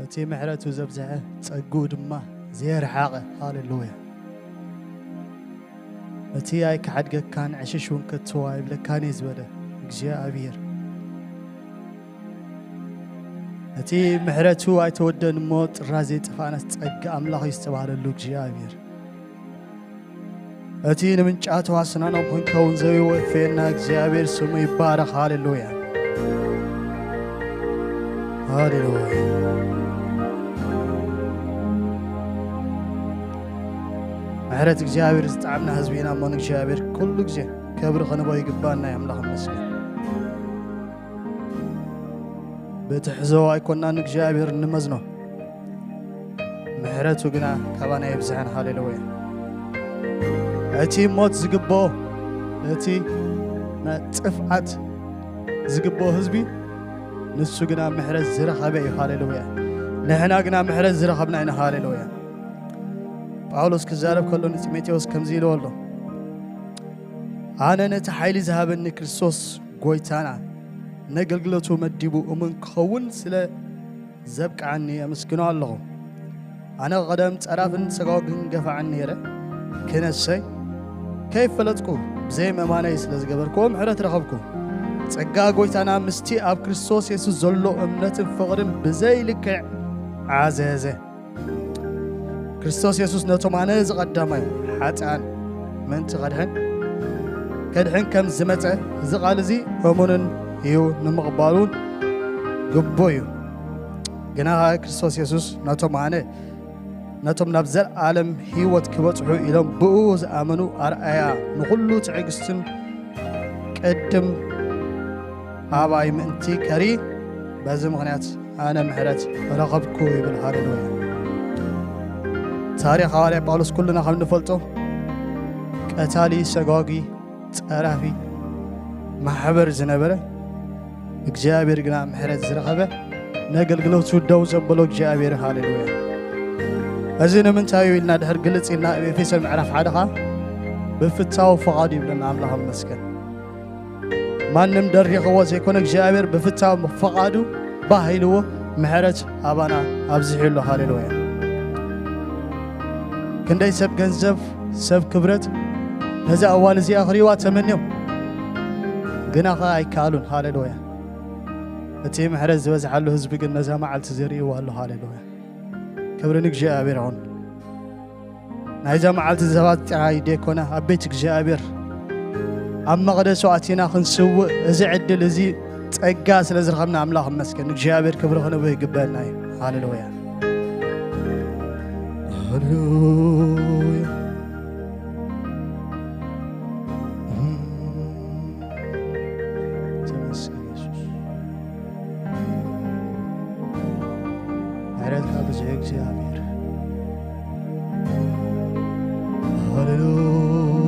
أتي محرت وزبزعه تقود ما زير حاقة هاللويا أتي أي كحد كان عششون كتوايب لكان يزبده جاء أبير أتي محرته أي تودن موت رازيت فأنا تقى أملاخ يستوعب اللوك جاء أبير أتي من جاتو حسنان وكون كون زي وفينا جاء أبير سمو يبارك هاللويا هاللويا محرت جابر استعمنا حزبينا مونك جابر كل جه كبر خنبا يقبالنا يملخ مسكين بتحزو ايكونا نك جابر نمزنو محرت وقنا كبانا يبزحن هاللويا اتي موت زقبو اتي ما تفعت زقبو حزبي نسو قنا محرت زرخبي هاللويا نحنا قنا محرت زرخبنا هنا هاللويا باولوس كزارب كلون تيموثاوس كمزيل والله أنا نتحايل ذهبن كريستوس قويتانا نقلقلتو مديبو ومن كون سلا زبك عني مسكنو الله أنا قدمت أرافن سقاقن قفع عني ره كنسي كيف فلتكو زي ما مانا يسلز قبركم حرت رخبكو تسقا قويتانا مستي أب كريستوس يسو زلو أمنة فقرن بزي لك عزازة كريستوس يسوس نتومانه زقدامي حاتان من تقدهن كدهن كم زمته زقالزي ومنن يو نمقبالون قبويو جنا كريستوس يسوس نتومانه نتوم نبزل عالم هيوت كبتحو إلهم بؤوز آمنو أرأيا نقولو تعيقستن قدم هاباي منتي كري بازم غنيات أنا محرت رغبكو بالهاللويا تاريخ حوالي باولوس كلنا خم نفلتو قتالي سقاقي ترافي محبر زنبره اجابر قنا محرت زرخبه نقلقلو تودو زبلو اجابر هاللويا ازينا من تايو لنا دهر قلص لنا افيسر معرف حدها بفتاو فقادي بلنا املاح مسكن ما نمدر يخوز يكون اجابر بفتاو فقادو باهيلو محرت ابانا ابزحيلو هاللويا كندي سب جنزب سب كبرت هذا أول زي آخريوات تمنيو قنا خاي كالون هاللويا أتي محرز وزع له حزب قلنا زي ما على تزري وقال هاللويا كبرنك جاء بيرعون نايزا ما على تزوات عايدي كنا أبيتك جاء بير أما غدا سواتينا خنسو زعد الذي تأجاس لازر خمنا عملاها مسكن جاء بير كبر خنا بيه قبلنا هاللويا هاللويا تمسك يسوس عرضها بزعيق زعابير هاللويا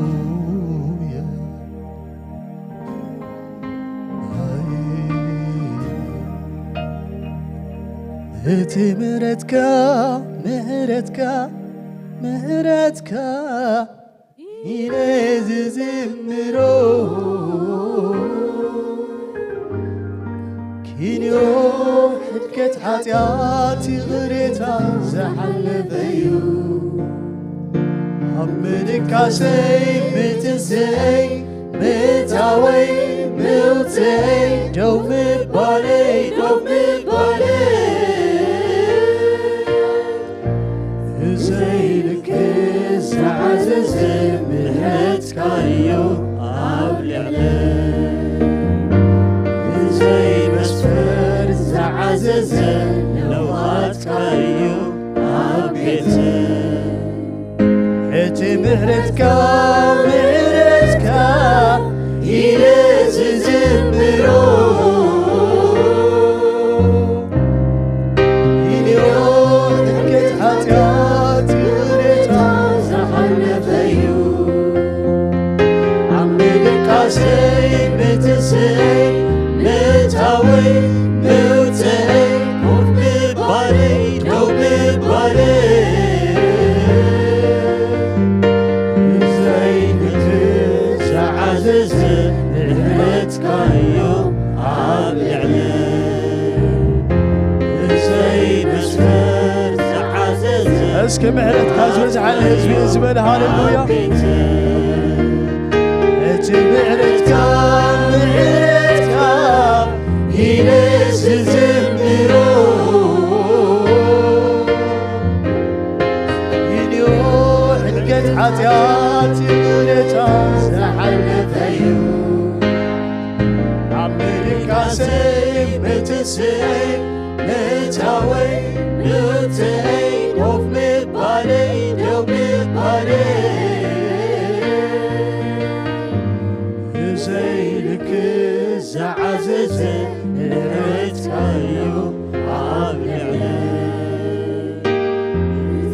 هتي مهرتك مهرتك إلى زمرو كينيو حدكت حتياتي غريتا زحل بيو حمدك عسي متنسي متاوي موتي دوم بالي زيلك زعزز مهرتك يو عبلي عليه زي مسفر زعزز لوهاتك يو عبيته حتي مهرتك يلز زمرو زي اسكي محرت كازوز على الهزبي زبل هاللويا محرت كام ينس زمرو ينيو حلقت حتياتي مرتا سحل فيو عمريكا سيب متسيب متاوي نتهي وف متبالي دو متبالي زيلك الزعزز اتكايو عاملي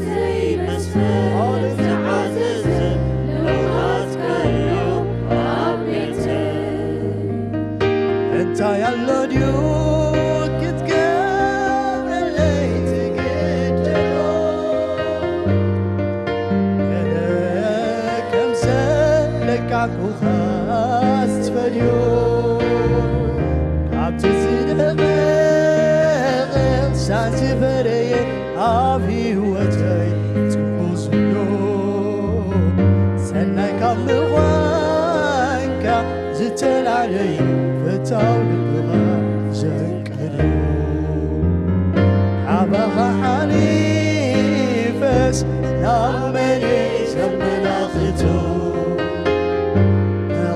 زي مسفر الزعزز لو اتكايو عاملي انت يلا ديوك تقابل اللي تقدرو انا كم سلك عكو خاص تفديو عبت الزدغ سانت فري عافي وجهي تبوز له سناي كم وانكا زتل علي فتاو لبغا زنكرو عبها حليفس نعملي زملاختو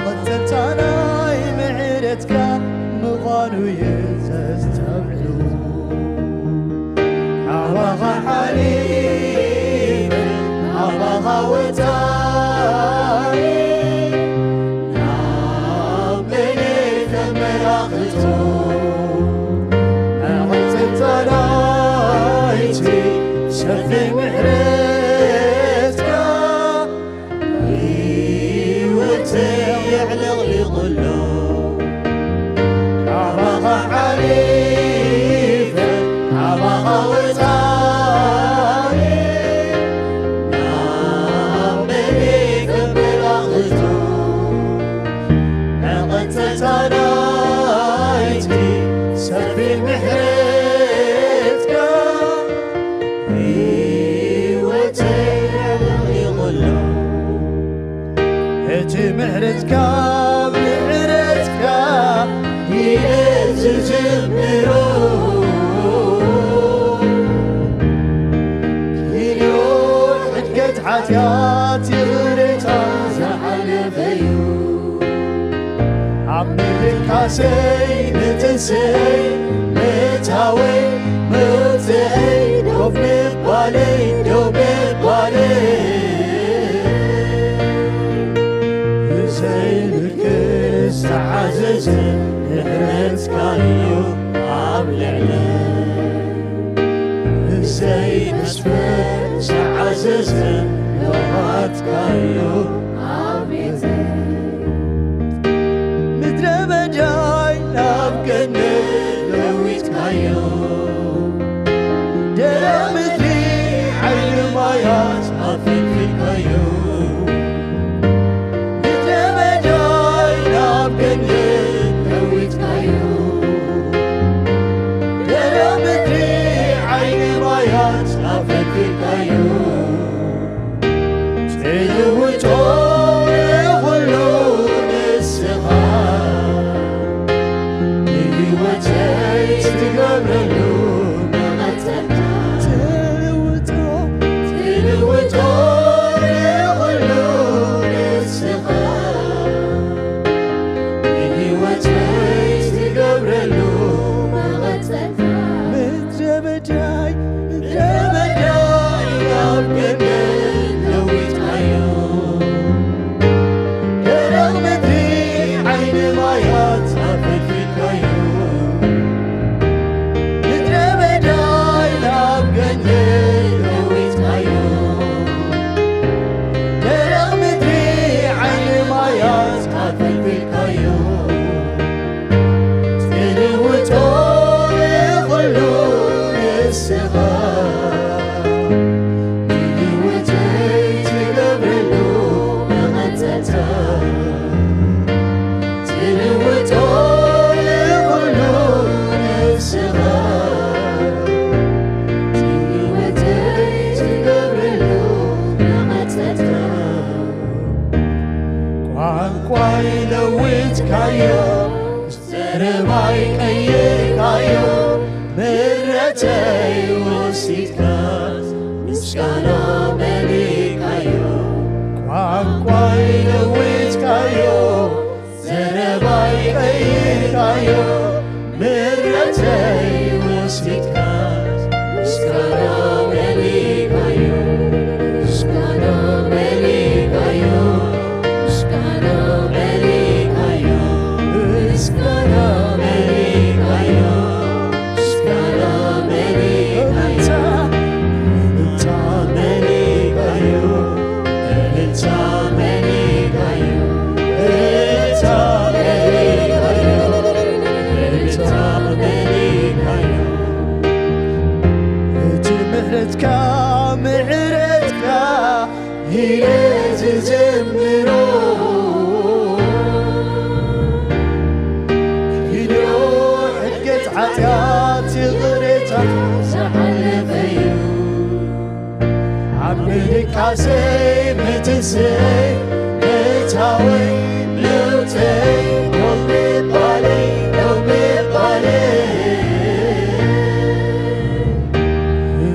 غتتاناي معرتك مغانو يزستبعلو عبها حليف عبها وتاي نعملي زملاختو غتتانايتي شفي محرتك يعلق لي ظلو عبها حليفة عبها وتاي نعملي كبلاغتو نغتتانايتي سفي محرتك وتي يعلق لي ظلو هتي محرتك ينزل جمرو يليون حدقت حتياتي غريتا زحل فيو عمي بالكاسي نتنسي متاوي متهي دوب مبالي دوب مبالي زينك استعزز نحرت كايو عامل عليه زين اسفل استعزز لغات كايو عامل مدري بجاي لابقني لويت كايو درا مدري عين ما ياسافل في كايو تلوتو زرباي قيركايو مرتي وسيتكاس مسكانا مليكايو قوانقواي لويتكايو زرباي قيركايو مرتي وسيتكاس مسكانا مليكايو مسكانا مليكايو مسكانا مليكايو مسكانا مليكايو مسكانا مليكايو انت مليكايو انت مليكايو انت مليكايو انت مليكايو مهرتك معرتك هي تزمرو عتياتي غريتك زحلفيو عبدك عسي متسي متاوي لوتي قلبي بالي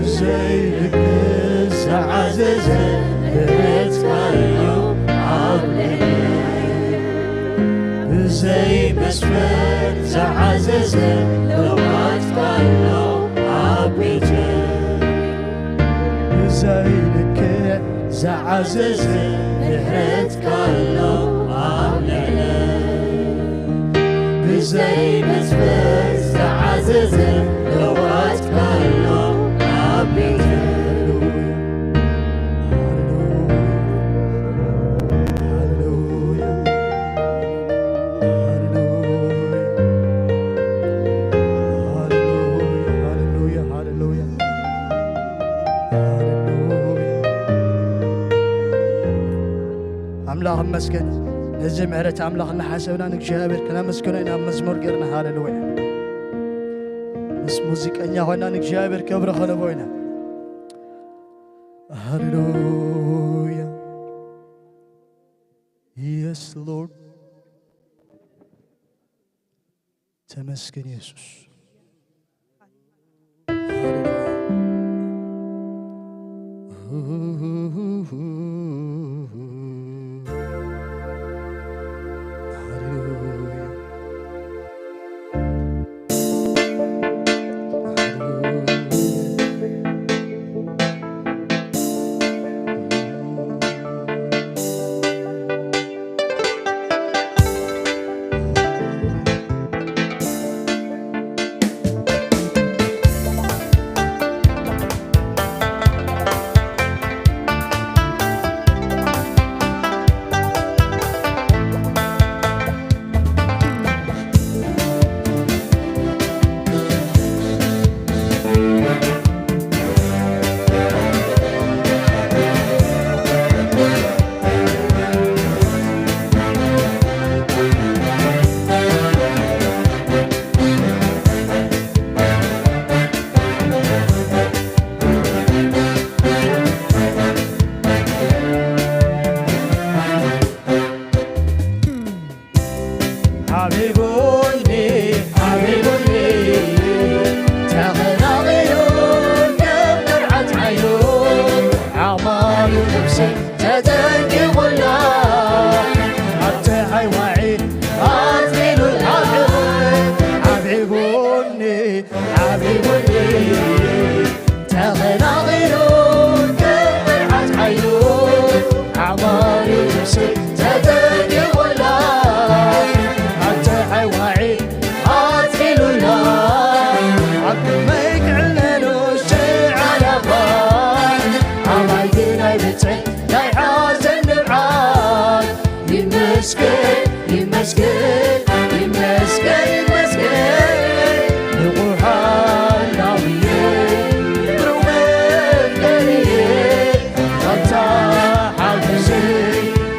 زيك زعزز بيتك اليوم عبلي زي مسفر زعزز لو أتكلم عبيتي زيك زعزز نتكلم عبلي زي مسفر زعزز لو أتكلم عبيتي أملاك مسكن نزم عرت أملاك حسبنا نكشابر كنا مسكنين مزمور قرنا هاللويا بس موسيقى أنيا هنا نكشابر كبر خنا بوينا هاللويا Yes Lord تمسكن يسوع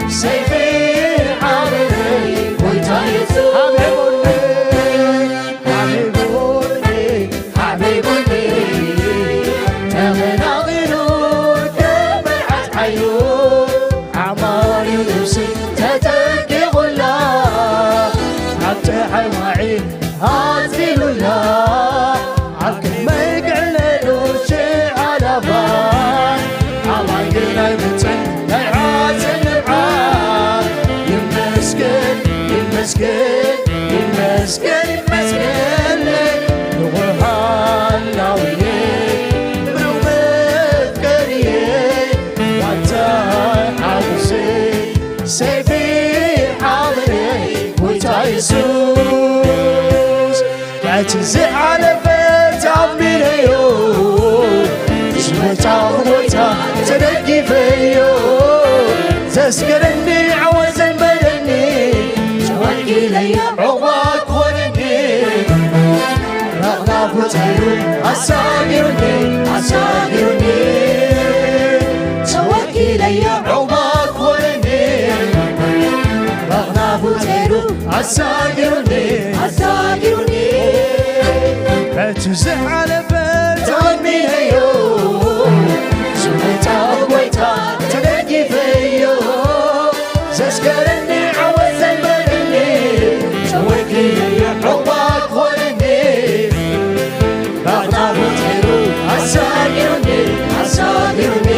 سيفي حاري ويتا يسوع ፀሓይ ዋዒ ሃፂሉና ዓልክን መይግዕለሉ ሽዓላባ ዓባይ ግን ኣይምፅን ናይ ዓፅን ንብዓት ይመስገን ይመስገን ይመስገን ይመስገን ንወሃላውየ ብሩህ መፍቀሪየ ዋንታይ ሓጎሰይ ሰይፊ ሓበረይ ጎይታ ኢየሱስ ያቺ ዝሓለፈ ታሚነዮ ዝመፃኹ ጎይታ ተደጊፈዮ ዘስገረኒ ዓወት ዘንበለኒ ተወኪለዮ ዕቑባ ክኾነኒ ረቕናፉ ፀይሩ ኣሳጊሩኒ ኣሳጊሩኒ ተወኪለዮ ዕቑባ ክኾነኒ ረቕናፉ ፀይሩ ኣሳጊሩኒ ኣሳጊሩኒ እቲ ዝሓለፈ ተወሚነዮ ዝመፃኹ ጎይታ ተደጊፈዮ ዘስገረኒ ዓወት ዘንበለኒ ተወኪለዮ ዕቑባ ክኾነኒ ረቕናፉ ፀይሩ ኣሳጊሩኒ ኣሳጊሩኒ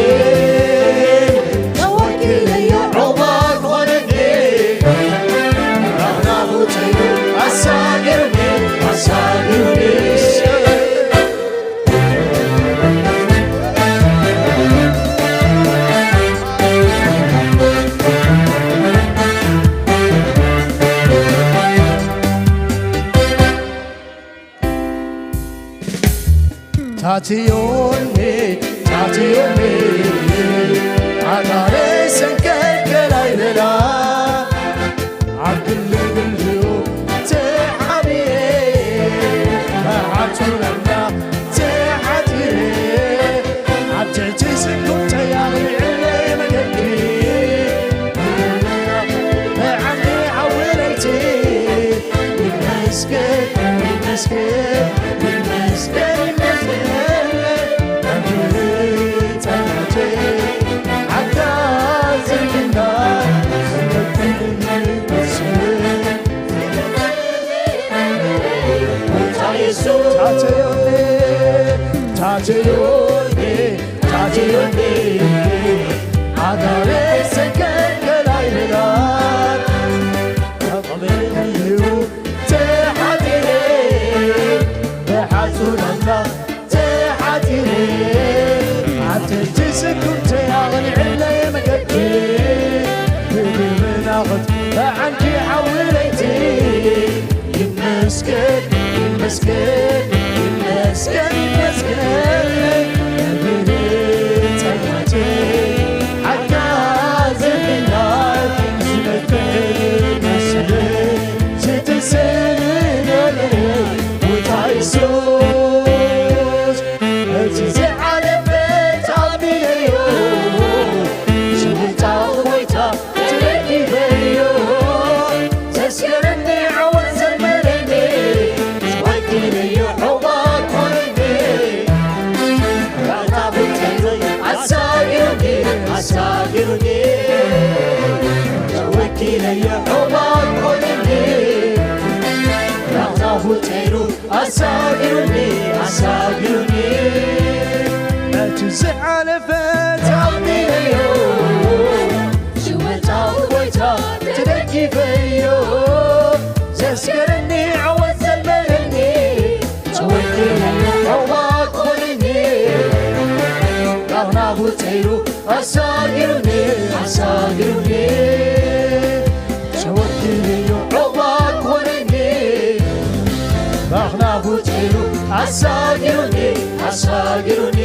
ተወኪለዮ ዕቑባ ክኾነኒ ረቕናፉ ፀይሩ ኣሳጊሩኒ ኣሳጊሩኒ ታትዮኒ ታትዮኒ ኣጋረ ሰንከልከላይ በላ ዓብልግልዩ ተዓብየ መዓቱረና ተዓትየ ዓብተቲ ስኩም ተያልዕለ መገዲ መዓኒ ዓውለይቲ ይመስገን ይመስገን ይመስገን ታትዮኒ ታትዮኒ ኣጋረ ሰንከልከላይ በላ ተቐበልዩ ተሓቲረ ብሓፁረና ተሓቲረ ዓተቲ ስኩም ተያቕልዕለየ መገዲ ብግምናኽት ብዓንቺ ሓውለይቲ ይመስገን ይመስገን ይመስገን ይመስገን ብህፀናቴ ዓጋዘብናይ ዝመክር መስለ ዝትስንነለ ጎይታ ኢየሱስ እቲ ዝዓለፈ ታሚነዮ ዝመፃኹ ጎይታ ተደጊፈዮ ዘስገረኒ ዓወት ዘንበለኒ ተወኪለዮ ዕቑባ ክኾነኒ ረቕናፉ ፀይሩ ኣሳጊሩኒ ኣሳጊሩኒ ተወኪለዮ ዕቑባ ክኾነኒ ረቕናፉ ፀይሩ ኣሳጊሩኒ ኣሳጊሩኒ እቲ ዝሓለፈ ታሚነዮ ዝመፃኹ ጎይታ ተደጊፈዮ ዘስገረኒ ዓወት ዘንበለኒ ተወኪለዮ ዕቑባ ክኾነኒ ረቕናፉ ፀይሩ ኣሳጊሩኒ ኣሳጊሩኒ ተወኪለዮ ዕቑባ ክኾነኒ ረቕናፉ ፀይሩ ኣሳጊሩኒ ኣሳጊሩኒ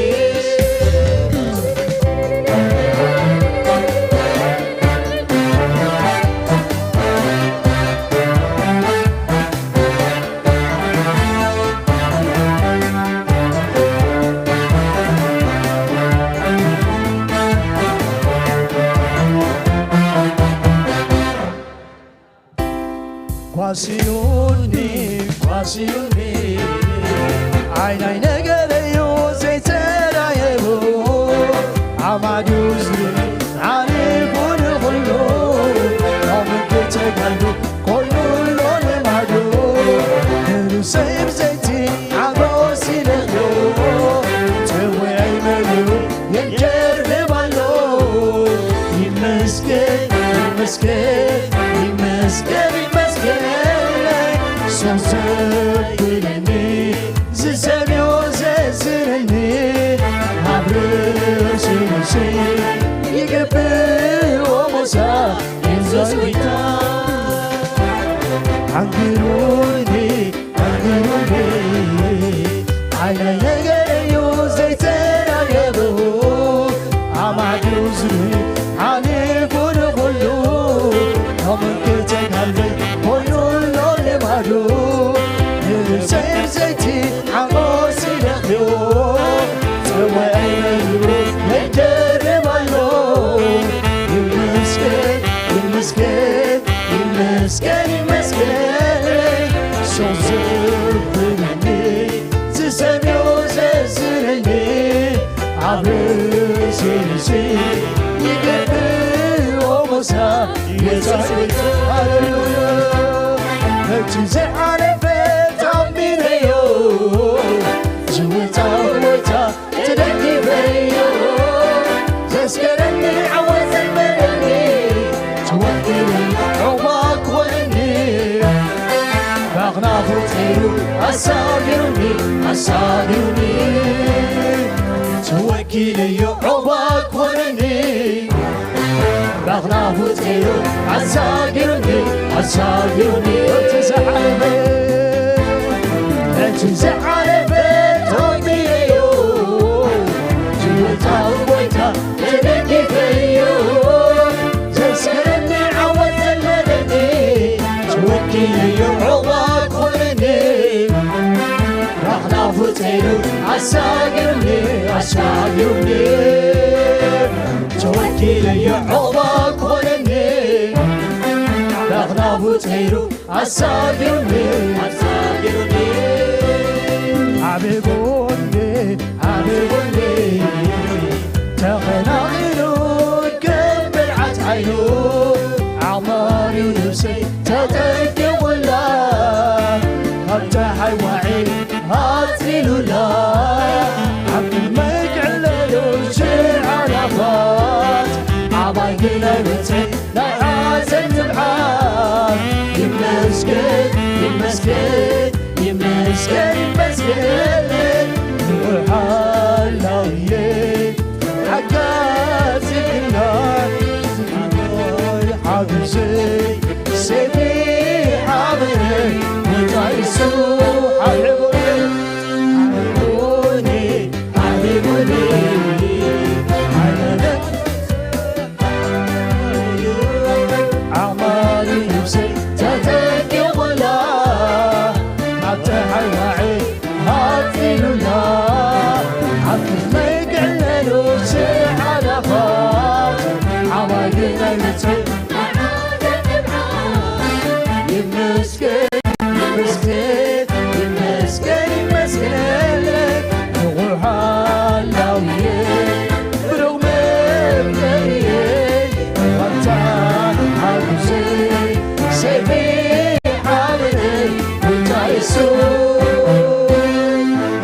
ኳሲዩኒ ኳሲዩኒ ዓይናይ ነገረዩ ዘይተራየቡ ዓማዱ ዝብል ዓሪፉ ንኹሉ ሎሚ ክተጋሉ ኮይኑ ሎ ልማዱ سيب زيتي عروسي لغلو توعي ملو ينجرب له يمسكن يمسكن يمسكن يمسكن سنسبلني زسمي وزسرني عبرسي نسي يقبل ومسا ينزويتا عنقروني عنقروني عينا يغيو زيتنا يبو عمعد وزري عنيفون غلو ومن كتن هلبي وينو اللون مهدو يرسيب زيتي عموسي لغيو سوائي مهدو يجرب اللو يمسكن يمسكن يمسكن يمسكن شوزبني زسمي وزسرني عبرسي نسي يقبل ومسا يزعل هاللويا نجزي على بيت عمي ليو جوتا وتا تدقي بيو تسكرني عوز المرني توكلي عواك ولني باغنا فوتيرو أساقرني أساقرني توكلي عواك ولني باغنا فوتيرو أساقرني أساقرني تزعل بيت تزعل بيت أمي ليو جوتا وتا تدقي بيو تسكرني عوض المدني توكلي عواك ولني رحنا فوتيلو عساقرني عساقرني توكلي عواك ولني رحنا فوتيلو عساقرني عساقرني حبيبوني حبيبوني تغنغلو كمل عتعينو عماري ونفسي تتكي ولا افتحي وعي هاتي لولا عبد الملك عللو شيع عرفات عبايقنا بنتي لا عازل تبعات يمسكن يمسكن يمسكن يمسكن والحلاوية عقاسي النار حبيبي سيبي حاضري وتعيسو حبيبوني حبيبوني حبيبوني أعمالي نفسي تتكي ولا افتحي وعي هاتي لولا عبد الملك عللو شيع عرفات عواقلنا نتي يمسكن يمسكن يمسكن يمسكن روح اللاوية برغم الكريه وانتان حبسي سيبي حاضري وتعيسو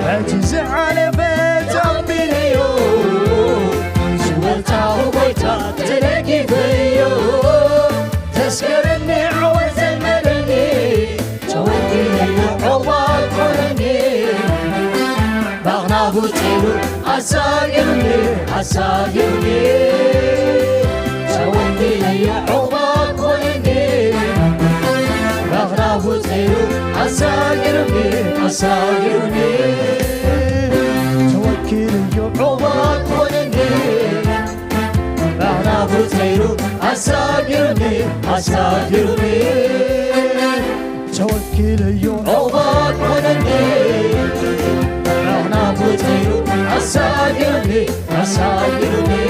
اجزع على بيت عمي ليو سوالتا وبيتا تلاقي فيو تسكرني عوز المرني توكلي عواك ولني باغنا فوتيلو عساقرني عساقرني توكلي عواك ولني باغنا فوتيلو عساقرني عساقرني توكلي عواك ولني باغنا فوتيلو عساقرني عساقرني توكلي عواك ولني باغنا فوتيلو عساقرني عساقرني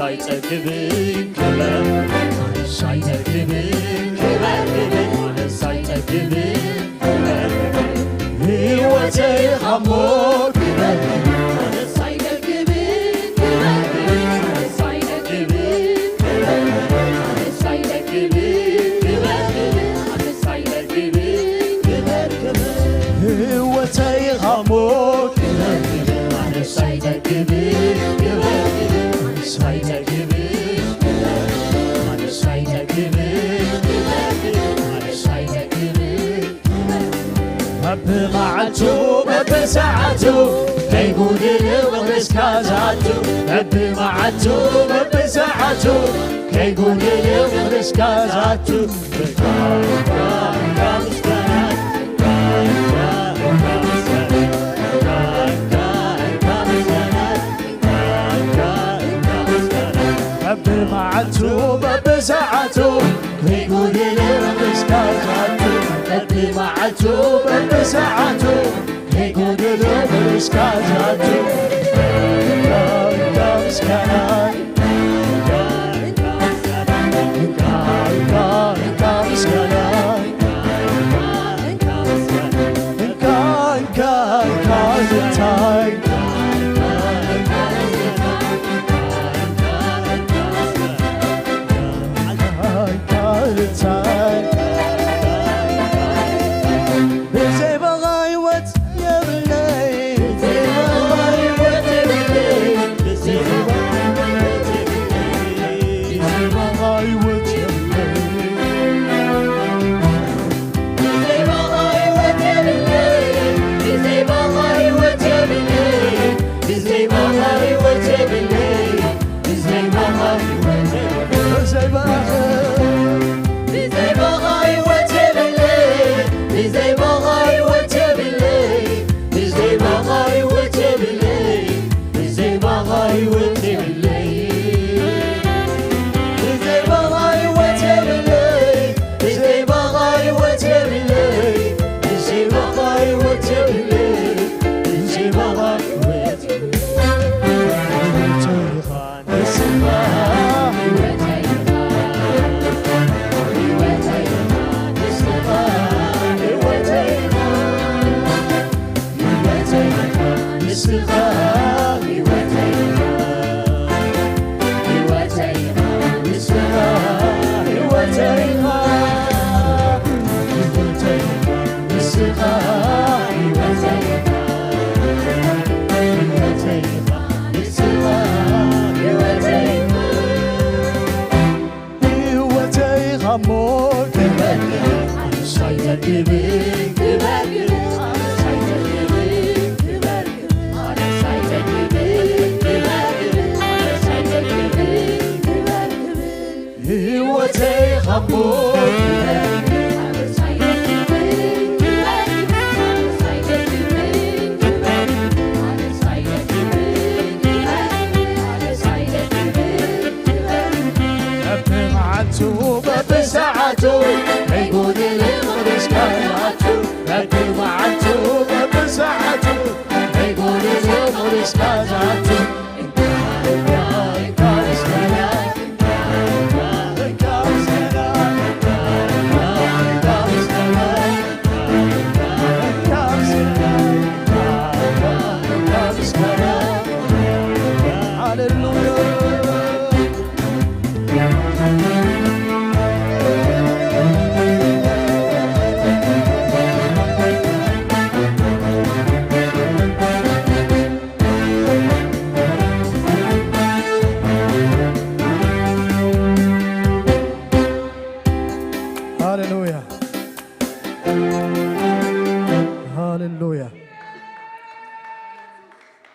ሳይጠግብኝ ክበር ሳይጠግብኝ ክበር ሳይጠግብኝ ክበር ሕይወቴ ሐሞ ክበር بمعتو بساعتو كيقول الغرس كازاتو بمعتو بساعتو كيقول الغرس كازاتو بمعتو بساعتو كيقول الغرس كازاتو بمعتو بساعتو كيقول الغرس كازاتو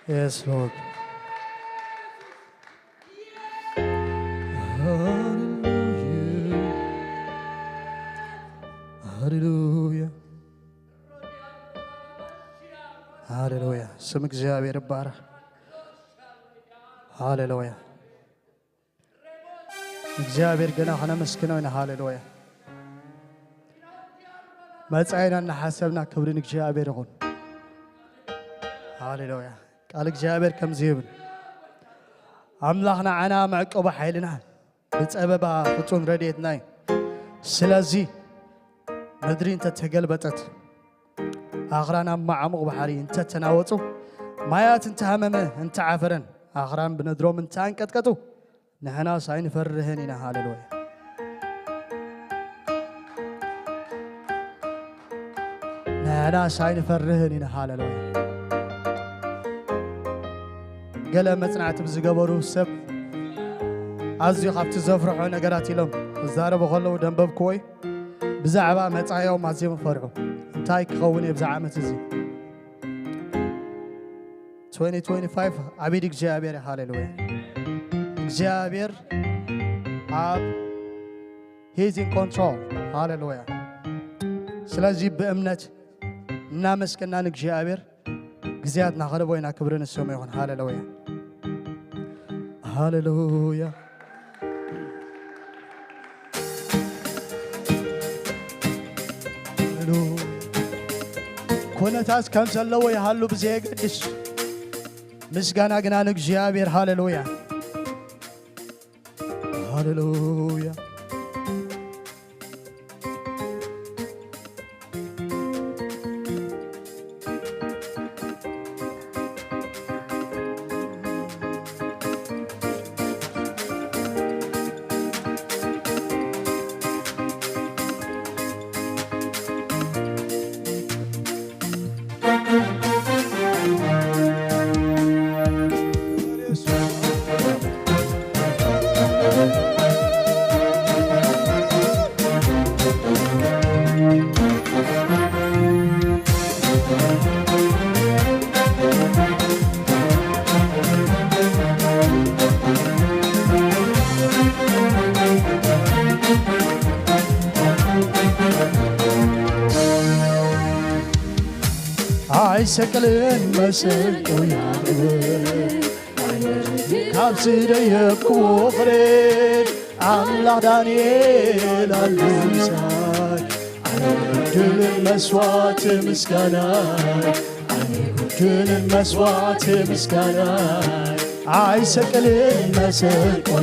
Yes, Lord. Hallelujah. Hallelujah. Hallelujah. ስም እግዚአብሔር ይባረክ። ሃሌሉያ። እግዚአብሔር ገና ኸነመስግነው ኢና ሃሌሉያ። መጻኢናና ሐሰብና ክብርን እግዚአብሔር ይሁን። ሃሌሉያ። ቃል እግዚአብሔር ከምዚ ይብል أملاخنا عنا معقوبة حيلنا بتسببها فتون رديتنا سلازي مدري انت تقلبتت آخرانا مع عمق بحري انت تناوتو مايات انت هممه انت عافرن آخران بندروم انت انكتكتو نحنا ساين فرهنينا هاللويا نحنا ساين فرهنينا هاللويا قال مصنعت بزغبرو سب ازي خفت زفرحو نغرات يلم زارب خلو دنبب كوي بزعبا مصايو مازيم فرعو انتاي كخوني بزعامت زي 2025 عبيد እግዚአብሔር ሃሌሉያ እግዚአብሔር አብ he's in control ሃሌሉያ ስለዚህ በእምነት እናመስግናን እግዚአብሔር ግዚያትና ኸለቦይና ክብርን ስሙ ይሁን ሃሌሉያ ሃሌሉያ ኮነታስ ከምሰለው ያሉ ብዜ ቅድስ ምስጋና ግናን እግዚአብሔር ሃሌሉያ ሃሌሉያ سكلن مسكو يا كابسيد يكو فريد الله دانيال اللوساي كل المسوات مسكناي كل المسوات مسكناي عاي سكلن مسكو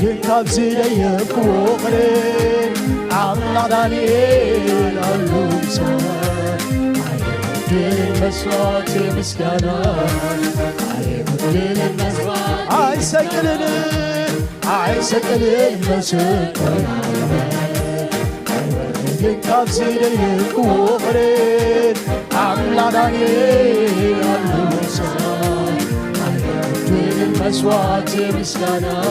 يا كابسيد يكو فريد الله دانيال اللوساي كل المسوات مسكنا كل المسوات عاي سكن المسكنا ينكب سيدي الكوفرين عملا دانيال اللوساي كل المسوات مسكنا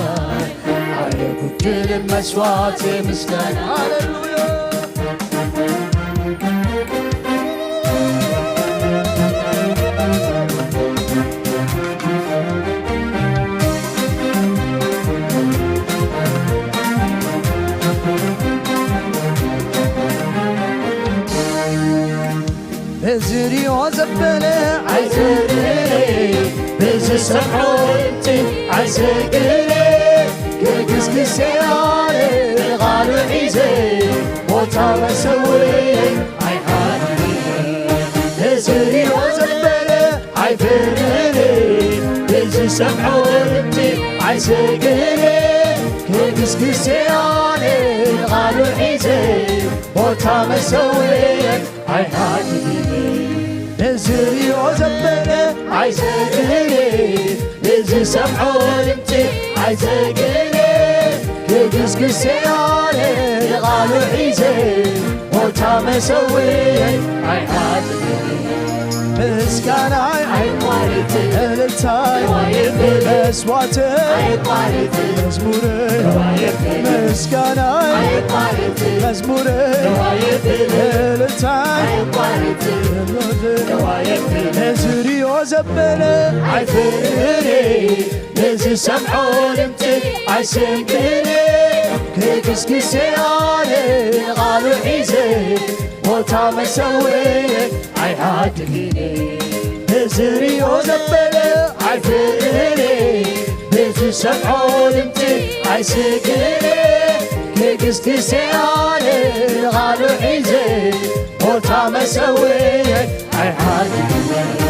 كل المسوات مسكنا هاللويا بزري وزبلة عزقلي بزي سمعوتي عزقلي كيكس كسياري غالو عيزي موتا مسوي عي حالي بزري وزبلة عيفرلي بزي سمعوتي عزقلي كيكس كسياري غالو عيزي موتا مسوي عي حالي بزري وزبلة عزقلي بزي سمعون انتي عزقلي كيكس كسياري غالو عيزي موتا مسوي عي حالي مسكانا عي قوالتي التاي مسواتي عي قوالتي مزموري مسكانا عي قوالتي مزموري التاي عي قوالتي نزري وزبلة عفري نزي سمعون انتي عسكري كيكس كسيالي غالو عيزي موتا مسوي عي حاتقيني نزري وزبلة عفري نزي سمعون انتي عسكري كيكس كسيالي غالو عيزي موتا مسوي عي حاتقيني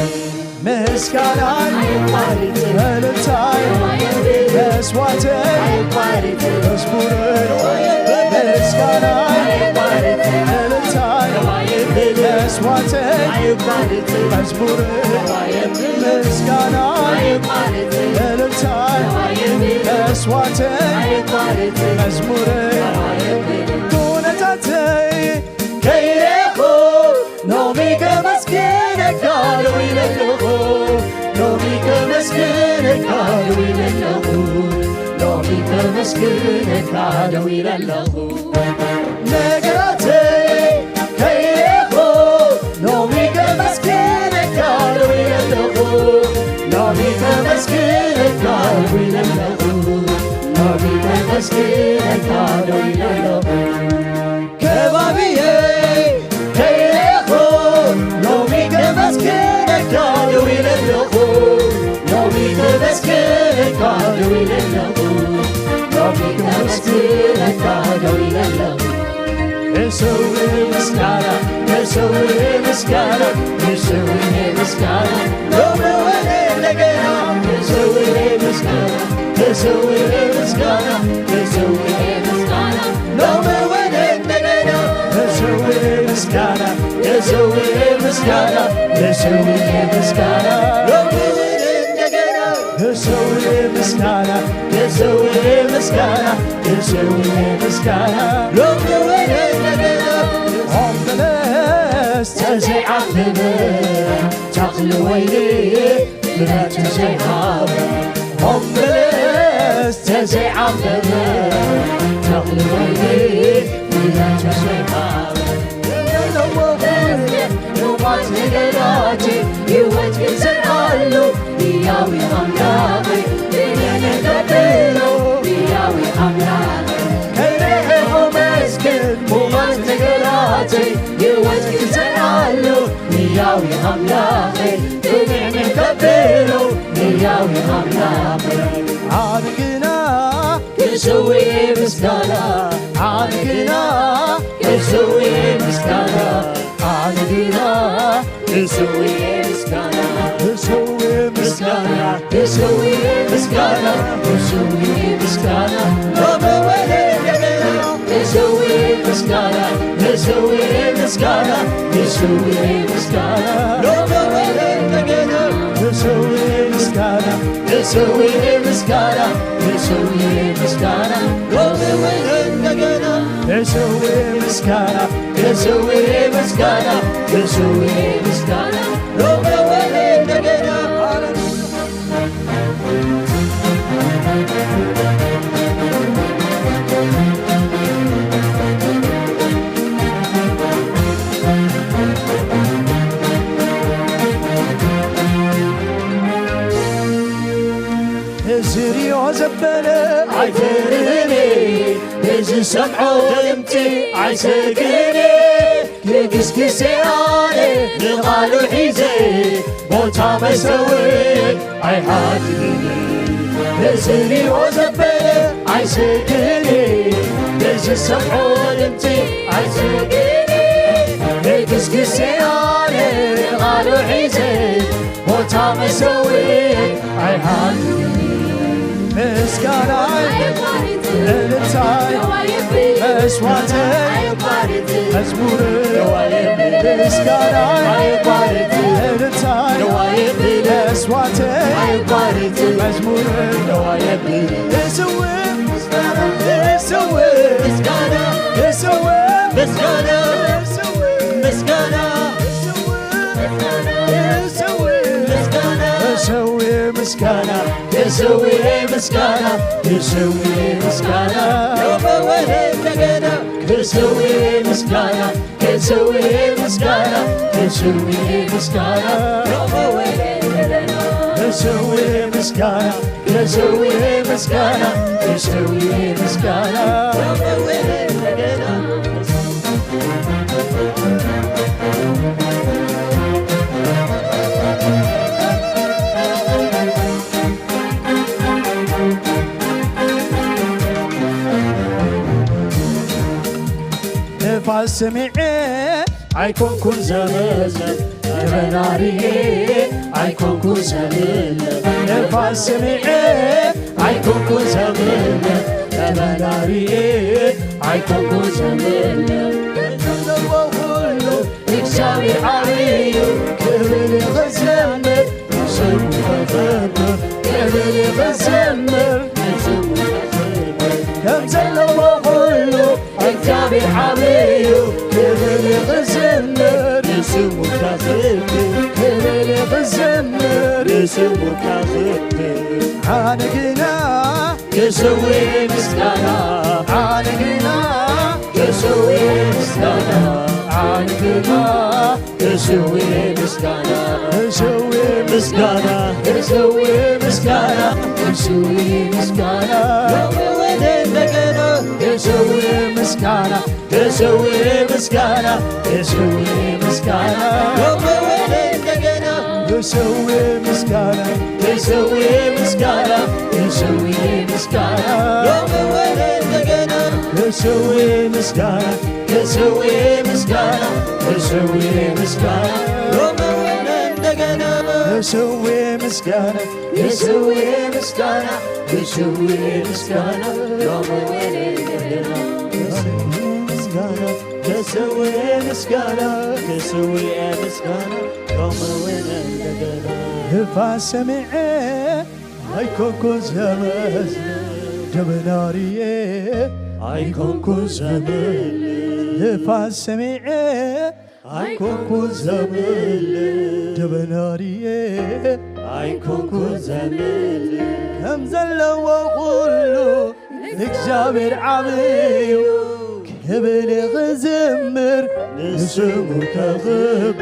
ምስጋናይ እልልታይ መስዋዕተይ መዝሙረይ ምስጋናይ እልልታይ መስዋዕተይ መዝሙረይ ምስጋናይ እልልታይ መስዋዕተይ መዝሙረይ ኩነታተይ ከይሬኹ ሎሚ ከመስግነካ ደው ኢለለኹ ሎሚ ከመስግነካ ደው ኢለለኹ ሎሚ ከመስግነካ ደው ኢለለኹ ነገራተይ ከይሬኹ ሎሚ ከመስግነካ ደው ኢለለኹ ሎሚ ከመስግነካ ደው ኢለለኹ ሎሚ ከመስግነካ ደው ኢለለኹ ከባቢዬ ከይሬኹ ሎሚ ከመስግነካ ደው ኢለለኹ ሎሚ ከመስግነካ ደው ኢለለኹ ሎሚ ከመስግነካ ደው ኢለለኹ የሰውዬ ምስጋና የሰውዬ ምስጋና የሰውዬ ምስጋና ሎመወኔ እንደገና የሰውዬ ምስጋና የሰውዬ ምስጋና የሰውዬ ምስጋና ሎመወኔ እንደገና የሰውዬ ምስጋና የሰውዬ ምስጋና የሰውዬ ምስጋና ሎመወኔ እንደገና የሰውዬ ምስጋና የሰውዬ ምስጋና የሰውዬ ምስጋና ሎመወኔ እንደገና ኦምበለስ ተዘይዓበበ ተኽሊ ወይኒ ምረቱ ዘይሃበ ኦምበለስ ተዘይዓበበ ተኽሊ ወይኒ ምረቱ ዘይሃበ ኖባት ነገራቴ ሕይወት ይዘራሉ ሕያዊ አምላኬ እኔነቀብሎ ሕያዊ አምላኬ ከይሬኹ መስግን ኖባት ነገራቴ ሕይወት ይዘራሉ ሕያዊ አምላኬ እኔነቀብሎ ሕያዊ አምላኬ አድግና የሰውዬ ምስጋና አድግና የሰውዬ ምስጋና አድግና የሰውዬ ምስጋና የሰውዬ ምስጋና የሰውዬ ምስጋና የሰውዬ ምስጋና ሎመወኔ እንደገና የሰውዬ ምስጋና የሰውዬ ምስጋና የሰውዬ ምስጋና ሎመወኔ እንደገና የሰውዬ ምስጋና የሰውዬ ምስጋና የሰውዬ ምስጋና ሎመወኔ እንደገና የሰውዬ ምስጋና የሰውዬ ምስጋና የሰውዬ ምስጋና ሎመወኔ እንደገና እዝርዮ ዘበለ አይፈርኔ እዚ ሰምዖ ድምፂ አይሰግኔ የግስግሴ ኣነ ንቓሉ ሒዘ ቦታ መሰውየ ኣይሃድግኔ እዝርዮ ዘበለ አይሰግኔ እዚ ሰምዖ ድምፂ አይሰግኔ የግስግሴ ኣነ ንቓሉ ሒዘ ቦታ መሰውየ ኣይሃድግኔ ምስጋናይ እልልታይ መስዋዕተይ መዝሙረይ ምስጋናይ እልልታይ መስዋዕተይ መዝሙረይ እስውር ምስጋና እስውር ምስጋና እስውር ምስጋና ምስጋና የሰውዬ ምስጋና የሰውዬ ምስጋና የሰውዬ ምስጋና ሎመወኔ እንደገና የሰውዬ ምስጋና የሰውዬ ምስጋና የሰውዬ ምስጋና ሎመወኔ እንደገና የሰውዬ ምስጋና የሰውዬ ምስጋና የሰውዬ ምስጋና ሎመወኔ እንደገና ንፋስ ስሚዐ ኣይኮንኩን ዘመዘን የበናርዬ አይኮንኩ ዘምለ ነፋስ ሰምዔ አይኮንኩ ዘምለ ተመላሪዬ አይኮንኩ ዘምለ ዘመው ሁሉ እግዚአብሔር ዓብዩ ክብር ይዘምር ስሙ ይዘምር ክብር ይዘምር ከምዘለዎ ሁሉ እግዚአብሔር ዓብዩ ክብር ይዘምር ስሙ ካኽብር ክብር ይዘምር ስሙ ካኽብር አነ ግና የሰዌ ምስጋና አነ ግና የሰዌ ምስጋና አነ ግና የሰዌ ምስጋና የሰዌ ምስጋና የሰዌ ምስጋና የሰዌ ምስጋና ለወደ እንደገና የሰዌ ምስጋና የሰዌ ምስጋና የሰዌ ምስጋና ለወደ እንደገና የሰዌ ምስጋና የሰዌ ምስጋና የሰዌ ምስጋና ለወደ እንደገና የሰዌ ምስጋና የሰዌ ምስጋና የሰዌ ምስጋና ለወደ እንደገና የሰዌ ምስጋና የሰዌ ምስጋና የሰዌ ምስጋና ለወደ እንደገና ምስጋና የሰዌ ምስጋና የሰዌ ምስጋና ለወደ እንደገና ነፋስ ሰምዔ አይኮንኩ ዘመዝ ደበናሪዬ አይኮንኩ ዘመል ነፋስ ሰምዔ አይኮንኩ ዘመል ደበናሪዬ አይኮንኩ ዘመል ከምዘለዎ ሁሉ እግዚአብሔር ዓብዩ ክብር ይዝምር ንስሙ ካኽብር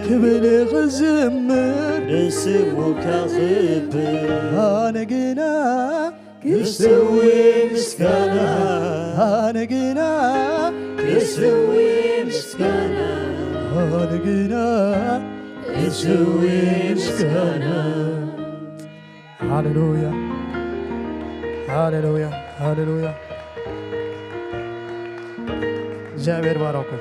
ክብር ይዝምር ንስሙ ካኽብር አነ ግና የሰዌ ምስጋና አነ ግና የሰዌ ምስጋና አነ ግና የሰዌ ምስጋና ሃሌሉያ ሃሌሉያ ሃሌሉያ እግዚአብሔር ባረኩ።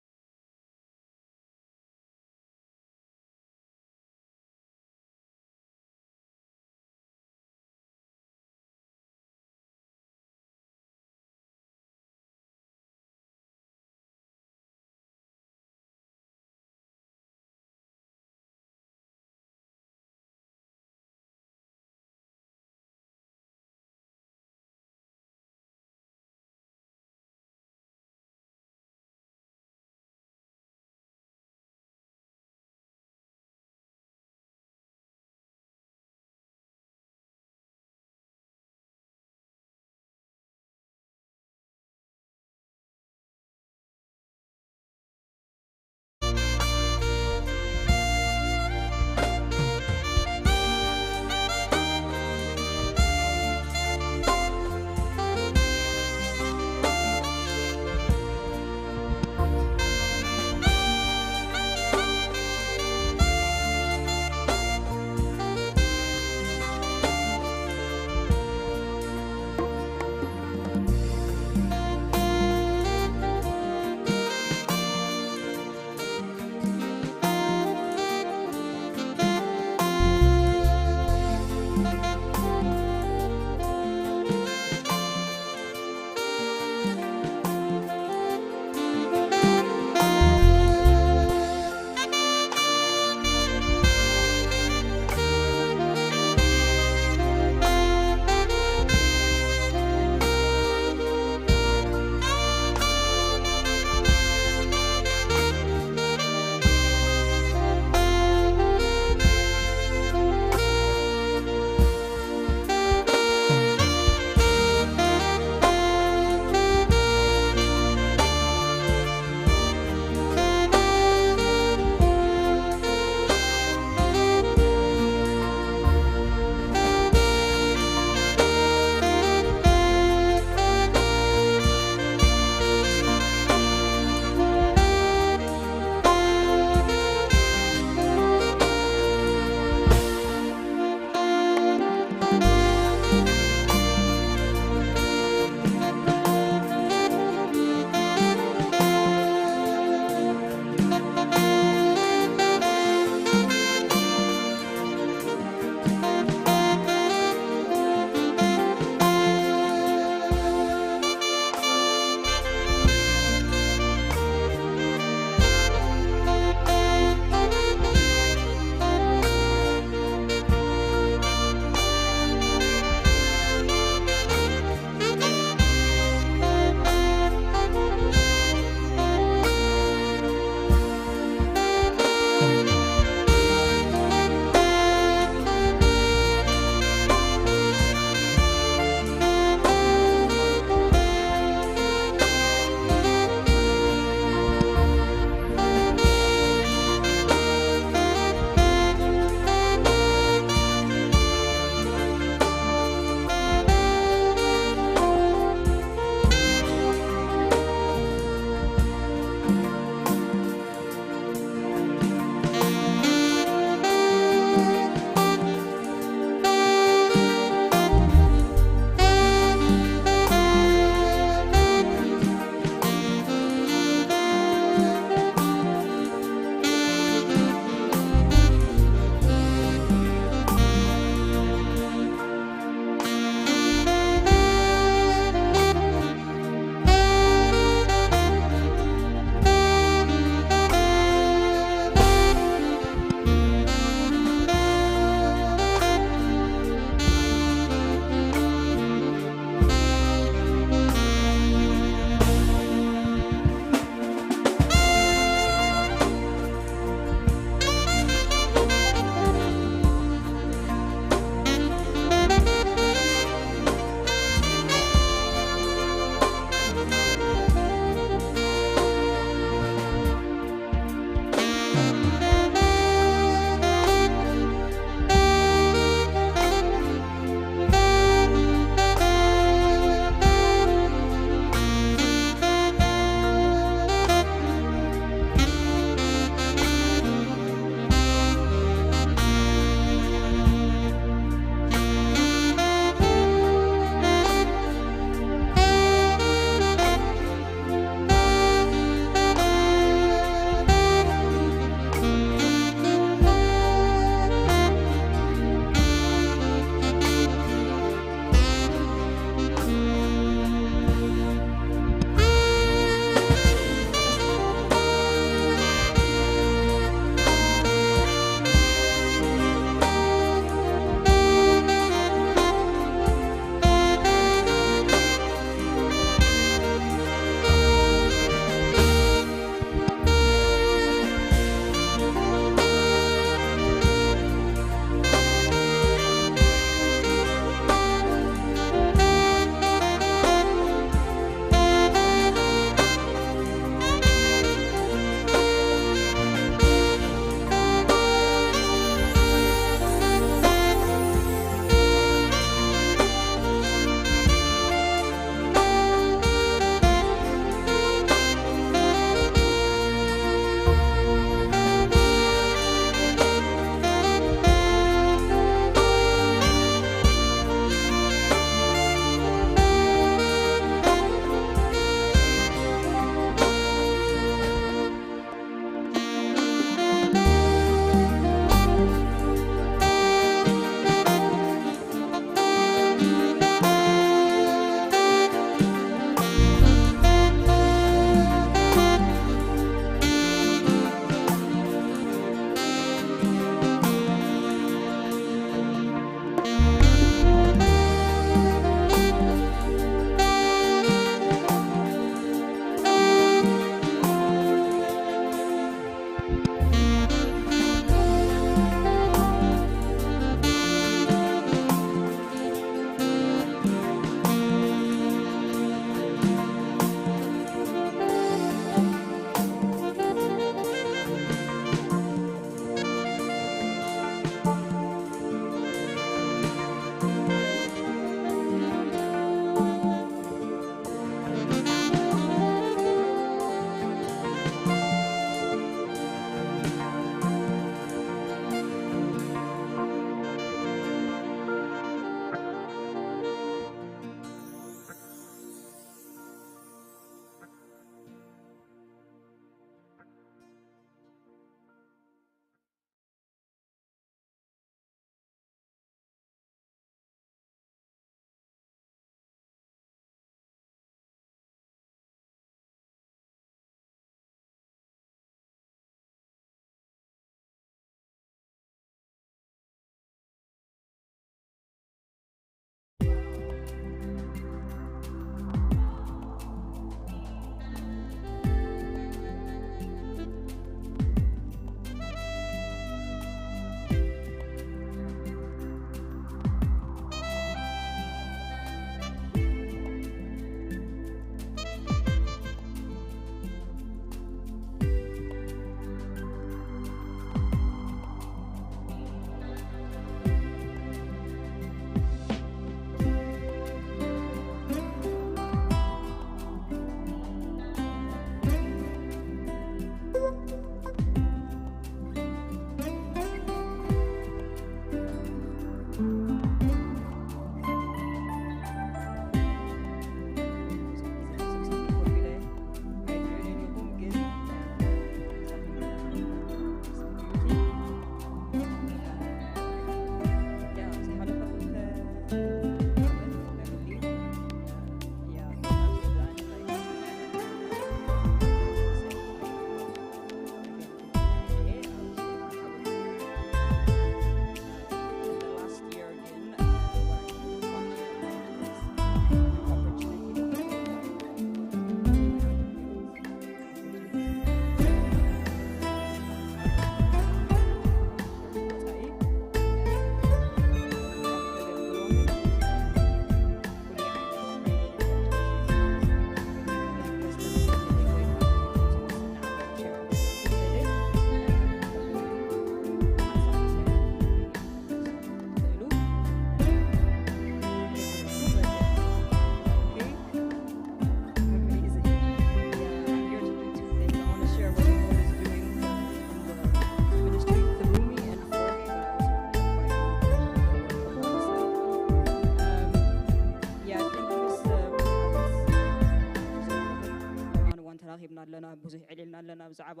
ኣለና ብዛዕባ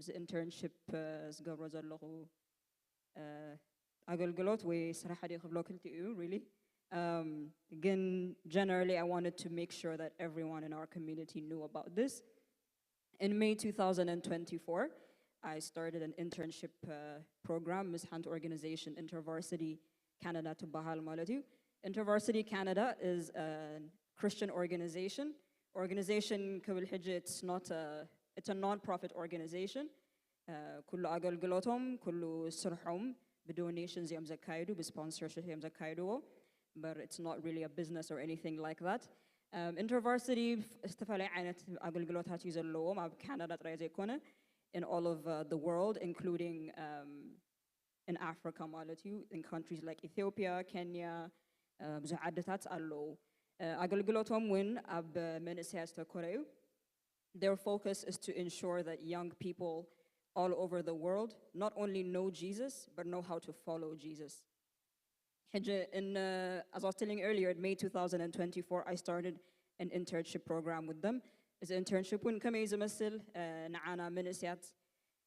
ዚ internship ዝገብሮ ዘለኹ ኣገልግሎት ወይ ስራሕ ዲ ክብሎ ክልቲኡ really again generally I wanted to make sure that everyone in our community knew about this. In May 2024 I started an internship program Miss Hunt organization InterVarsity Canada to Bahal Malatu. InterVarsity Canada is a Christian organization كبل حجة it's a non-profit organization كله أقلقلاتهم كله سرحهم بدونيشنز يوم زكايدو بسponsorship يوم زكايدو but it's not really a business or anything like that. InterVarsity استفعل عينة أقلقلاتها يزلوا مع Canada ترى كونه in all of the world including in Africa مالتيو in countries like Ethiopia, Kenya بزعدتات ألو أقلقلاتهم وين أب من السياسة كوريو. Their focus is to ensure that young people all over the world not only know Jesus, but know how to follow Jesus. As I was telling earlier, in May 2024, I started an internship program with them. It's an internship when كم يزمثل نعنا من السيات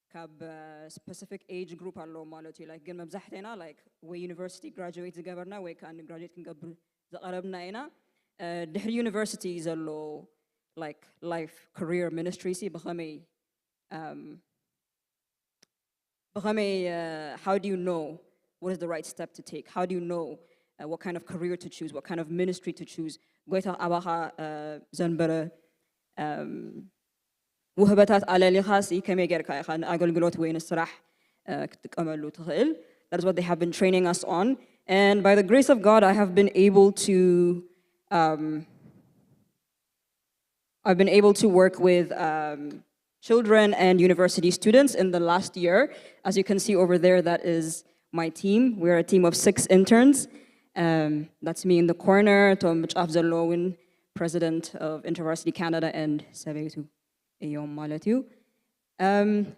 كاب specific age group allo مالتي like قلنا بزحتنا like we university graduates قبرنا we كان graduate كنقبل زقربنا هنا دحر university زلو like life career ministry سي بخمي how do you know what is the right step to take? How do you know what kind of career to choose, what kind of ministry to choose? قويتا أباها زنبرة وهبتات على اللي خاصي كم يجرك خان أقول قلوت وين الصراح كتكملوا تخيل. That is what they have been training us on, and by the grace of God, I have been able to work with children and university students in the last year. As you can see over there, that is my team. We're a team of 6 interns. That's me in the corner, Tom Afzalowin, president of InterVarsity Canada, and Savetu Eyom Malatu.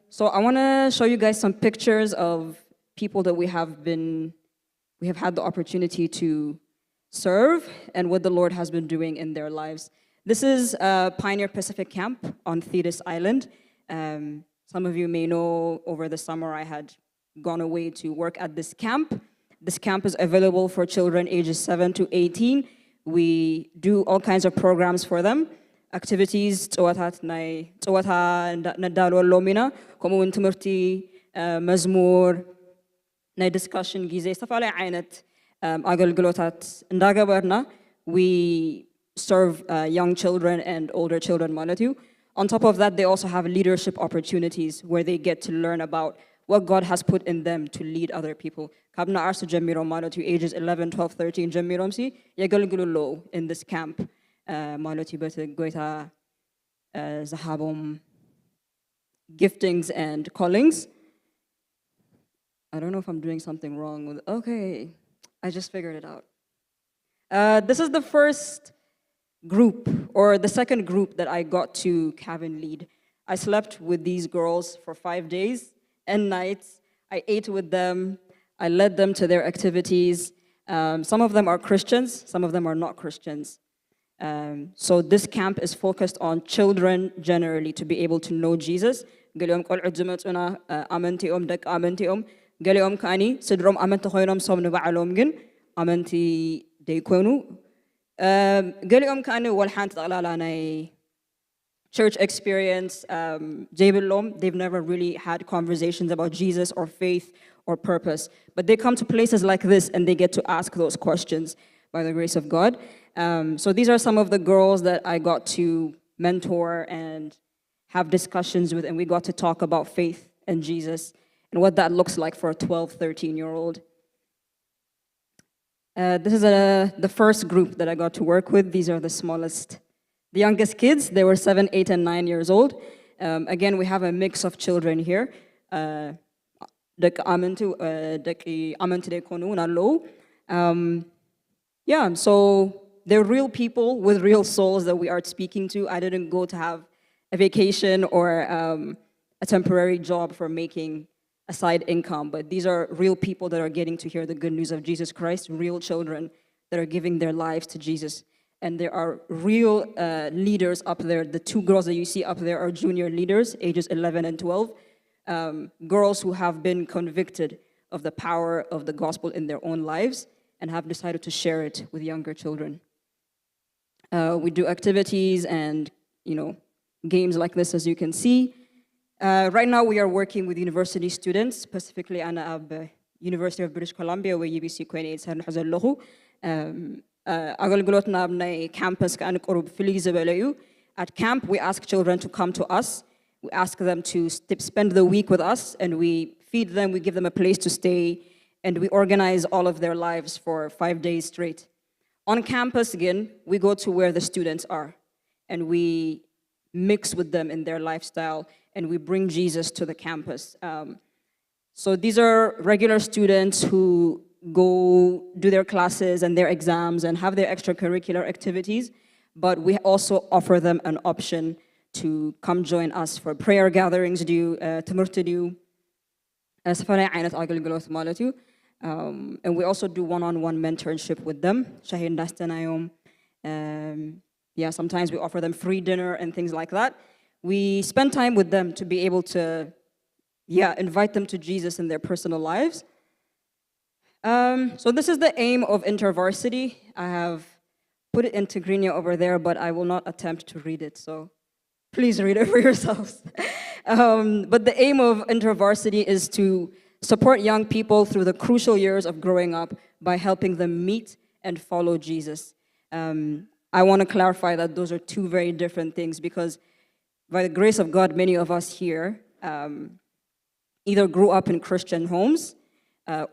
So I want to show you guys some pictures of people that we have had the opportunity to serve and what the Lord has been doing in their lives. This is Pioneer Pacific Camp on Thetis Island. Some of you may know over the summer I had gone away to work at this camp. This camp is available for children ages 7 to 18. We do all kinds of programs for them. Activities, tsawata nadalo lomina, komu intimirti, mazmur, na discussion gize, stafale aynet agalgalotat ndagabarna. We serve young children and older children malatu. On top of that, they also have leadership opportunities where they get to learn about what God has put in them to lead other people. Kabna arsu jamiro malatu ages 11, 12, 13 jamirom si yagalgulo in this camp malatu but goita zahabum giftings and callings. I don't know if I'm doing something wrong with okay, I just figured it out. This is the first group, or the second group that I got to cabin lead. I slept with these girls for 5 days and nights. I ate with them. I led them to their activities. Some of them are Christians, some of them are not Christians. So this camp is focused on children generally to be able to know Jesus. قاليوم قلعوا زمتنا أمنتيهم دك أمنتيهم قاليوم كاني صدرهم أمنت خوينهم صوم نبعلهم جن أمنتي ديكونوا قاليوم كانوا والحان تطلع church experience they've never really had conversations about Jesus or faith or purpose, but they come to places like this and they get to ask those questions by the grace of God. So these are some of the girls that I got to mentor and have discussions with, and we got to talk about faith and Jesus and what that looks like for a 12, 13-year-old. This is the first group that I got to work with. These are the smallest. The youngest kids, they were 7, 8, and 9 years old. Again, we have a mix of children here. Yeah, so they're real people with real souls that we are speaking to. I didn't go to have a vacation or a temporary job for making a side income, but these are real people that are getting to hear the good news of Jesus Christ, real children that are giving their lives to Jesus. And there are real leaders up there. The two girls that you see up there are junior leaders, ages 11 and 12. Girls who have been convicted of the power of the gospel in their own lives and have decided to share it with younger children. We do activities and, games like this, as you can see. Right now, we are working with university students, specifically at the University of British Columbia, where UBC Queen አገልግሎትና ናይ ካምፐስ ከንቆሩ ፍልይ ዝበለ እዩ. At camp, we ask children to come to us. We ask them to spend the week with us, and we feed them, we give them a place to stay, and we organize all of their lives for 5 days straight. On campus, again, we go to where the students are, and we mix with them in their lifestyle, and we bring Jesus to the campus. So these are regular students who go do their classes and their exams and have their extracurricular activities, but we also offer them an option to come join us for prayer gatherings, ትምህርት ድዩ ሰፈራይ ዓይነት አገልግሎት ማለት እዩ. And we also do one-on-one mentorship with them. ሻሂ እንዳስተናዮም, sometimes we offer them free dinner and things like that. We spend time with them to be able to invite them to Jesus in their personal lives. So this is the aim of InterVarsity. I have put it in Tigrinya over there, but I will not attempt to read it, so please read it for yourselves. But the aim of InterVarsity is to support young people through the crucial years of growing up by helping them meet and follow Jesus. I want to clarify that those are two very different things, because by the grace of God, many of us here either grew up in Christian homes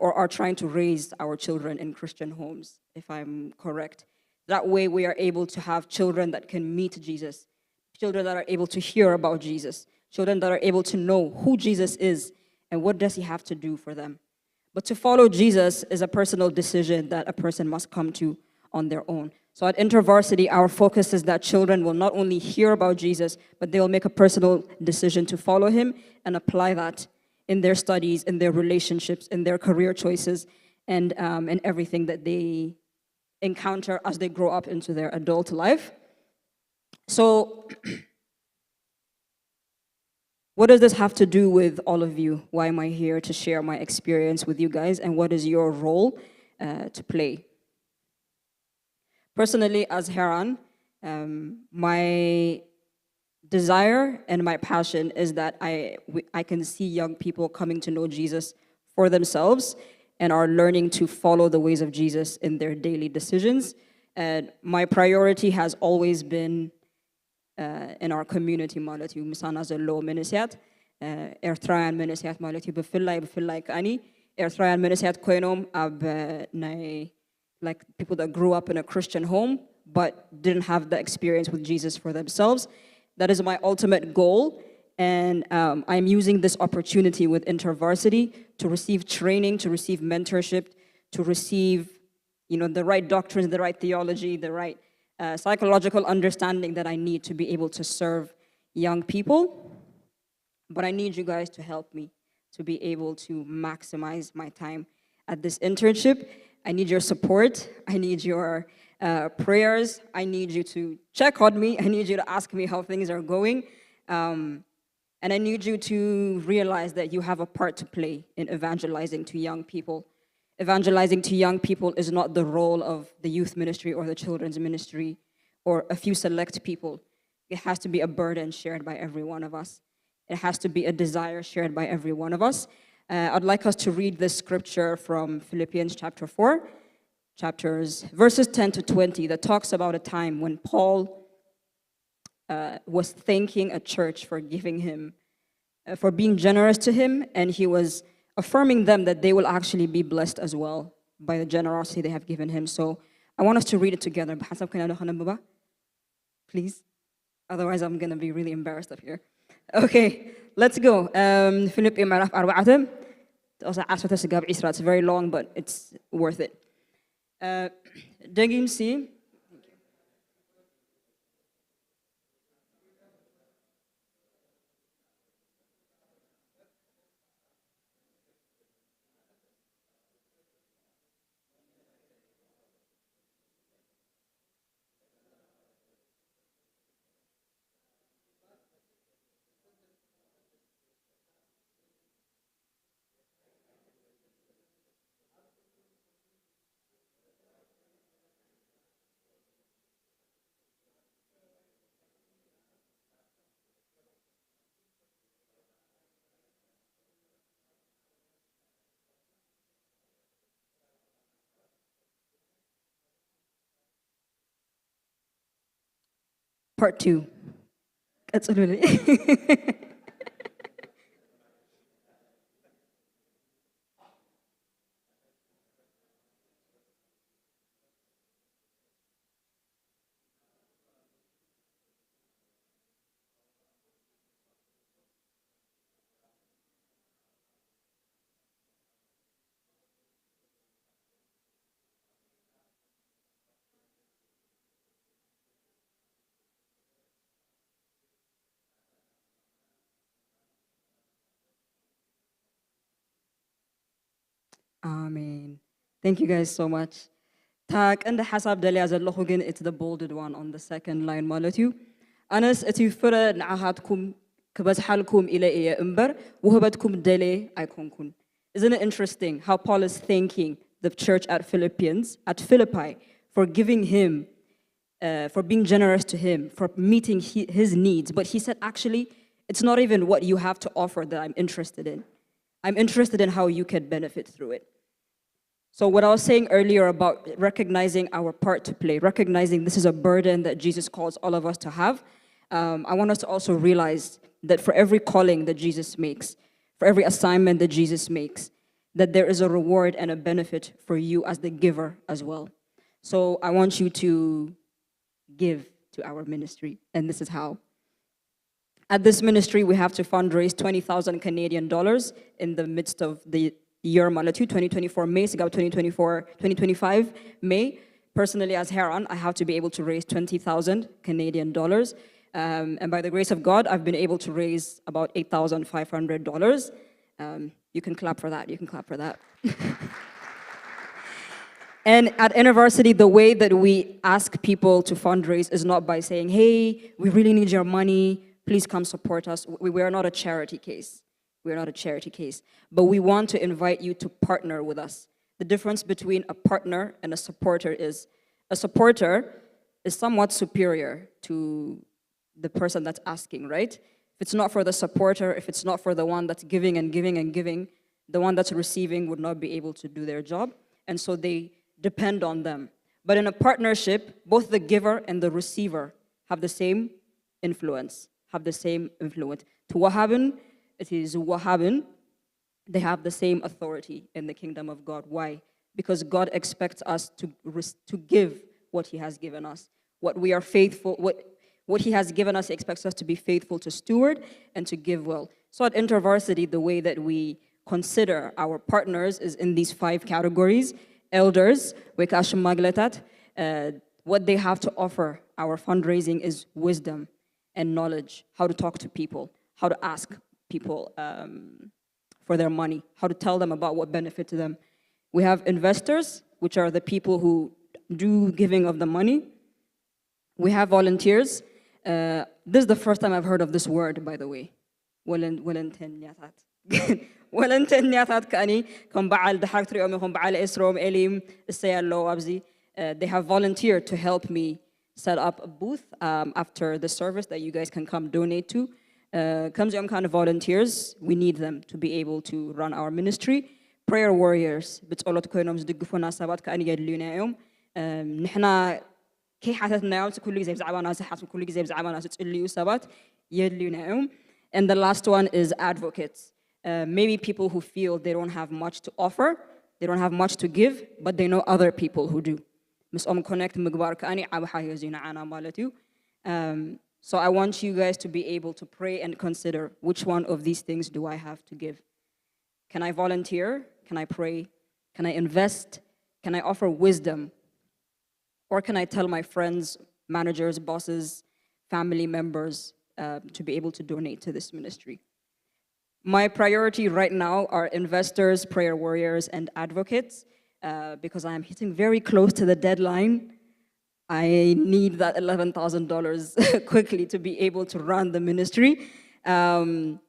or are trying to raise our children in Christian homes, if I'm correct. That way we are able to have children that can meet Jesus, children that are able to hear about Jesus, children that are able to know who Jesus is and what does he have to do for them. But to follow Jesus is a personal decision that a person must come to on their own. So at InterVarsity, our focus is that children will not only hear about Jesus, but they will make a personal decision to follow him and apply that in their studies, in their relationships, in their career choices, and in everything that they encounter as they grow up into their adult life. So what does this have to do with all of you? Why am I here to share my experience with you guys, and what is your role to play? Personally, as Haran, my desire and my passion is that I can see young people coming to know Jesus for themselves and are learning to follow the ways of Jesus in their daily decisions. And my priority has always been in our community ማለት እዩ ምሳና ዘሎ መንስያት ኤርትራውያን መንስያት ማለት እዩ ብፍላይ ከኣኒ ኤርትራውያን መንስያት ኮይኖም ኣብ ናይ like people that grew up in a Christian home but didn't have the experience with Jesus for themselves. That is my ultimate goal, and I'm using this opportunity with InterVarsity to receive training, to receive mentorship, to receive, the right doctrines, the right theology, the right psychological understanding that I need to be able to serve young people. But I need you guys to help me to be able to maximize my time at this internship. I need your support. I need your prayers. I need you to check on me. I need you to ask me how things are going. And I need you to realize that you have a part to play in evangelizing to young people. Evangelizing to young people is not the role of the youth ministry or the children's ministry or a few select people. It has to be a burden shared by every one of us. It has to be a desire shared by every one of us. I'd like us to read this scripture from Philippians chapter 4, verses 10 to 20, that talks about a time when Paul was thanking a church for giving him, for being generous to him, and he was affirming them that they will actually be blessed as well by the generosity they have given him. So I want us to read it together. Please. Otherwise, I'm going to be really embarrassed up here. Okay, let's go. Philippians ምዕራፍ 4 It's very long, but it's worth it. Degim si. part 2. ቀጽሉልኝ። Amen. Thank you guys so much. ታቅ እንደ ሓሳብ ደልያ ዘለኹ ግን it's the bolded one on the second line ማለት እዩ ኣነስ እቲ ፍረ ንዓኻትኩም ክበዝሓልኩም ኢለ እየ እምበር ውህበትኩም ደልየ ኣይኮንኩን Isn't it interesting how Paul is thanking the church at Philippi for giving him for being generous to him, for meeting his needs. But he said, actually, it's not even what you have to offer that I'm interested in. I'm interested in how you can benefit through it. So what I was saying earlier about recognizing our part to play, recognizing this is a burden that Jesus calls all of us to have, I want us to also realize that for every calling that Jesus makes, for every assignment that Jesus makes, that there is a reward and a benefit for you as the giver as well. So I want you to give to our ministry, and this is how. At this ministry, we have to fundraise 20,000 Canadian dollars in the midst of the year Malatu 2024 May, 2025 May. Personally, as Heron, I have to be able to raise 20,000 Canadian dollars. And by the grace of God, I've been able to raise about $8,500. You can clap for that. You can clap for that. And at InterVarsity, the way that we ask people to fundraise is not by saying, hey, we really need your money. Please come support us. We are not a charity case. We are not a charity case. But we want to invite you to partner with us. The difference between a partner and a supporter is a supporter is somewhat superior to the person that's asking, right? If it's not for the supporter, if it's not for the one that's giving and giving and giving, the one that's receiving would not be able to do their job. And so they depend on them. But in a partnership, both the giver and the receiver have the same influence, To Wahhabin, it is Wahhabin, they have the same authority in the kingdom of God. Why? Because God expects us to give what he has given us. What he has given us, he expects us to be faithful to steward and to give well. So at InterVarsity, the way that we consider our partners is in these 5 categories. Elders, what they have to offer our fundraising is wisdom and knowledge, how to talk to people, how to ask people for their money, how to tell them about what benefit to them. We have investors, which are the people who do giving of the money. We have volunteers. This is the first time I've heard of this word, by the way. ولنتنياتات كأني كم بعال دحرت ريوم يكون بعال إسروم إليم السيالو أبزي. They have volunteered to help me set up a booth after the service that you guys can come donate to. Comes young kind of volunteers. We need them to be able to run our ministry. Prayer warriors. بتقولت كونهم زدقفونا سبات كأني يدلونا يوم. نحنا كي حتتنا يوم كل جزء بزعبنا سحات كل جزء بزعبنا تقولي سبات يدلونا يوم. And the last one is advocates. Maybe people who feel they don't have much to offer, they don't have much to give, but they know other people who do. So I want you guys to be able to pray and consider which one of these things do I have to give. Can I volunteer? Can I pray? Can I invest? Can I offer wisdom? Or can I tell my friends, managers, bosses, family members to be able to donate to this ministry? My priority right now are investors, prayer warriors, and advocates. Because I am hitting very close to the deadline, I need that $11,000 quickly to be able to run the ministry. And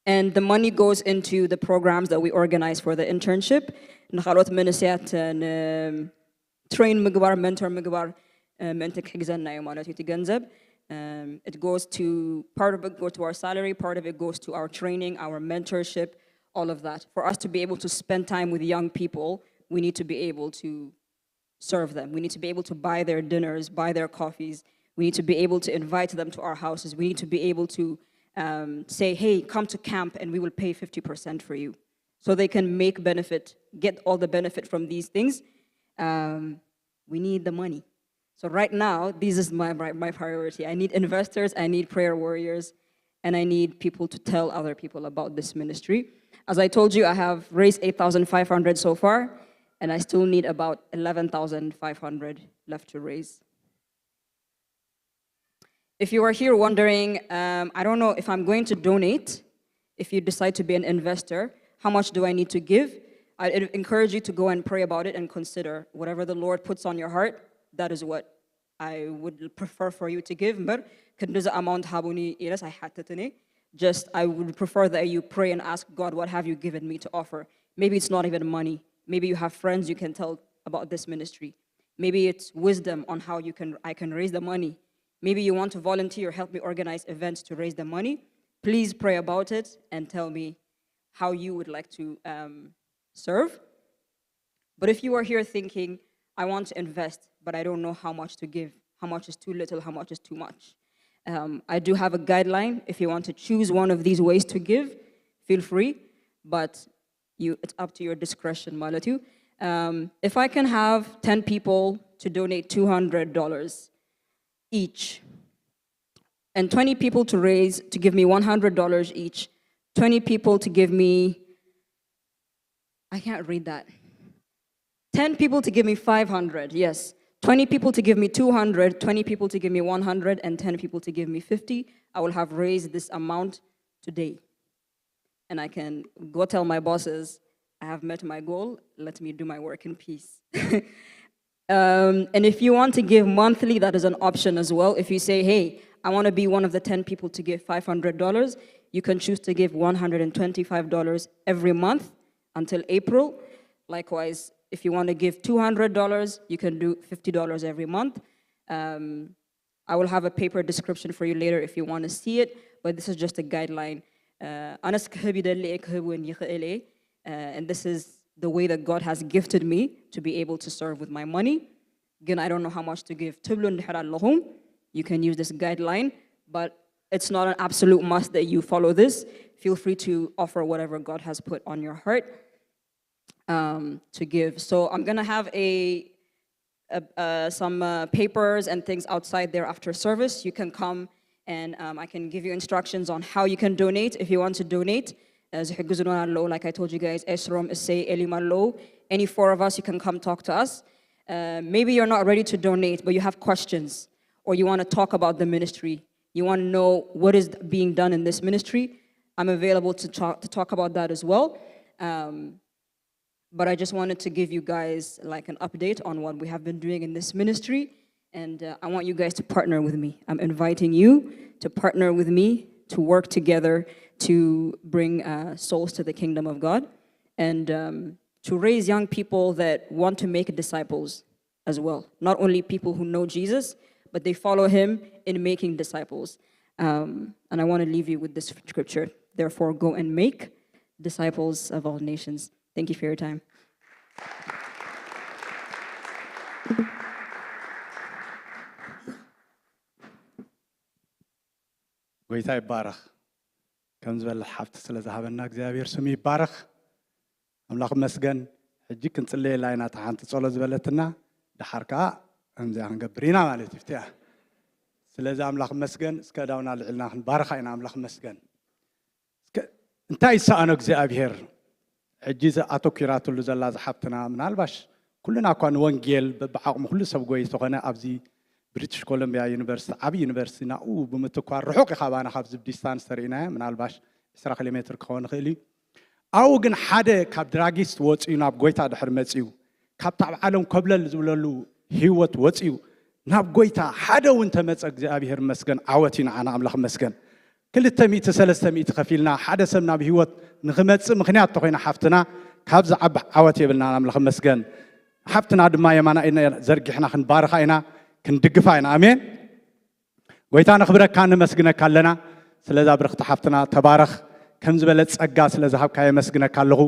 the money goes into the programs that we organize for the internship. Train ምግባር, mentor ምግባር መንተክ ሕግዘና እዩ ማለት እዩ ገንዘብ. It goes to, part of it goes to our salary, part of it goes to our training, our mentorship, all of that. For us to be able to spend time with young people, we need to be able to serve them. We need to be able to buy their dinners, buy their coffees. We need to be able to invite them to our houses. We need to be able to say, hey, come to camp and we will pay 50% for you. So they can make benefit, get all the benefit from these things. We need the money. So right now, this is my priority. I need investors, I need prayer warriors, and I need people to tell other people about this ministry. As I told you, I have raised 8,500 so far, and I still need about 11,500 left to raise. If you are here wondering, I don't know if I'm going to donate, if you decide to be an investor, how much do I need to give? I encourage you to go and pray about it and consider whatever the Lord puts on your heart. That is what I would prefer for you to give. But amount just I would prefer that you pray and ask God, what have you given me to offer? Maybe it's not even money. Maybe you have friends you can tell about this ministry. Maybe it's wisdom on how I can raise the money. Maybe you want to volunteer, help me organize events to raise the money. Please pray about it and tell me how you would like to serve. But if you are here thinking, I want to invest, but I don't know how much to give, how much is too little, how much is too much. I do have a guideline. If you want to choose one of these ways to give, feel free, but it's up to your discretion, Malatu. If I can have 10 people to donate $200 each, and 20 people to give me $100 each, 20 people to give me, I can't read that. 10 people to give me 500, yes. 20 people to give me 200, 20 people to give me 100, and 10 people to give me 50. I will have raised this amount today. And I can go tell my bosses, I have met my goal, let me do my work in peace. And if you want to give monthly, that is an option as well. If you say, hey, I want to be one of the 10 people to give $500, you can choose to give $125 every month until April. Likewise, if you want to give $200, you can do $50 every month. I will have a paper description for you later if you want to see it, but this is just a guideline. And this is the way that God has gifted me to be able to serve with my money. Again, I don't know how much to give. You can use this guideline, but it's not an absolute must that you follow this. Feel free to offer whatever God has put on your heart to give. So I'm gonna have some papers and things outside there after service. You can come and I can give you instructions on how you can donate if you want to donate. Like I told you guys, Esrom, Essay, Elimallo, any four of us, you can come talk to us. Maybe you're not ready to donate, but you have questions, or you want to talk about the ministry. You want to know what is being done in this ministry. I'm available to talk about that as well. But I just wanted to give you guys like an update on what we have been doing in this ministry. And I want you guys to partner with me. I'm inviting you to partner with me to work together to bring souls to the kingdom of God and to raise young people that want to make disciples as well. Not only people who know Jesus, but they follow him in making disciples. And I want to leave you with this scripture. Therefore, go and make disciples of all nations. Thank you for your time. ጎይታ ይባረኽ ከም ዝበለ ሓፍቲ ስለ ዝሃበና እግዚአብሔር ስሙ ይባረኽ አምላኽ መስገን ሕጂ ክንጽልይ ላይና ተሓንቲ ጸሎት ዝበለትና ድሓርካ ከምዛ ክንገብር ኢና ማለት ይፍትያ ስለዚ አምላኽ መስገን እስከ ዳውና ልዕልና ክንባረኻ ኢና አምላኽ መስገን እንታይ ይሰአኖ እግዚአብሔር ሕጂ አተኪራትሉ ዘላ ዝሓፍትና ምናልባሽ ኩልና እኳ ንወንጌል በዓቕሙ ሁሉ ሰብ ጎይ ዝኾነ ኣብዚ ብሪቲሽ ኮሎምቢያ ዩኒቨርሲቲ ዓቢ ዩኒቨርሲቲ ናኡ ብምትኳር ርሑቕ ኢኻባና ካብዚ ዲስታንስ ተሪእና ምናልባሽ 20 ኪሎ ሜትር ክኸውን ይኽእል እዩ ኣብኡ ግን ሓደ ካብ ድራጊስት ወፂኡ ናብ ጎይታ ድሕር መፂኡ ካብ ታብ ዓለም ከብለል ዝብለሉ ህይወት ወፂኡ ናብ ጎይታ ሓደ እውን ተመፀ እግዚአብሔር መስገን ዓወት ኢና ኣና ኣምላኽ መስገን 200 ከፊልና ሓደ ሰብ ናብ ህይወት ንኽመፅእ ምኽንያት ተኾይና ሓፍትና ካብ ዝዓቢ ዓወት የብልና ኣምላኽ መስገን ሓፍትና ድማ የማና ኢና ዘርጊሕና ክንባረኻ ኢና ክንድግፋ ኢና ኣሜን ጎይታ ንኽብረካ ንመስግነካ ኣለና ስለዛ ብርኽቲ ሓፍትና ተባረኽ ከም ዝበለ ጸጋ ስለ ዝሃብካ የመስግነካ ኣለኹ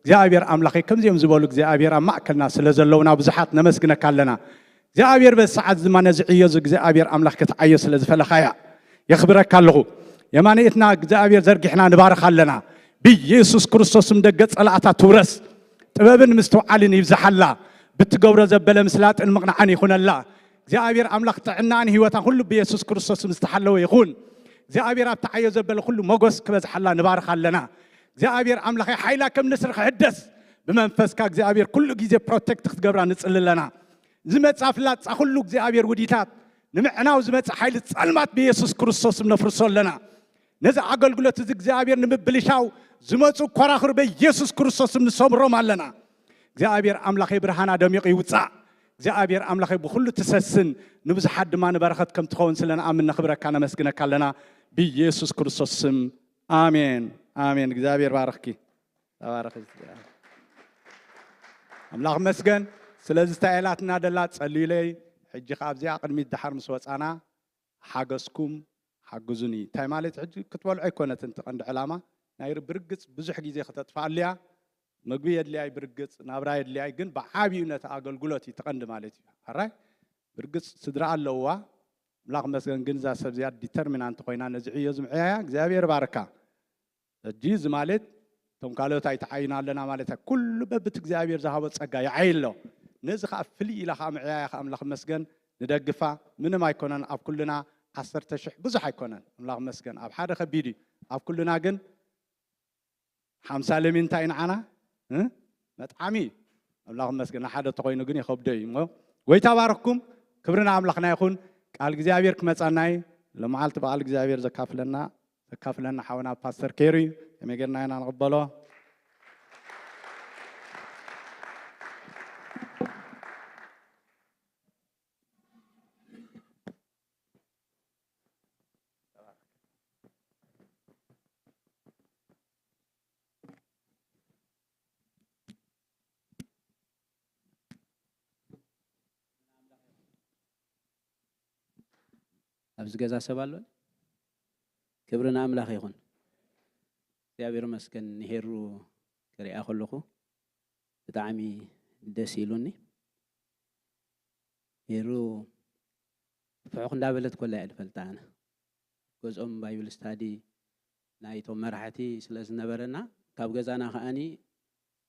እግዚአብሔር ኣምላኸይ ከምዚኦም ዝበሉ እግዚአብሔር ኣብ ማእከልና ስለ ዘለውና ብዙሓት ነመስግነካ ኣለና እግዚአብሔር በሰዓት ዝማነ ዝዕየዙ እግዚአብሔር አምላክ ከተዓየ ስለዝፈለኻያ يخبرك الله የማነትና እግዚአብሔር ዘርጊሕና ንባረኽ ኣለና በኢየሱስ ክርስቶስም ደገ ጸላእታ ትውረስ ጥበብን ምስተውዓልን ይብዛሐላ ብትገብሮ ዘበለ ምስላጥን መቕናዕን ይኹነላ እግዚአብሔር አምላክ ጥዕናን ህይወታ ሁሉ በኢየሱስ ክርስቶስም ዝተሐለወ ይኹን እግዚአብሔር ኣብተዓየ ዘበለ ሁሉ ሞገስ ክበዝሐላ ንባረኽ ኣለና እግዚአብሔር አምላክ ኃይላ ከም ንስር ክሕደስ በመንፈስካ እግዚአብሔር ኩሉ ጊዜ ፕሮቴክት ክትገብራ ንጽልለና ዝመጻፍላት ሁሉ እግዚአብሔር ውዲታት ንምዕናው ዝመጽ ኃይል ጸልማት በኢየሱስ ክርስቶስም ነፍርሶለና ነዛ አገልግሎት እዚ እግዚአብሔር ንምብልሻው ዝመጹ ኮራኽር በኢየሱስ ክርስቶስም ንሰምሮም ኣለና እግዚአብሔር አምላክ ብርሃና ደሚቕ ይውጻእ እግዚአብሔር አምላክ በሁሉ ተሰስን ንብዝሓት ድማ ንበረኸት ከም ትኸውን ስለና አምን ነኽብረካ ነመስግነካ ኣለና በኢየሱስ ክርስቶስም አሜን አሜን እግዚአብሔር ባረኽኪ ተባረኽ አምላክ መስገን ስለዚህ ታይላትና ደላ ጸልዩለይ ሕጂ ካብዚያ ቅድሚት ድሓር ምስ ወፃና ሓገስኩም ሓግዙኒ ታይ ማለት ሕጂ ክትበልዑ ኣይኮነትን ተቐንዲ ዕላማ ናይ ብርግጽ ብዙሕ ጊዜ ከተጥፋልያ ምግቢ የድልያይ ብርግጽ ናብራ የድልያይ ግን ብዓብዩ ነቲ ኣገልግሎት ተቐንዲ ማለት እዩ ኣራይ ብርግጽ ስድራ ኣለዋ አምላክ መስገን ግን ዛ ሰብ ዝያ ዲተርሚናንት ኮይና ነዚ ዕዮ ዝምዕያያ እግዚአብሔር ባረካ ሕጂ እዚ ማለት ቶም ካልኦት ኣይተዓይና ኣለና ማለት ኩሉ በብት እግዚአብሔር ዝሃቦ ጸጋ ይዓይሎ ነዚ ኸ ፍልይ ኢላ ምዕያያ አምላክ መስገን ንደግፋ ምንም ኣይኮነን ኣብ ኩልና 10,000 ብዙሕ ኣይኮነን አምላክ መስገን ኣብ ሓደ ከቢድ ኣብ ኩልና ግን 50 ለሚንታይ ንዓና መጥዓሚ አምላክ መስገን ሓደ ተኮይኑ ግን ይኸብደ እዩ ጎይታ ባረክኩም ክብርና አምላክና ይኹን ቃል እግዚአብሔር ክመጻናይ ለማዓልት በቃል እግዚአብሔር ዘካፍለና ሓውና ፓስተር ኬሪ የመገርና ኢና ንቅበሎ ኣብዚ ገዛ ሰብ ኣሎ ክብርና አምላክ ይኹን እግዚአብሔር መስገን ንሄሩ ክሪኣ ከለኹ ብጣዕሚ ደስ ኢሉኒ ሄሩ ፍሑኽ እንዳበለት ኮላ እያ ልፈልጣ ኣነ ገዝኦም ባይብል ስታዲ ናይቶም መራሕቲ ስለ ዝነበረና ካብ ገዛና ከዓኒ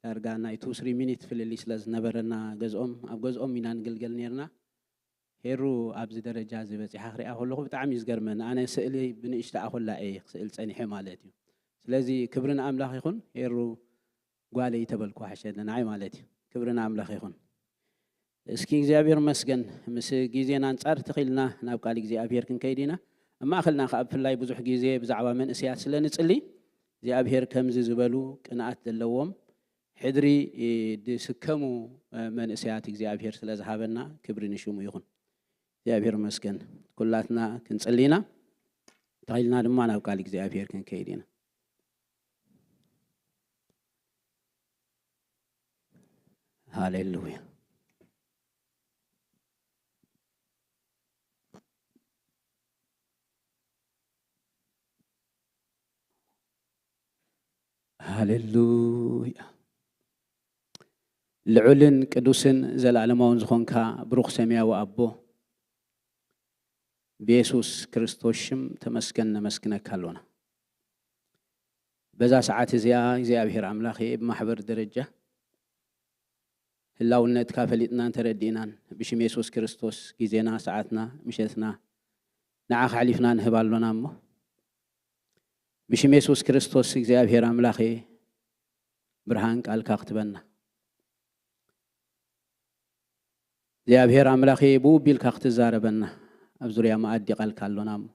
ዳርጋ ናይ 2-3 ሚኒት ፍልሊ ስለ ዝነበረና ገዝኦም ኣብ ገዝኦም ኢና ንግልገል ነርና ሄሩ ኣብዚ ደረጃ ዝበፂሓ ክሪኣ ከለኹ ብጣዕሚ ዝገርመን ኣነ ስእሊ ብንእሽተ ኣኮላ እየ ክስእል ፀኒሐ ማለት እዩ ስለዚ ክብርና አምላክ ይኹን ሄሩ ጓለይ ተበልኩ ሓሸደና ኣይ ማለት እዩ ክብርና አምላክ ይኹን እስኪ እግዚአብሔር መስገን ምስ ጊዜና አንጻር ተኺልና ናብ ቃል እግዚአብሔር ክንከይዲና እማ አኽልና ከብፍላይ ብዙሕ ጊዜ ብዛዕባ መንእስያት ስለንጽሊ እግዚአብሔር ከምዚ ዝበሉ ቅንኣት ዘለዎም ሕድሪ ድስከሙ መንእስያት እግዚአብሔር ስለዝሃበና ክብሪ ንሽሙ ይኹን እግዚአብሔር መስገን ኩላትና ክንጽሊና ተኺልና ድማ ናብ ቃል እግዚአብሔር ክንከይዲና ሃሌሉያ ሃሌሉያ ልዑልን ቅዱስን ዘላለማውን ዝኾንካ ብሩኽ ሰማያዊ አቦ በኢየሱስ ክርስቶስ ሽም ተመስገን ነመስግነካ ኣለና በዛ ሰዓት እዚኣ እግዚአብሔር አምላክ በማሕበር ደረጃ ህላውነት ካፈሊጥና ተረዲናን ብሽም ኢየሱስ ክርስቶስ ጊዜና ሰዓትና ምሸትና ንዓኻ ሓሊፍና ንህባሎና እሞ ብሽም ኢየሱስ ክርስቶስ እግዚአብሔር አምላክ ብርሃን ቃልካ ክትበና እግዚአብሔር አምላክ ብውቢልካ ክትዛረበና ኣብ ዙርያ ማኣዲ ቃልካ ኣለና እሞ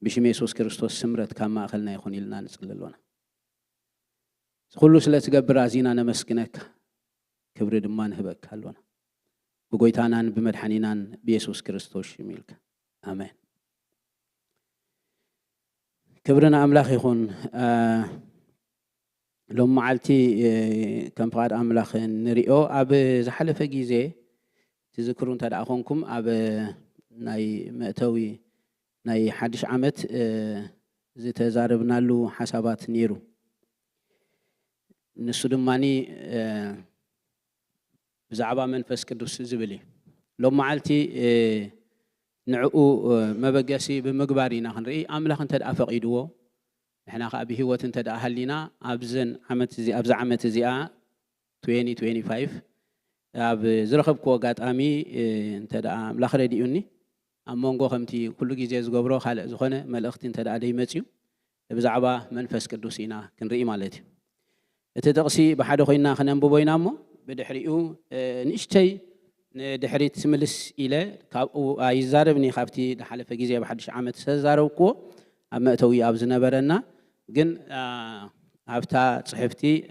ብሽም ኢየሱስ ክርስቶስ ስምረት ካብ ማእኸልና ይኹን ኢልና ንጽልሎና ኩሉ ስለትገብር ኣዚና ነመስግነካ ክብሪ ድማ ንህበካ ኣለና ብጎይታናን ብመድሓኒናን ብኢየሱስ ክርስቶስ ይምልካ አሜን ክብርና አምላክ ይኹን ሎም መዓልቲ ከም ፍቃድ አምላክ ንሪኦ ኣብ ዝሓለፈ ጊዜ ትዝክሩ እንተደኣ ኮንኩም ኣብ ናይ መእተዊ ናይ ሓድሽ ዓመት ዝተዛረብናሉ ሓሳባት ነይሩ ንሱ ድማኒ ብዛዕባ መንፈስ ቅዱስ ዝብል لو معلتي نعقو مبقسي بمقبارينا خنري أملاخ انت أفقيدوه إحنا خابي هو انت أهلنا أبزن أبز عمت زياء 2025 أب زرخب كوغات أمي انت أملاخ رديوني أمونغو خمتي كل جيز قبرو خالق زخنة ملأخت انت أدي متيو بزعبا منفس كردوسينا كنري مالتي التدقسي بحدو خينا خنم بوينامو بدحريو نشتي ندحريت سملس إلى كأو يزاربني خافتي دحلف جيزي بحدش عمت سزاروكو أما توي أبزنا برنا جن هفتا صحفتي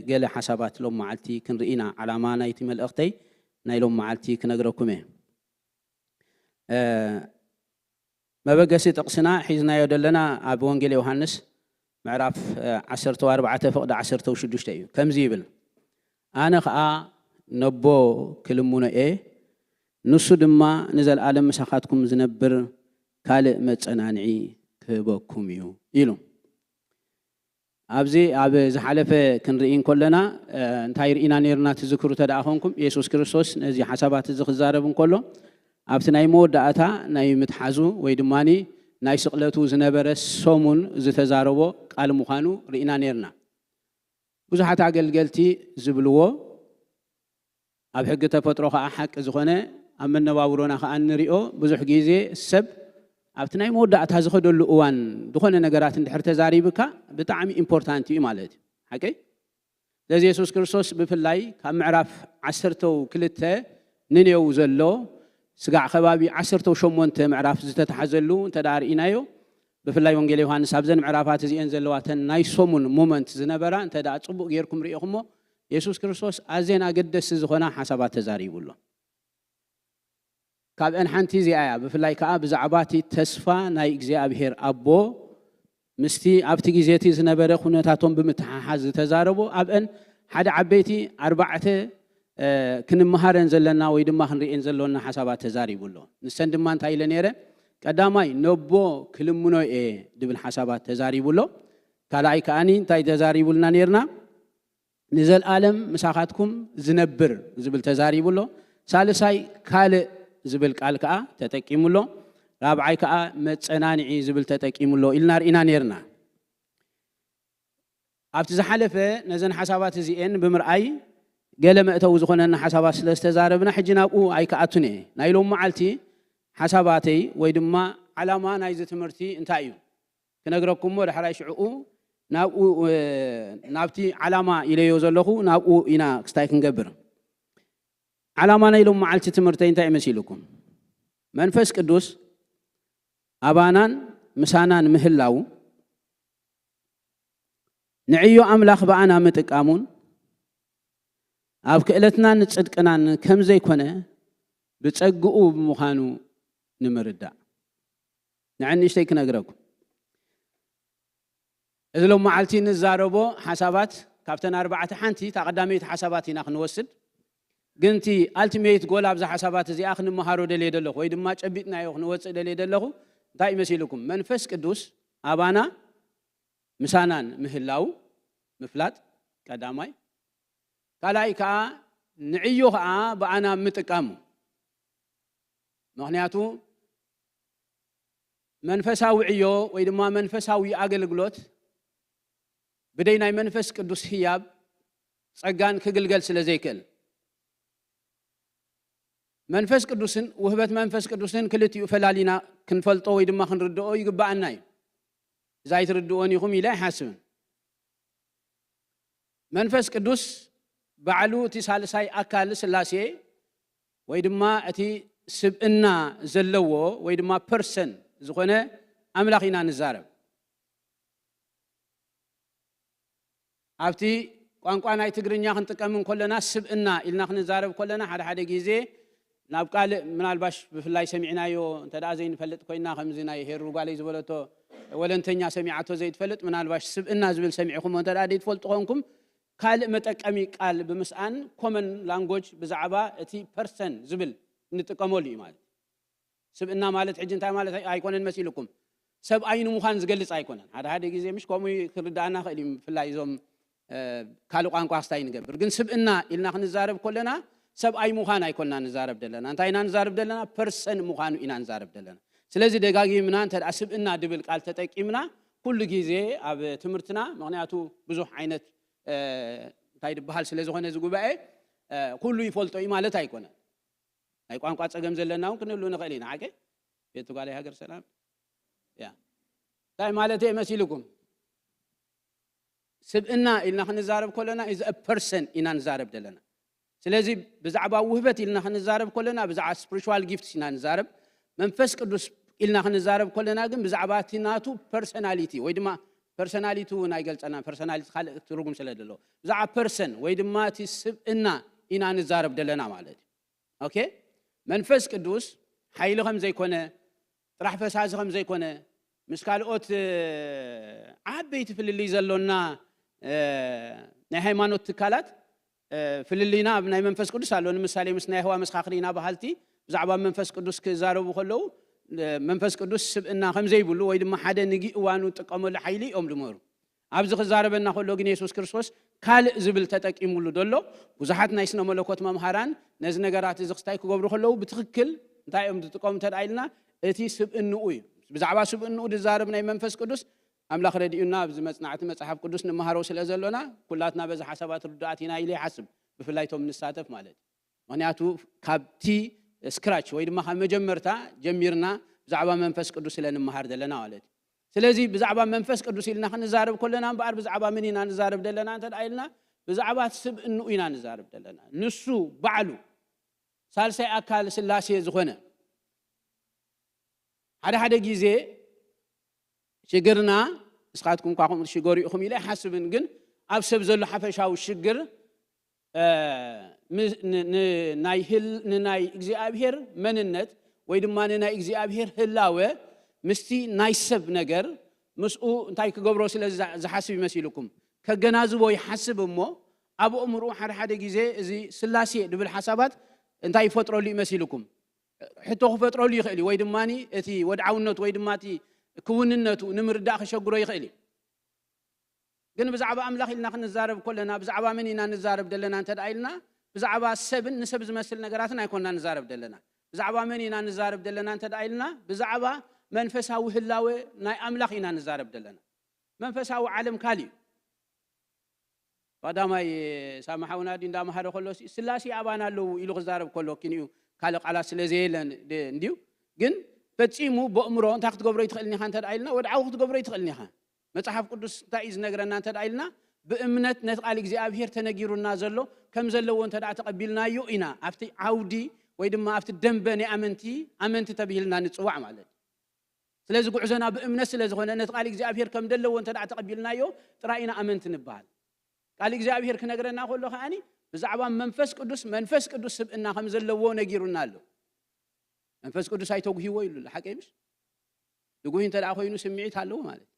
قال حسابات لهم معلتي كنرينا على ما نيتم الأختي نايلهم معلتي كنقرأكمه ما بقى سي تقسنا حيزنا يدلنا أبو وانجيل يوحنس معرف 10 فقد 10 وشدوشتي كم زيبل أنا خا نبو كلمونا إيه نصو دما نزل عالم مساخاتكم زنبر كالئ متصنانعي كبكم يو إلو أبزي أب زحلفة كنرئين كلنا انتاي رئينا نيرنا تذكروا تدعاهم يسوع كريستوس نزي حسابات الزخزاربن كله أبتناي مود دعتا ناي متحزو ويدماني ناي سقلتو زنبرس سومون زتزاربو قال مخانو رئينا نيرنا بزحات عقلقلتي زبلوو أب حق تفترو خا حق زخونه أمن نباورونا خا نريو بزح جيزي السب أبتناي مود دعتا زخدلو اوان دخونه نغرات اندحر تزاري بكا بطعمي امبورتانتي مالتي حكي لذي يسوع كريستوس بفلاي كم معرف 10 كلته نينيو زلو سقع خبابي 10 وشمونت معرف زتتحزلو انت دارينايو بفلاي وانجيل يوحنس ابزن معرفات زين زلواتن ناي سومون مومنت زنبرا انت دا صبو غيركم ريخمو يسوع كريستوس ازينا قدس زخنا حسابات تزاري بولو كاب ان حنتي زي ايا بفلاي كاب زعباتي تسفا ناي اغزيابير ابو مستي ابتي غزيتي زنبره خنوتاتهم بمتحاز تزاربو ابن حدا عبيتي 4 كنمهارن زلنا ويدما خنرين زلونا حسابات تزاري بولو نسندما انت ايله نيره قداماي نوبو كلمنو اي دبل حسابات تزاري بولو كالاي كاني انتي تزاري بولنا نيرنا نزل عالم مساخاتكم زنبر زبل تزاري بولو ثالثاي كال زبل قال كا تتقيمولو رابعاي كا مصنانعي زبل تتقيمولو إلنا رئينا نيرنا ابت زحلفه نزن حسابات زيين بمرأي قال ما اتو زخنا حسابات سلاستزاربنا حجناقو اي كاتوني نايلوم معلتي حساباتي ويدما علامه نايز تمرتي انتايو كنغركم ود حرايشعو ناقو نابتي علامه اليو زلخو ناقو اينا كستاي كنغبر علامه نايلوم معلتي تمرتي انتاي مسيلكم منفس قدوس ابانان مسانان مهلاو نعيو املاخ بانا متقامون أب كإلتنا نتصدقنا كم زي كنا بتصدقوا بمخانو نمردا نعني شيء كنا قرأكم إذا لو معلتي نزاربو حسابات كابتن 4 حنتي تقدميت حساباتنا خنوسد قنتي ultimate goal أبز حسابات زي آخر نمهارو دليل دلله ويد ما تبيتنا يخ نوسد دليل دلله داي مسيلكم منفس قدوس أبانا مسانان مهلاو مفلات قدامي كالايكا نعيوها بانا متقامو مغنياتو منفساوي عيو ويدما منفساوي اغلغلوت بديناي منفس قدوس حياب صغان كغلغل سلازيكل منفس قدوسن وهبت منفس قدوسن كلتي فلالينا كنفلطو ويدما خنردو يغباناي زايت ردوني يخم الى حاسب منفس قدوس بعلو تسالساي أكال سلاسي ويدما أتي سبنا زلوا ويدما person زخنة أملاخينا نزارب أبتي قانقانا يتقرنيا خنتكمن كلنا سبنا إلنا خنزارب كلنا حدا جيزي نابقال من الباش بفلاي سمعنا يو انت دا زين فلت كوينا خمزنا يهرو بالي زبلتو ولنتنيا سمعتو زيد فلت من الباش سبنا زبل سمعكم انت دا ديت فلطونكم قال متقامي قال بمسان common language بزعبا اتي person زبل نتقامولي مال سبنا مالت حجنتا مالت ايكونن مسيلكم سب اينو مخان زغلص ايكونن هذا غيزي مش كومي كردانا خليم فلايزوم كالو قانقا استاي نغبر ግን سبنا إلنا خنزارب كلنا ሰብኣይ ምዃን ኣይኮንና ንዛረብ ደለና እንታይ ኢና ንዛረብ ደለና ፐርሰን ምዃኑ ኢና ንዛረብ ደለና ስለዚ ደጋጊምና እንተ ስብእና ድብል ቃል ተጠቂምና ኩሉ ግዜ ኣብ ትምህርትና ምክንያቱ ብዙሕ ዓይነት እንታይ ድበሃል ስለ ዝኾነ ዝጉባኤ ኩሉ ይፈልጦ እዩ ማለት ኣይኮነን ናይ ቋንቋ ፀገም ዘለና እውን ክንህሉ ንኽእል ኢና ሓቂ ቤቱ ጓላይ ሃገር ሰላም ያ እንታይ ማለት መሲልኩም ስብእና ኢልና ክንዛረብ ከለና is a person ኢና ንዛረብ ደለና ስለዚ ብዛዕባ ውህበት ኢልና ክንዛረብ ከለና ብዛዕባ spiritual gifts ኢና ንዛረብ መንፈስ ቅዱስ ኢልና ክንዛረብ ከለና ግን ብዛዕባ ትናቱ personality ወይ ድማ personality ናይ ገልጸና personality ካልእ ትርጉም ስለ ደሎ ብዛዕባ person ወይ ድማ እቲ ስብእና ኢና ንዛረብ ደለና ማለት ኦኬ መንፈስ ቅዱስ ሓይሊ ከም ዘይኮነ ጥራሕ ፈሳሲ ከም ዘይኮነ ምስ ካልኦት ዓበይቲ ፍልልይ ዘሎና ናይ ሃይማኖት ትካላት ፍልልይና ናይ መንፈስ ቅዱስ ኣሎ ንምሳሌ ምስ ናይ ህዋ መስኻኽሪና ባህልቲ ብዛዕባ መንፈስ ቅዱስ ክዛረቡ ከለዉ መንፈስ ቅዱስ ስብእና ከም ዘይብሉ ወይ ድማ ሓደ ንጊ እዋኑ ጥቀመሉ ሓይሊ እዮም ልመሩ ኣብዚ ክዛረበና ከሎ ግን ኢየሱስ ክርስቶስ ካልእ ዝብል ተጠቂሙሉ ደሎ ብዙሓት ናይ ስነ መለኮት መምሃራን ነዚ ነገራት እዚ ክስታይ ክገብሩ ከለዉ ብትክክል እንታይ እዮም ዝጥቀሙ ተዳኢልና እቲ ስብእንኡ እዩ ብዛዕባ ስብእንኡ ዝዛረብ ናይ መንፈስ ቅዱስ ኣምላኽ ረዲኡና ኣብዚ መጽናዕቲ መጽሓፍ ቅዱስ ንመሃሮ ስለ ዘሎና ኩላትና በዚ ሓሳባት ርዱኣት ኢና ኢለ ይሓስብ ብፍላይቶም ንሳተፍ ማለት ምክንያቱ ካብቲ ስክራች ወይ ድማ ካብ መጀመርታ ጀሚርና ብዛዕባ መንፈስ ቅዱስ ስለ ንመሃር ዘለና ማለት ስለዚ ብዛዕባ መንፈስ ቅዱስ ኢልና ክንዛረብ ከለና እምበኣር ብዛዕባ ምን ኢና ንዛረብ ደለና እንተዳኢልና ብዛዕባ ስብእንኡ ኢና ንዛረብ ደለና ንሱ ባዕሉ ሳልሳይ ኣካል ስላሴ ዝኾነ ሓደ ግዜ ሽግርና እስካትኩም ኳኹም ሽገሩ ኢኹም ኢለ ሓስብን ግን ኣብ ሰብ ዘሎ ሓፈሻዊ ሽግር ናይ እግዚአብሔር መንነት ወይ ድማ ናይ እግዚአብሔር ህላወ ምስቲ ናይ ሰብ ነገር ምስኡ እንታይ ክገብሮ ስለ ዝሓስብ ይመስልኩም ከገናዝቦ ይሓስብ እሞ ኣብ እምሩ ሓደ ግዜ እዚ ስላሴ ድብል ሓሳባት እንታይ ይፈጥረሉ ይመስልኩም ሕቶ ክፈጥረሉ ይኽእል ወይ ድማኒ እቲ ወድዓውነት ወይ ድማ እቲ ክውንነቱ ንምርዳእ ክሸግሮ ይኽእል ግን ብዛዕባ ኣምላኽ ኢልና ክንዛረብ ከለና ብዛዕባ ምን ኢና ንዛረብ ደለና እንተዳኢልና ብዛዕባ ሰብን ንሰብ ዝመስል ነገራትን ኣይኮንና ንዛረብ ደለና ብዛዕባ ምን ኢና ንዛረብ ደለና እንተዳኢልና ብዛዕባ መንፈሳዊ ህላዌ ናይ ኣምላኽ ኢና ንዛረብ ደለና መንፈሳዊ ዓለም ካሊእ ቀዳማይ ሳማሓውና ዲ እንዳማሃረ ከሎ ስላሴ ኣባና ኣለው ኢሉ ክዛረብ ከሎ ክንዩ ካልእ ቃላት ስለ ዘየለን እንዲዩ ግን ፈፂሙ በእምሮ እንታይ ክትገብሮ ይትኽእልኒ ኢኻ እንተዳኢልና ወድዓዊ ክትገብሮ ይትኽእልኒ ኢኻ መጽሓፍ ቅዱስ እንታይ እዩ ዝነግረና እንተዳኢልና ብእምነት ነቲ ቃል እግዚኣብሔር ተነጊሩና ዘሎ ከም ዘለዎ እንተዳ ተቐቢልናዮ ኢና ኣብቲ ዓውዲ ወይ ድማ ኣብቲ ደንበ ናይ ኣመንቲ ተባሂልና ንፅዋዕ ማለት ስለዚ ጉዕዞና ብእምነት ስለ ዝኾነ ነቲ ቃል እግዚኣብሔር ከም ዘለዎ እንተዳ ተቐቢልናዮ ጥራይና ኣመንቲ ንበሃል ቃል እግዚኣብሔር ክነግረና ከሎ ከዓኒ ብዛዕባ መንፈስ ቅዱስ ስብእና ከም ዘለዎ ነጊሩና ኣሎ መንፈስ ቅዱስ ኣይተጉሂዎ ኢሉ ሓቂ ምሽ ድጉሂ እንተዳ ኮይኑ ስምዒት ኣለዎ ማለት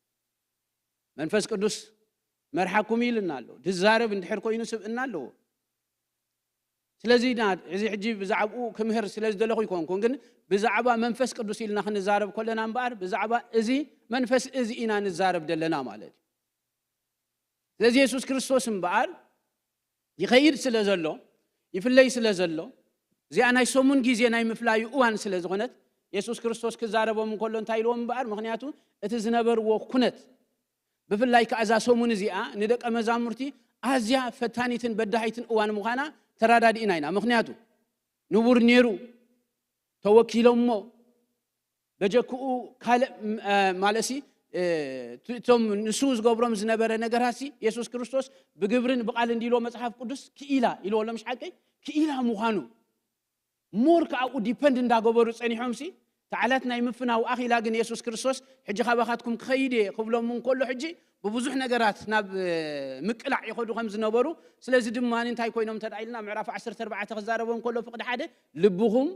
መንፈስ ቅዱስ መርሓኩም ይልና ኣሎ ድዛረብ እንድሕር ኮይኑ ስብእና ኣለዎ ስለዚ እዚ ሕጂ ብዛዕባኡ ክምህር ስለ ዝደለኹ ይኮንኩን ግን ብዛዕባ መንፈስ ቅዱስ ኢልና ክንዛረብ ከለና እምበኣር ብዛዕባ እዚ መንፈስ እዚ ኢና ንዛረብ ደለና ማለት ስለዚ ኢየሱስ ክርስቶስ እምበኣር ይኸይድ ስለ ዘሎ ይፍለይ ስለ ዘሎ እዚኣ ናይ ሰሙን ግዜ ናይ ምፍላዩ እዋን ስለ ዝኾነት ኢየሱስ ክርስቶስ ክዛረቦም እንከሎ እንታይ ኢልዎም እምበኣር ምክንያቱ እቲ ዝነበርዎ ኩነት ብፍላይ ከኣዛ ሰሙን እዚኣ ንደቀ መዛሙርቲ ኣዝያ ፈታኒትን በዳሂትን እዋን ምዃና ተራዳዲእና ኢና ምክንያቱ ንቡር ነይሩ ተወኪሎሞ በጀክኡ ካልእ ማለሲ እቶም ንሱ ዝገብሮም ዝነበረ ነገራሲ ኢየሱስ ክርስቶስ ብግብርን ብቃል እንዲሎ መጽሓፍ ቅዱስ ክኢላ ኢልዎሎም ሓቂ ክኢላ ምዃኑ ሞር ከኣኡ ዲፐንድ እንዳገበሩ ፀኒሖምሲ ተዓላት ናይ ምፍናው ኣኺላ ግን ኢየሱስ ክርስቶስ ሕጂ ካባኻትኩም ክኸይድ ክብሎም እንከሎ ሕጂ ብብዙሕ ነገራት ናብ ምቅላዕ ይኸዱ ከም ዝነበሩ ስለዚ ድማ እንታይ ኮይኖም ተዳኢልና ምዕራፍ 14 ክዛረቦም ከሎ ፍቅዲ ሓደ ልብኹም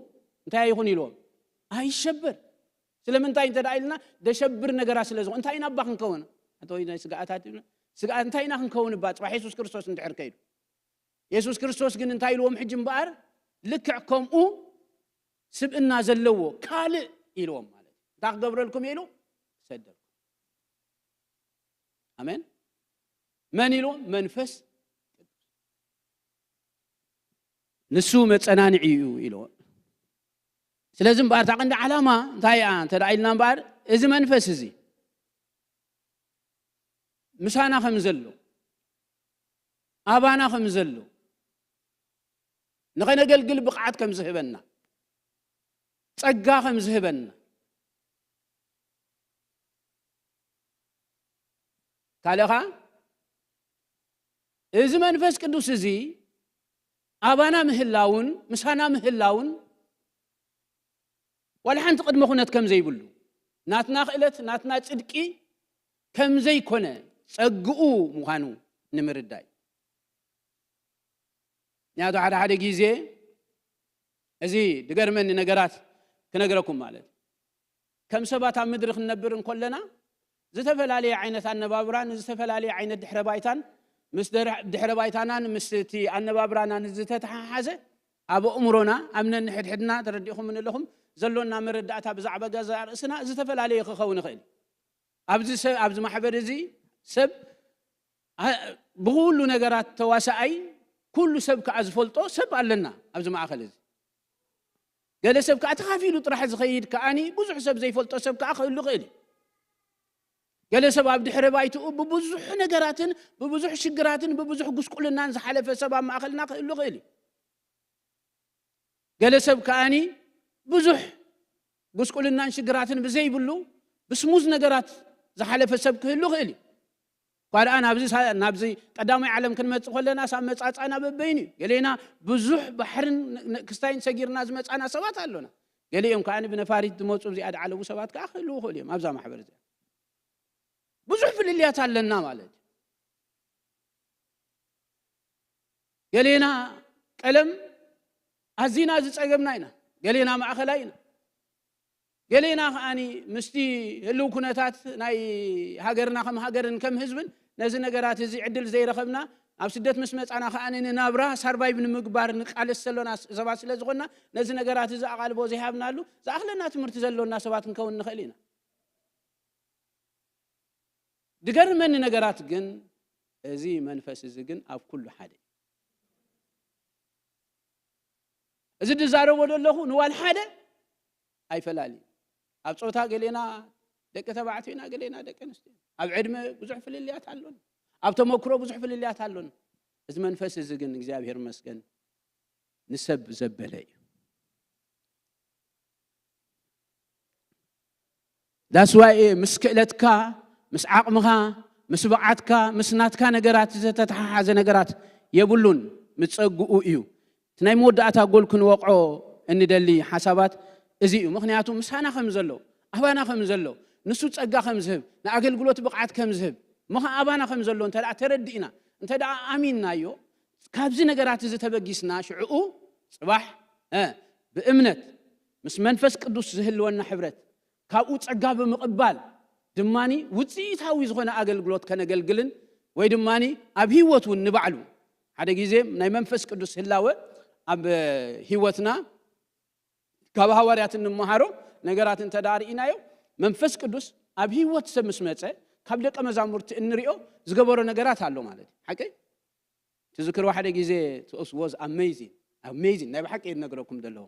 እንታይ ይኹን ኢልዎም ኣይሸበር ስለምንታይ ተዳኢልና ደሸብር ነገራት ስለ ዝኾነ እንታይ ኢና ኣባ ክንከውን ኣቶይ ናይ ስጋኣታት ስጋኣት እንታይ ኢና ክንከውን ባ ፅባሕ ኢየሱስ ክርስቶስ እንድሕር ከይዱ ኢየሱስ ክርስቶስ ግን እንታይ ኢልዎም ሕጂ እምበኣር ልክዕ ከምኡ ስብእና ዘለዎ ካልእ ኢልዎም ማለት እንታይ ክገብረልኩም ኢሉ ሰደልኩም አሜን መን ኢሉ መንፈስ ንሱ መጸናንዒ እዩ ኢሎ ስለዚህ እምበኣር እታ ቀንዲ ዓላማ እንታይ እያ እንተዳኢልና እምበኣር እዚ መንፈስ እዚ ምሳና ከም ዘሎ ኣባና ከም ዘሎ ንኸነገልግል ብቕዓት ከም ዝህበና ጸጋ ከም ዝህበና ካልኻ እዚ መንፈስ ቅዱስ እዚ ኣባና ምህላውን ምሳና ምህላውን ወላ ሓንቲ ቅድመ ኩነት ከም ዘይብሉ ናትና ክእለት ናትና ጽድቂ ከም ዘይኮነ ጸግኡ ምዃኑ ንምርዳይ ንያቱ ሓደ ጊዜ እዚ ድገርመኒ ነገራት ክነግረኩም ማለት ከም ሰባት ኣብ ምድሪ ክንነብር እንከለና ዝተፈላለየ ዓይነት ኣነባብራን ዝተፈላለየ ዓይነት ድሕረ ባይታን ምስ ድሕረ ባይታናን ምስቲ ኣነባብራናን ዝተተሓሓዘ ኣብ እምሮና ኣምነን ሕድሕድና ተረዲእኹም እንለኹም ዘሎና መረዳእታ ብዛዕባ ገዛ ርእስና ዝተፈላለየ ክኸውን ይኽእል ኣብዚ ማሕበር እዚ ሰብ ብኩሉ ነገራት ተዋሳኣይ ኩሉ ሰብ ከዓ ዝፈልጦ ሰብ ኣለና ኣብዚ ማእኸል እዚ ገለ ሰብ ከዓ ተኻፊሉ ጥራሕ ዝኸይድ ከዓኒ ብዙሕ ሰብ ዘይፈልጦ ሰብ ከዓ ክህሉ ይኽእል ገለ ሰብ ኣብ ድሕረ ባይትኡ ብብዙሕ ነገራትን ብብዙሕ ሽግራትን ብብዙሕ ጉስቁልናን ዝሓለፈ ሰብ ኣብ ማእኸልና ክህሉ ይኽእል ገለ ሰብ ከዓኒ ብዙሕ ጉስቁልናን ሽግራትን ብዘይብሉ ብስሙዝ ነገራት ዝሓለፈ ሰብ ክህሉ ይኽእል ኳልኣ ናብዚ ቀዳማይ ዓለም ክንመጽእ ከለና ሳብ መጻጻና በበይን እዩ ገሌና ብዙሕ ባሕርን ክስታይን ሰጊርና ዝመጻና ሰባት ኣሎና ገሊኦም ከዓኒ ብነፋሪት ዝመፁ እዚኣ ድዓለቡ ሰባት ከዓ ክህሉ ይኽእሉ እዮም ኣብዛ ማሕበር እዚኣ ብዙሕ ፍልልያት ኣለና ማለት ገሌና ቀለም ኣዚና ዝጸገምና ኢና ገሌና ማእኸላይ ኢና ገሌና ከዓኒ ምስቲ ህልው ኩነታት ናይ ሃገርና ከም ሃገርን ከም ህዝብን ነዚ ነገራት እዚ ዕድል ዘይረኸብና ኣብ ስደት ምስ መጻና ከዓኒ ንናብራ ሰርቫይቭ ንምግባር ንቃለስ ዘሎና ሰባት ስለ ዝኾንና ነዚ ነገራት እዚ ኣቓልቦ ዘይሃብናሉ ዝኣኽለና ትምህርቲ ዘሎና ሰባት ክንከውን ንኽእል ኢና ድገርመኒ ነገራት ግን እዚ መንፈስ እዚ ግን ኣብ ኩሉ ሓደ እዚ ድዛረቦ ዘለኹ ንዋል ሓደ ኣይፈላልዩ ኣብ ጾታ ገሌና ደቂ ተባዕትዮ ኢና ገሌና ደቂ ኣንስትዮ ኣብ ዕድመ ብዙሕ ፍልልያት ኣሎን ኣብ ተመክሮ ብዙሕ ፍልልያት ኣሎን እዚ መንፈስ እዚ ግን እግዚአብሔር ይመስገን ንሰብ ዘበለ እዩ ዳስ ዋይ ምስ ክእለትካ ምስ ዓቕምኻ ምስ ብቕዓትካ ምስ ናትካ ነገራት ዝተተሓሓዘ ነገራት የብሉን ምጸግኡ እዩ እቲ ናይ መወዳእታ ጎል ክንወቕዖ እንደሊ ሓሳባት እዚ እዩ ምክንያቱ ምሳና ከም ዘሎ ኣባና ከም ዘሎ ንሱ ጸጋ ከም ዝህብ ንኣገልግሎት ብቕዓት ከም ዝህብ ምኻ ኣባና ከም ዘሎ እንተዳ ተረዲእና እንተዳ ኣሚንናዮ ካብዚ ነገራት እዚ ተበጊስና ሽዑኡ ጽባሕ ብእምነት ምስ መንፈስ ቅዱስ ዝህልወና ሕብረት ካብኡ ጸጋ ብምቕባል ድማኒ ውጽኢታዊ ዝኾነ ኣገልግሎት ከነገልግልን ወይ ድማኒ ኣብ ህይወት እውን ንባዕሉ ሓደ ጊዜ ናይ መንፈስ ቅዱስ ህላወ ኣብ ህይወትና ካብ ሐዋርያት እንመሃሮ ነገራት እንተዳሪእናዮ መንፈስ ቅዱስ ኣብ ህይወት ሰብ ምስ መጸ ካብ ደቀ መዛሙርት እንሪኦ ዝገበሮ ነገራት ኣሎ ማለት ሓቂ ትዝክሩ ሓደ ጊዜ it was amazing ናይ ብሓቂ ነግረኩም ደለኹ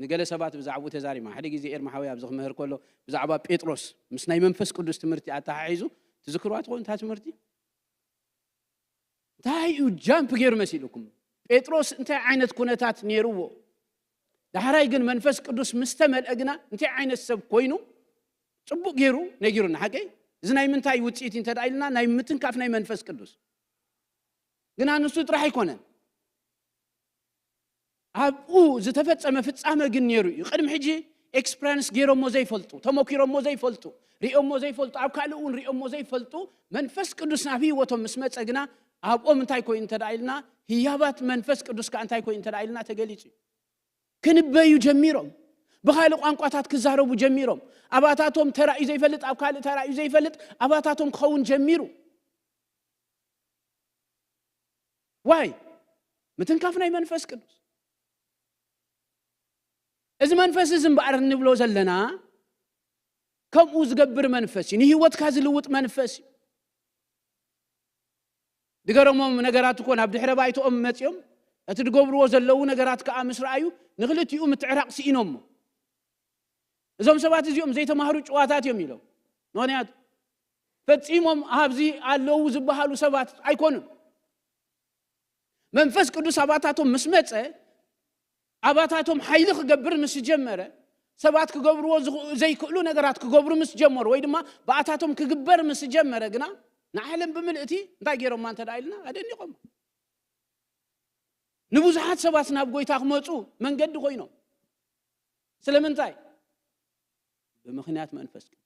ንገለ ሰባት ብዛዕባ ተዛሪማ ሓደ ጊዜ ኤርማሓዊ ኣብ ዝኽምህር ከሎ ብዛዕባ ጴጥሮስ ምስ ናይ መንፈስ ቅዱስ ትምህርቲ ኣተሓሒዙ ትዝክሩዋ ትኾን እታ ትምህርቲ እንታይ እዩ ጃምፕ ገይሩ መሲልኩም ጴጥሮስ እንታይ ዓይነት ኩነታት ነይሩዎ ዳሕራይ ግን መንፈስ ቅዱስ ምስተመልአ ግና እንታይ ዓይነት ሰብ ኮይኑ ጽቡቕ ገይሩ ነጊሩና ሓቂ እዚ ናይ ምንታይ ውጽኢት እንተዳኢልና ናይ ምትንካፍ ናይ መንፈስ ቅዱስ ግና ንሱ ጥራሕ ኣይኮነን ኣብኡ ዝተፈጸመ ፍጻመ ግን ነይሩ እዩ ቅድሚ ሕጂ ኤክስፐሪንስ ገይሮሞ ዘይፈልጡ ተሞኪሮሞ ዘይፈልጡ ሪኦሞ ዘይፈልጡ ኣብ ካልእ እውን ሪኦሞ ዘይፈልጡ መንፈስ ቅዱስ ናብ ህይወቶም ምስ መጸ ግና ኣብኦም እንታይ ኮይኑ እንተዳኢልና ህያባት መንፈስ ቅዱስ ከዓ እንታይ ኮይኑ እንተዳኢልና ተገሊጹ ክንበዩ ጀሚሮም ብኻልእ ቋንቋታት ክዛረቡ ጀሚሮም ኣባታቶም ተራእዩ ዘይፈልጥ ኣብ ካልእ ተራእዩ ዘይፈልጥ ኣባታቶም ክኸውን ጀሚሩ ዋይ ምትንካፍ ናይ መንፈስ ቅዱስ እዚ መንፈስ እዚ እምበኣር እንብሎ ዘለና ከምኡ ዝገብር መንፈስ እዩ ንህይወትካ ዝልውጥ መንፈስ እዩ ድገረሞም ነገራት ኮን ኣብ ድሕረ ባይቶኦም መጽዮም እትድገብርዎ ዘለዉ ነገራት ከዓ ምስ ረአዩ ንኽልቲኡ ምትዕራቕ ሲኢኖሞ እዞም ሰባት እዚኦም ዘይተማሃሩ ጨዋታት እዮም ኢሎም ምክንያቱ ፈጺሞም ኣብዚ ኣለዉ ዝበሃሉ ሰባት ኣይኮኑን መንፈስ ቅዱስ ኣባታቶም ምስ መጸ ኣባታቶም ሓይሊ ክገብር ምስ ጀመረ ሰባት ክገብርዎ ዘይክእሉ ነገራት ክገብሩ ምስ ጀመሩ ወይ ድማ ባኣታቶም ክግበር ምስ ጀመረ ግና ንዓለም ብምልእቲ እንታይ ገይሮም ማንተ ዳኢልና ኣደኒቆም ንብዙሓት ሰባት ናብ ጎይታ ክመጹ መንገዲ ኮይኖም ስለምንታይ ብምኽንያት መንፈስ ቅዱስ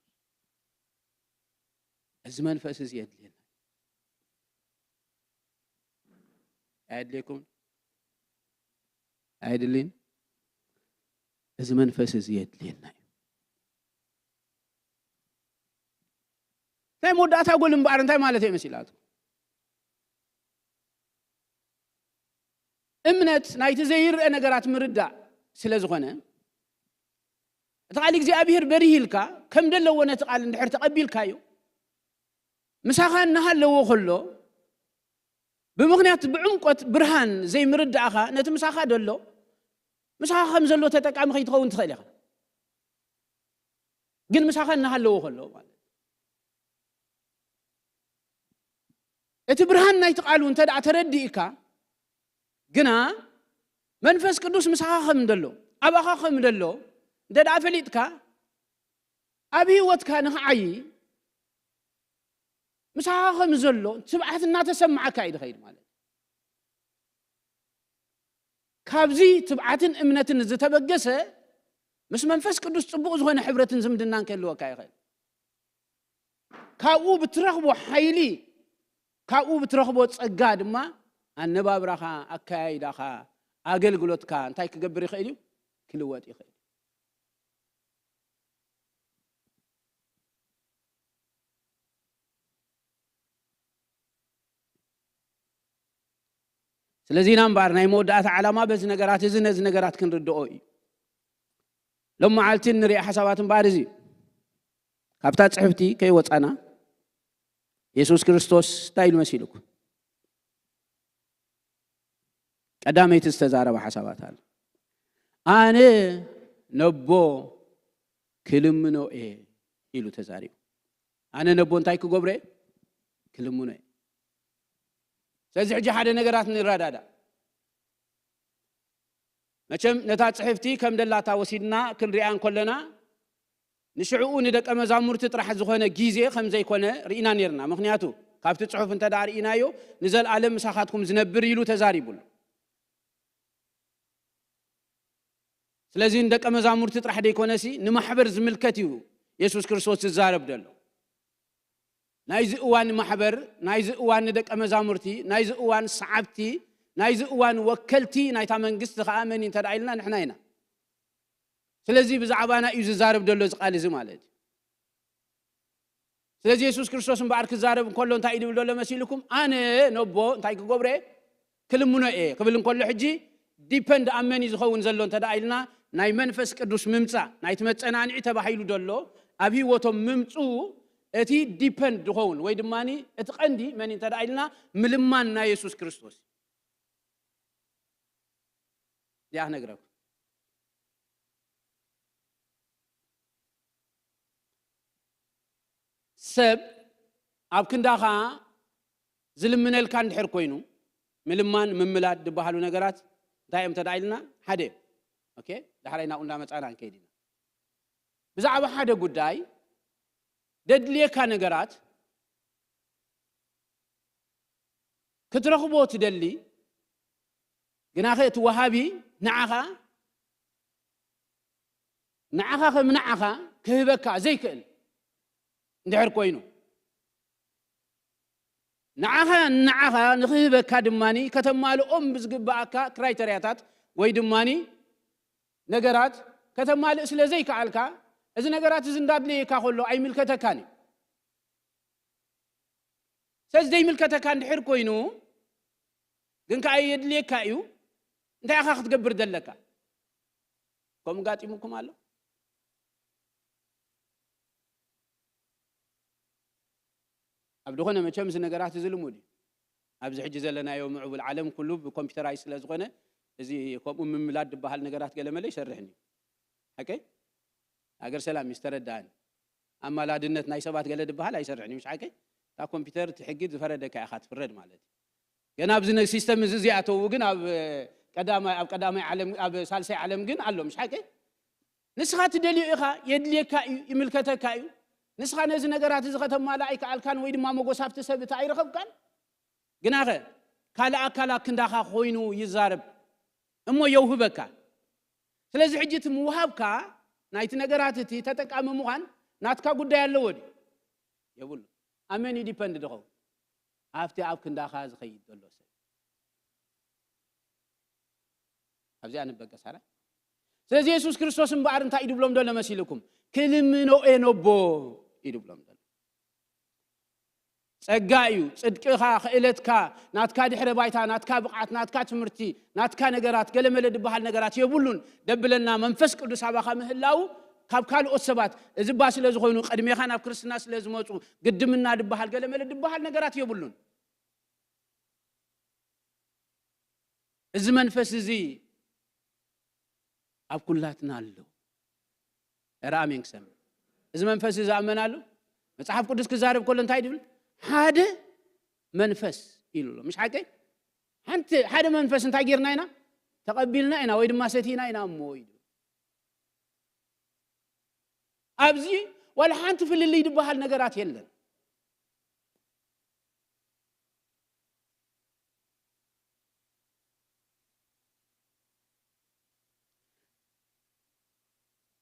እዚ መንፈስ እዚ የድልየና ኣይድልየኩም ኣይድልን እዚ መንፈስ እዚ የድልየና ናይ መወዳእታ ጎል እምበኣር እንታይ ማለት እዩ መሲላቱ እምነት ናይቲ ዘይርአ ነገራት ምርዳእ ስለ ዝኾነ እቲ ቃል እግዚኣብሔር በሪሂልካ ከም ደለዎ ነቲ ቃል እንድሕር ተቐቢልካዮ ምሳኻ እናሃለዎ ከሎ ብምኽንያት ብዕምቆት ብርሃን ዘይምርዳእኻ ነቲ ምሳኻ ደሎ ምሳኻ ከም ዘሎ ተጠቃሚ ከይትኸውን ትኽእል ኢኻ ግን ምሳኻ እናሃለዎ ከሎ ማለት እቲ ብርሃን ናይቲ ቃሉ እንተደኣ ተረዲእካ ግና መንፈስ ቅዱስ ምሳኻ ከም ደሎ ኣባኻ ከም ደሎ እንተደኣ ፈሊጥካ ኣብ ህይወትካ ንኽዓይ ምሳኻ ከም ዘሎ ትብዓት እናተሰማዓካ እዩ ድኸይድ ማለት ካብዚ ትብዓትን እምነትን ዝተበገሰ ምስ መንፈስ ቅዱስ ጽቡቕ ዝኾነ ሕብረትን ዝምድናን ከልወካ ይኽእል ካብኡ ብትረኽቦ ሓይሊ ካብኡ ብትረኽቦ ጸጋ ድማ ኣነባብራኻ ኣካያይዳኻ ኣገልግሎትካ እንታይ ክገብር ይኽእል እዩ ክልወጥ ይኽእል ስለዚ ናምባር ናይ መወዳእታ ዓላማ በዚ ነገራት እዚ ነዚ ነገራት ክንርድኦ እዩ ሎም መዓልቲ ንሪኦ ሓሳባት እምበኣር እዚ ካብታ ጽሕፍቲ ከይወፃና ኢየሱስ ክርስቶስ እንታይ ኢሉ መሲሉኩም ቀዳመይቲ ዝተዛረበ ሓሳባት ኣለ ኣነ ነቦ ክልምኖ እየ ኢሉ ተዛሪቡ ኣነ ነቦ እንታይ ክገብሮ እየ ክልምኖ እየ ስለዚ ሕጂ ሓደ ነገራት ንረዳዳ መቸም ነታ ጽሕፍቲ ከም ደላታ ወሲድና ክንሪኣን ከለና ንሽዑኡ ንደቀ መዛሙርቲ ጥራሕ ዝኾነ ግዜ ከም ዘይኮነ ርኢና ነርና ምክንያቱ ካብቲ ጽሑፍ እንተዳ ርኢናዮ ንዘለኣለም ምሳኻትኩም ዝነብር ኢሉ ተዛሪቡሉ ስለዚ ንደቀ መዛሙርቲ ጥራሕ ደይኮነሲ ንማሕበር ዝምልከት እዩ ኢየሱስ ክርስቶስ ዝዛረብ ደሎ ናይዚ እዋን ማሕበር ናይዚ እዋን ደቀ መዛሙርቲ ናይዚ እዋን ሰዓብቲ ናይዚ እዋን ወከልቲ ናይታ መንግስቲ ከዓ መን እንተዳ ኢልና ንሕና ኢና ስለዚ ብዛዕባና እዩ ዝዛረብ ደሎ ዝቃል እዚ ማለት እዩ ስለዚ ኢየሱስ ክርስቶስ እምበኣር ክዛረብ እንከሎ እንታይ ይብል ደሎ መሲልኩም ኣነ ነቦ እንታይ ክገብረ ክልምኖ እየ ክብል እንከሎ ሕጂ ዲፐንድ ኣመን ዝኸውን ዘሎ እንተዳ ኢልና ናይ መንፈስ ቅዱስ ምምፃእ ናይቲ መፀናንዒ ተባሂሉ ደሎ ኣብ ህይወቶም ምምፁ እቲ ዲፐንድ ዝኸውን ወይ ድማኒ እቲ ቀንዲ መን እንተዳ ኢልና ምልማን ናይ ኢየሱስ ክርስቶስ ያ ነግረኩም ሰብ ኣብ ክንዳኻ ዝልምነልካ እንድሕር ኮይኑ ምልማን ምምላድ ዝበሃሉ ነገራት እንታይ እዮም ተዳ ኢልና ሓደ ኦኬ ዳሕራይና ቁንዳ መፃና እንከይድና ብዛዕባ ሓደ ጉዳይ ደድልየካ ነገራት ክትረኽቦ ትደሊ ግናኸ እቲ ወሃቢ ንዓኻ ከም ንዓኻ ክህበካ ዘይክእል እንድሕር ኮይኑ ንዓኻ ንኽህበካ ድማኒ ከተማልኦም ብዝግባኣካ ክራይተርያታት ወይ ድማኒ ነገራት ከተማልእ ስለ ዘይከኣልካ እዚ ነገራት እዚ እንዳድልየካ ከሎ ኣይምልከተካን እዩ ስለዚ ዘይምልከተካ እንድሕር ኮይኑ ግን ከዓ የድልየካ እዩ እንታይ ኢኻ ክትገብር ዘለካ ከምኡ ጋጢሙኩም ኣሎ ኣብ ድኾነ መቸም እዚ ነገራት እዚ ልሙድ እዩ ኣብዚ ሕጂ ዘለናዮ ምዕቡል ዓለም ኩሉ ብኮምፒውተራዊ ስለ ዝኾነ እዚ ከምኡ ምምላድ ዝበሃል ነገራት ገለ መለ ይሰርሕኒ ኦኬ ሃገር ሰላም ይስተረዳን ኣማላድነት ናይ ሰባት ገለ ዝበሃል ኣይሰርሕኒ ምሽ ሓቂ ታ ኮምፒውተር ትሕጊድ ዝፈረደካ ኢኻ ትፍረድ ማለት ገና ኣብዚ ሲስተም እዚ ኣተው ግን ኣብ ቀዳማይ ዓለም ኣብ ሳልሳይ ዓለም ግን ኣሎ ምሽ ሓቂ ንስኻ ትደልዩ ኢኻ የድልየካ ይምልከተካ እዩ ንስኻ ነዚ ነገራት እዚ ከተማላእ ከኣልካን ወይ ድማ መጎሳፍቲ ሰብ እታ ኣይረኸብካን ግናኸ ካል ኣካላ ክንዳኻ ኮይኑ ይዛረብ እሞ የውህበካ ስለዚ ሕጂ ትምውሃብካ ናይቲ ነገራት እቲ ተጠቃሚ ምዃን ናትካ ጉዳይ ኣለዎ ዲ የብሉ ኣመን ዲፐንድ ድኸው ኣብቲ ኣብ ክንዳኻ ዝኸይድ ዘሎ ሰብ ኣብዚ ኣንበቀስ ኣራ ስለዚ ኢየሱስ ክርስቶስ እምበኣር እንታይ ይድብሎም ደሎ መሲልኩም ክልምኖ ኤኖቦ ይድብሎም ደሎ ጸጋ እዩ ጽድቅኻ ክእለትካ ናትካ ድሕረ ባይታ ናትካ ብቕዓት ናትካ ትምህርቲ ናትካ ነገራት ገለመለ ድበሃል ነገራት የብሉን ደብለና መንፈስ ቅዱስ ኣባኻ ምህላው ካብ ካልኦት ሰባት እዚ ባ ስለ ዝኾይኑ ቀድሜኻ ናብ ክርስትና ስለ ዝመፁ ግድምና ድበሃል ገለመለ ድበሃል ነገራት የብሉን እዚ መንፈስ እዚ ኣብ ኩላትና ኣሎ ራሜን ክሰም እዚ መንፈስ እዚ ኣመናሉ መጽሓፍ ቅዱስ ክዛረብ ከሎ እንታይ ድብል ሓደ መንፈስ ይሉሎ ምሽ ሓቂ ሓደ መንፈስ እንታይ ጌርና ኢና ተቀቢልና ኢና ወይ ድማ ሰቲና ኢና ሞይዱ ኣብዚ ወላ ሓንቲ ፍልል ይድበሃል ነገራት የለን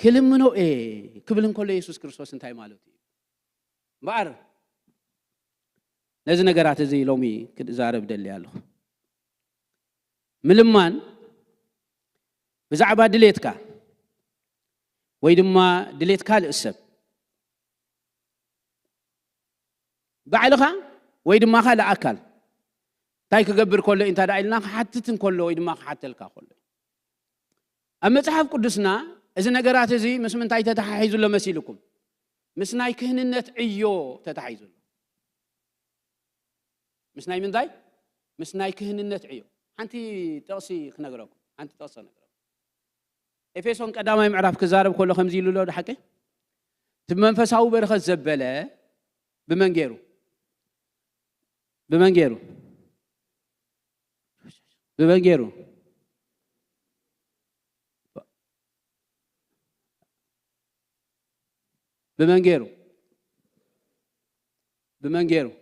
ክልምኖ ክብልን ከሎ ኢየሱስ ክርስቶስ እንታይ ማለት እዩ ባር ነዚ ነገራት እዚ ሎሚ ክዛረብ ደሊ ኣለኹ ምልማን ብዛዕባ ድሌትካ ወይ ድማ ድሌትካ ልእሰብ ባዕልኻ ወይ ድማ ካል ኣካል እንታይ ክገብር ከሎ እንታይ ዳኢልና ክሓትትን ከሎ ወይ ድማ ክሓተልካ ከሎ ኣብ መጽሓፍ ቅዱስና እዚ ነገራት እዚ ምስ ምንታይ ተተሓሒዙሎ መሲልኩም ምስ ናይ ክህንነት ዕዮ ተተሓሒዙሎ ምስ ናይ ምንታይ ምስ ናይ ክህንነት ዕዮ ሓንቲ ጠቕሲ ክነግረኩም ሓንቲ ጠቕሲ ክነግረኩም ኤፌሶን ቀዳማይ ምዕራፍ ክዛረብ ከሎ ከምዚ ኢሉ ሎ ድሓቂ እቲ መንፈሳዊ በረኸት ዘበለ ብመንጌሩ ብመንጌሩ ብመንጌሩ بمنجرو بمنجرو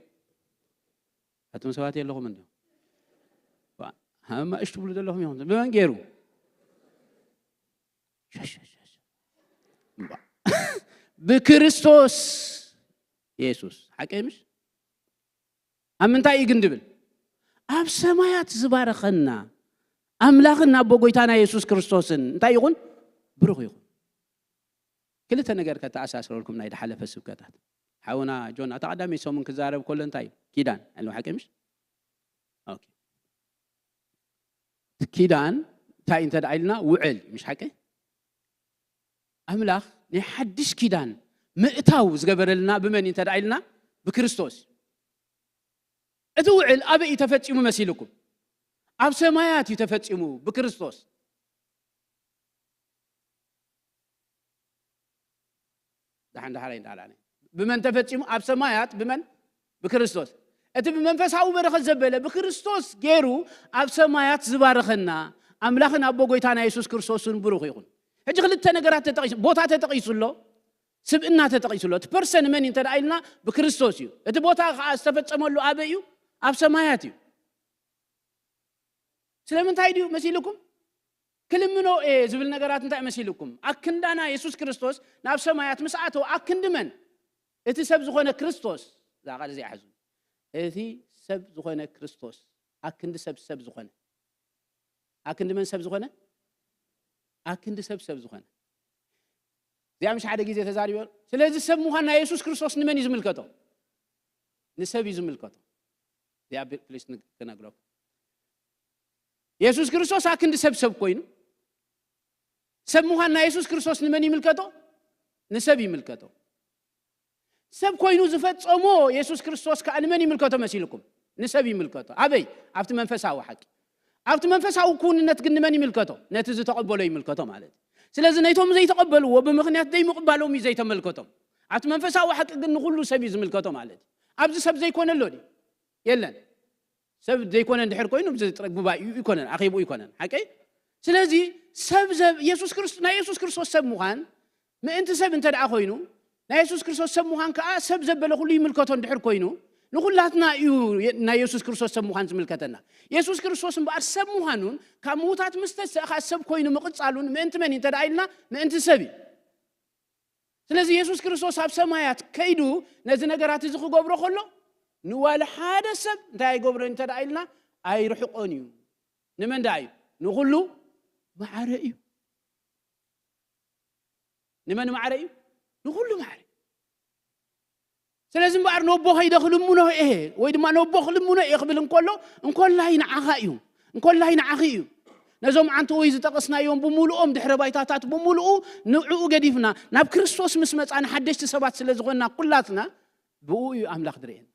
هاتون سواتي اللهم منه هم اشتغلوا دلهم يوم بمنجرو بكريستوس يسوع حكيمش أم أنت يجندبل أب سمايات زبارخنا أملاخنا بوجيتنا يسوع كريستوسن أنت يقول بروح يقول كل تنجر كتأساس لكم نايد حلف السبكات حاونا جون أتقدم يسومن كزارب كل انتاي كيدان اللي حكيمش أوكي كيدان تاي انت دعيلنا وعل مش حكي أملاخ نحدش كيدان مئتاو زقبر لنا بمن انت دعيلنا بكريستوس اتوعل أبي يتفتشمو مسيلكم أب سمايات يتفتشمو بكريستوس عند حالين تعالى بمن تفتشم أب سمايات بمن بكريستوس أنت بمنفسه وبرخ زبالة بكريستوس جيرو أب سمايات زبارخنا أملاخنا أبو جيتنا يسوع كريستوس بروح يقول هجي خلت نجارات تتقيس بوتات تتقيس الله سبنا تتقيس الله تبرسن من أنت رأينا بكريستوس يو أنت بوتا استفتشم له أبيو أب سمايات يو سلام تايديو مسيلكم كل منو زبل نجارات نتاع مسيلكم أكندنا يسوع كريستوس ناب سمايات مساعته أكند من إتي سب زخونة كريستوس لا غير زي حزون إتي سب زخونة كريستوس أكند سب زخونة أكند من سب زخونة أكند سب زخونة زي مش حدا جيزة تزاريون سلازي سب مهنا يسوع كريستوس نمن يزمل كتو نسب يزمل كتو زي أبي بليس نقرأ يسوع كريستوس أكند سب كوينو سموها يسوع كريستوس نمني ملكته نسبي ملكته سب كوينو زفت صمو يسوع كريستوس كأن مني ملكته مسيلكم ንሰብ ይምልከቶ አበይ ኣብቲ መንፈሳዊ ሓቂ ኣብቲ መንፈሳዊ ኩንነት ግን መን ይምልከቶ ነቲ ዝተቀበሎ ይምልከቶ ማለት ስለዚህ ነይቶም ዘይተቀበልዎ በምክንያት ዘይምቅባሎም ዘይተመልከቶም ኣብቲ መንፈሳዊ ሓቂ ግን ሁሉ ሰብ ይዝምልከቶ ማለት ኣብዚ ሰብ ዘይኮነሎ ዲ የለን ሰብ ዘይኮነ እንድሕር ኮይኑ ብዝጥረግባ ይኮነን አኺቡ ይኮነን ሓቂ ስለዚህ ሰብ ኢየሱስ ክርስቶስ ናይ ኢየሱስ ክርስቶስ ሰብ ምዃን ምእንቲ ሰብ እንተደኣ ኮይኑ ናይ ኢየሱስ ክርስቶስ ሰብ ምዃን ከዓ ሰብ ዘበለ ሁሉ ይምልከቶ እንድሕር ኮይኑ ንኹላትና እዩ ናይ ኢየሱስ ክርስቶስ ሰብ ምዃን ዝምልከተና ኢየሱስ ክርስቶስ እምበኣር ሰብ ምዃኑን ካብ ምውታት ምስተሰኻ ሰብ ኮይኑ ምቕጻሉን ምእንቲ መን እንተደኣ ኢልና ምእንቲ ሰብ ስለዚህ ኢየሱስ ክርስቶስ ኣብ ሰማያት ከይዱ ነዚ ነገራት እዚ ክገብሮ ከሎ ንዋለ ሓደ ሰብ እንታይ ይገብሮ እንተደኣ ኢልና ኣይርሕቆን እዩ ንመን ደኣ እዩ ንኹሉ ማዕረ እዩ ንመን ማዕረ እዩ ንኹሉ ማዕረ ስለዚህ እምበኣር ነቦ ኸይደ ክልሙኖ እየ ወይ ድማ ነቦ ክልሙኖ እየ ክብል እንኮላይ ንዓኻ እዩ እንኮላይ ንዓኺ እዩ ነዞም ዓንተ ወይ ዝጠቀስናዮም ብሙሉኦም ድሕረ ባይታታት ብሙሉኡ ንዕኡ ገዲፍና ናብ ክርስቶስ ምስ መጻና ሓደሽቲ ሰባት ስለ ዝኾንና ኩላትና ብኡ እዩ ኣምላኽ ድርኤና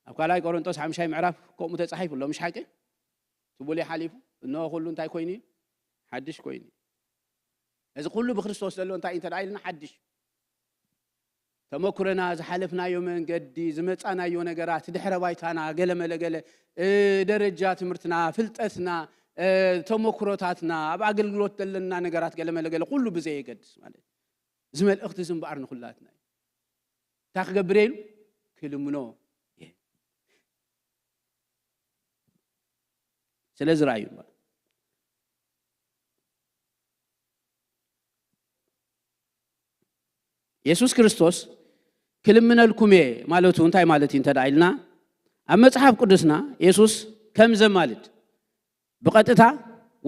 ኣብ ካልኣይ ቆሮንጦስ 5 ምዕራፍ ከምኡ ተጻሒፉ ኣሎ ምሽ ሓቂ ትቡል ሓሊፉ እነሆ ኩሉ እንታይ ኮይኑ ሓድሽ ኮይኑ እዚ ኩሉ ብክርስቶስ ዘሎ እንታይ እንተ ዳይልና ሓድሽ ተመኩረና ዝሓለፍናዮ መንገዲ ዝመጻናዮ ነገራት ድሕረ ባይታና ገለ መለገለ ደረጃ ትምህርትና ፍልጠትና ተመኩሮታትና ኣብ ኣገልግሎት ዘለና ነገራት ገለ መለገለ ኩሉ ብዘይ ይገድስ ማለት ዝመልእኽቲ ዝምባር ንኹላትና ታኽ ገብረይሉ ክልምኖ ስለዚህ ራእዩ ኢየሱስ ክርስቶስ ክልምነልኩም ማለቱ እንታይ ማለት እንተዳ ኢልና ኣብ መጽሐፍ ቅዱስና ኢየሱስ ከም ዘማልድ ብቀጥታ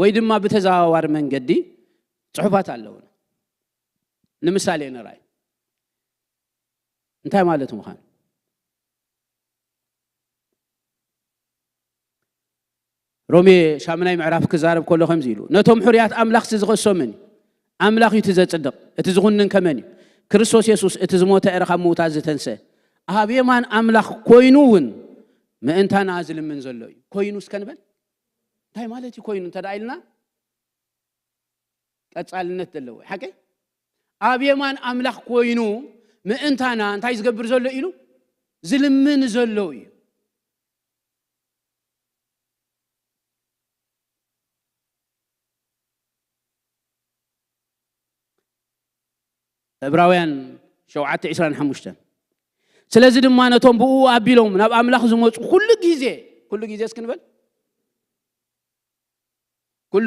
ወይ ድማ በተዛዋዋሪ መንገዲ ጽሑፋት ኣለውና ንምሳሌ ነራይ እንታይ ማለት ምዃን ሮሜ ሻምናይ ምዕራፍ ክዛረብ ከሎ ከምዚ ኢሉ ነቶም ሕርያት ኣምላኽ ዝኸሶምን ኣምላኽ እዩ ትዘጽድቕ እቲ ዝኹንን ከመን እዩ ክርስቶስ ኢየሱስ እቲ ዝሞተ እረኻ ምውታት ዝተንሰ ኣብ የማን ኣምላኽ ኮይኑውን ምእንታና ዝልምን ዘሎ እዩ ኮይኑ እስከንበል እንታይ ማለት እዩ ኮይኑ እንተዳኢልና ቀጻልነት ዘለዎ ሓቂ ኣብ የማን ኣምላኽ ኮይኑ ምእንታና እንታይ ዝገብር ዘሎ ኢሉ ዝልምን ዘሎ እዩ ዕብራውያን 7:25 ስለዚህ ድማ ነቶም ብኡ ኣቢሎም ናብ ኣምላኽ ዝመጹ ኩሉ ግዜ እስክንበል ኩሉ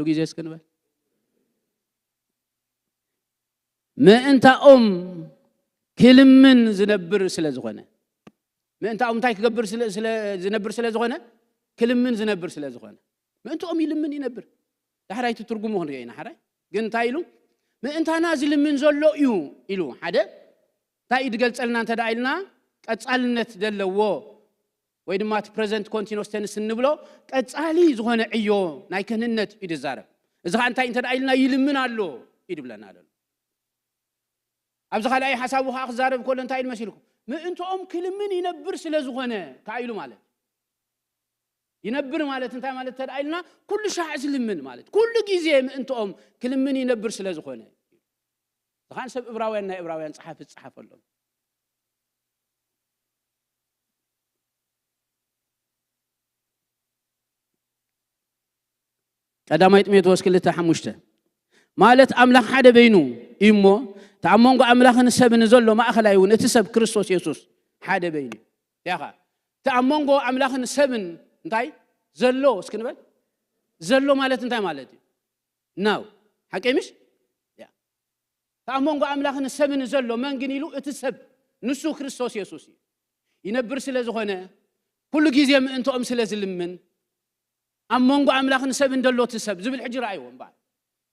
ግዜ እስክንበል ምእንታኦም ክልምን ዝነብር ስለ ዝኾነ ምእንታኦም እንታይ ክገብር ስለ ዝነብር ስለ ዝኾነ ክልምን ዝነብር ስለ ዝኾነ ምእንታኦም ይልምን ይነብር ዳሕራይ ትርጉሙ ክንሪአና ሓራይ ግን እንታይ ኢሉ ምእንታና ዝልምን ዘሎ እዩ ኢሉ ሓደ እንታይ ይገልጸልና እንተዳ ኢልና ቀጻልነት ዘለዎ ወይ ድማ ፕሬዘንት ኮንቲኒዩስ ቴንስ እንብሎ ቀጻሊ ዝኾነ ዕዮ ናይ ክህንነት ይዛረብ እዚ ኸ እንታይ እንተዳ ኢልና ይልምን ኣሎ ይድብለና ኣሎ ኣብዚ ካልኣይ ሓሳቡ ኸ ክዛረብ ከሎ እንታይ ይመስልኩም ምእንታኦም ክልምን ይነብር ስለ ዝኾነ ካኢሉ ማለት ينبر مالت انت مالت تدعيلنا كل شاع زلمن مالت كل جزء من انتم كل من ينبر سلازخونه خان سب ابراويان صحاف لهم قداميت ميتوس كلته حمشته مالت املاح حدا بينو يمو تعمونغو املاحن سبن زلو ما اخلايو نتسب كريستوس يسوس حدا بينو ياخا تعمونغو املاحن سبن እንታይ ዘሎ እስክንበል ዘሎ ማለት እንታይ ማለት እዩ ናው ሐቂምሽ ያ ታሞንጎ አምላኽን ሰብን ዘሎ መንግን ኢሉ እቲ ሰብ ንሱ ክርስቶስ ኢየሱስ ይነብር ስለ ዝኾነ ኩሉ ጊዜ ምእንቶም ስለ ዝልምን አሞንጎ አምላኽን ሰብን ደሎ ትሰብ ዝብል ሕጅራ አይወን ባል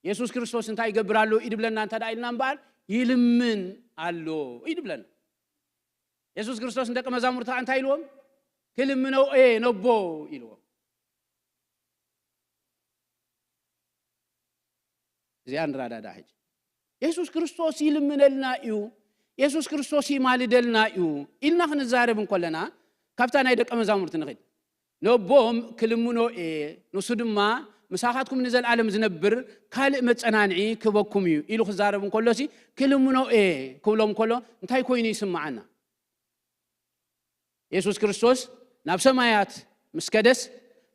ኢየሱስ ክርስቶስ እንታይ ይገብራሉ ይድብለና እንተዳይልና ባል ይልምን አሎ ይድብለና ኢየሱስ ክርስቶስ እንደቀ መዛሙርታ እንታይ ይልዎም كلمنو نبو إلو እዚያን ራዳዳ ሕጂ ኢየሱስ ክርስቶስ ይልምነልና እዩ ኢየሱስ ክርስቶስ ይማልደልና እዩ ኢልና ክንዛረብ እንኮለና ካብታ ናይ ደቀ መዛሙርት ንኽእል ነቦም ክልምኖ ንሱ ድማ ምሳኻትኩም ንዘለዓለም ዝነብር ካልእ መጸናንዒ ክበኩም እዩ ኢሉ ክዛረብ እንከሎሲ ክልምኖ ክብሎም ከሎ እንታይ ኮይኑ ይስማዓና ኢየሱስ ክርስቶስ ናብ ሰማያት ምስከደስ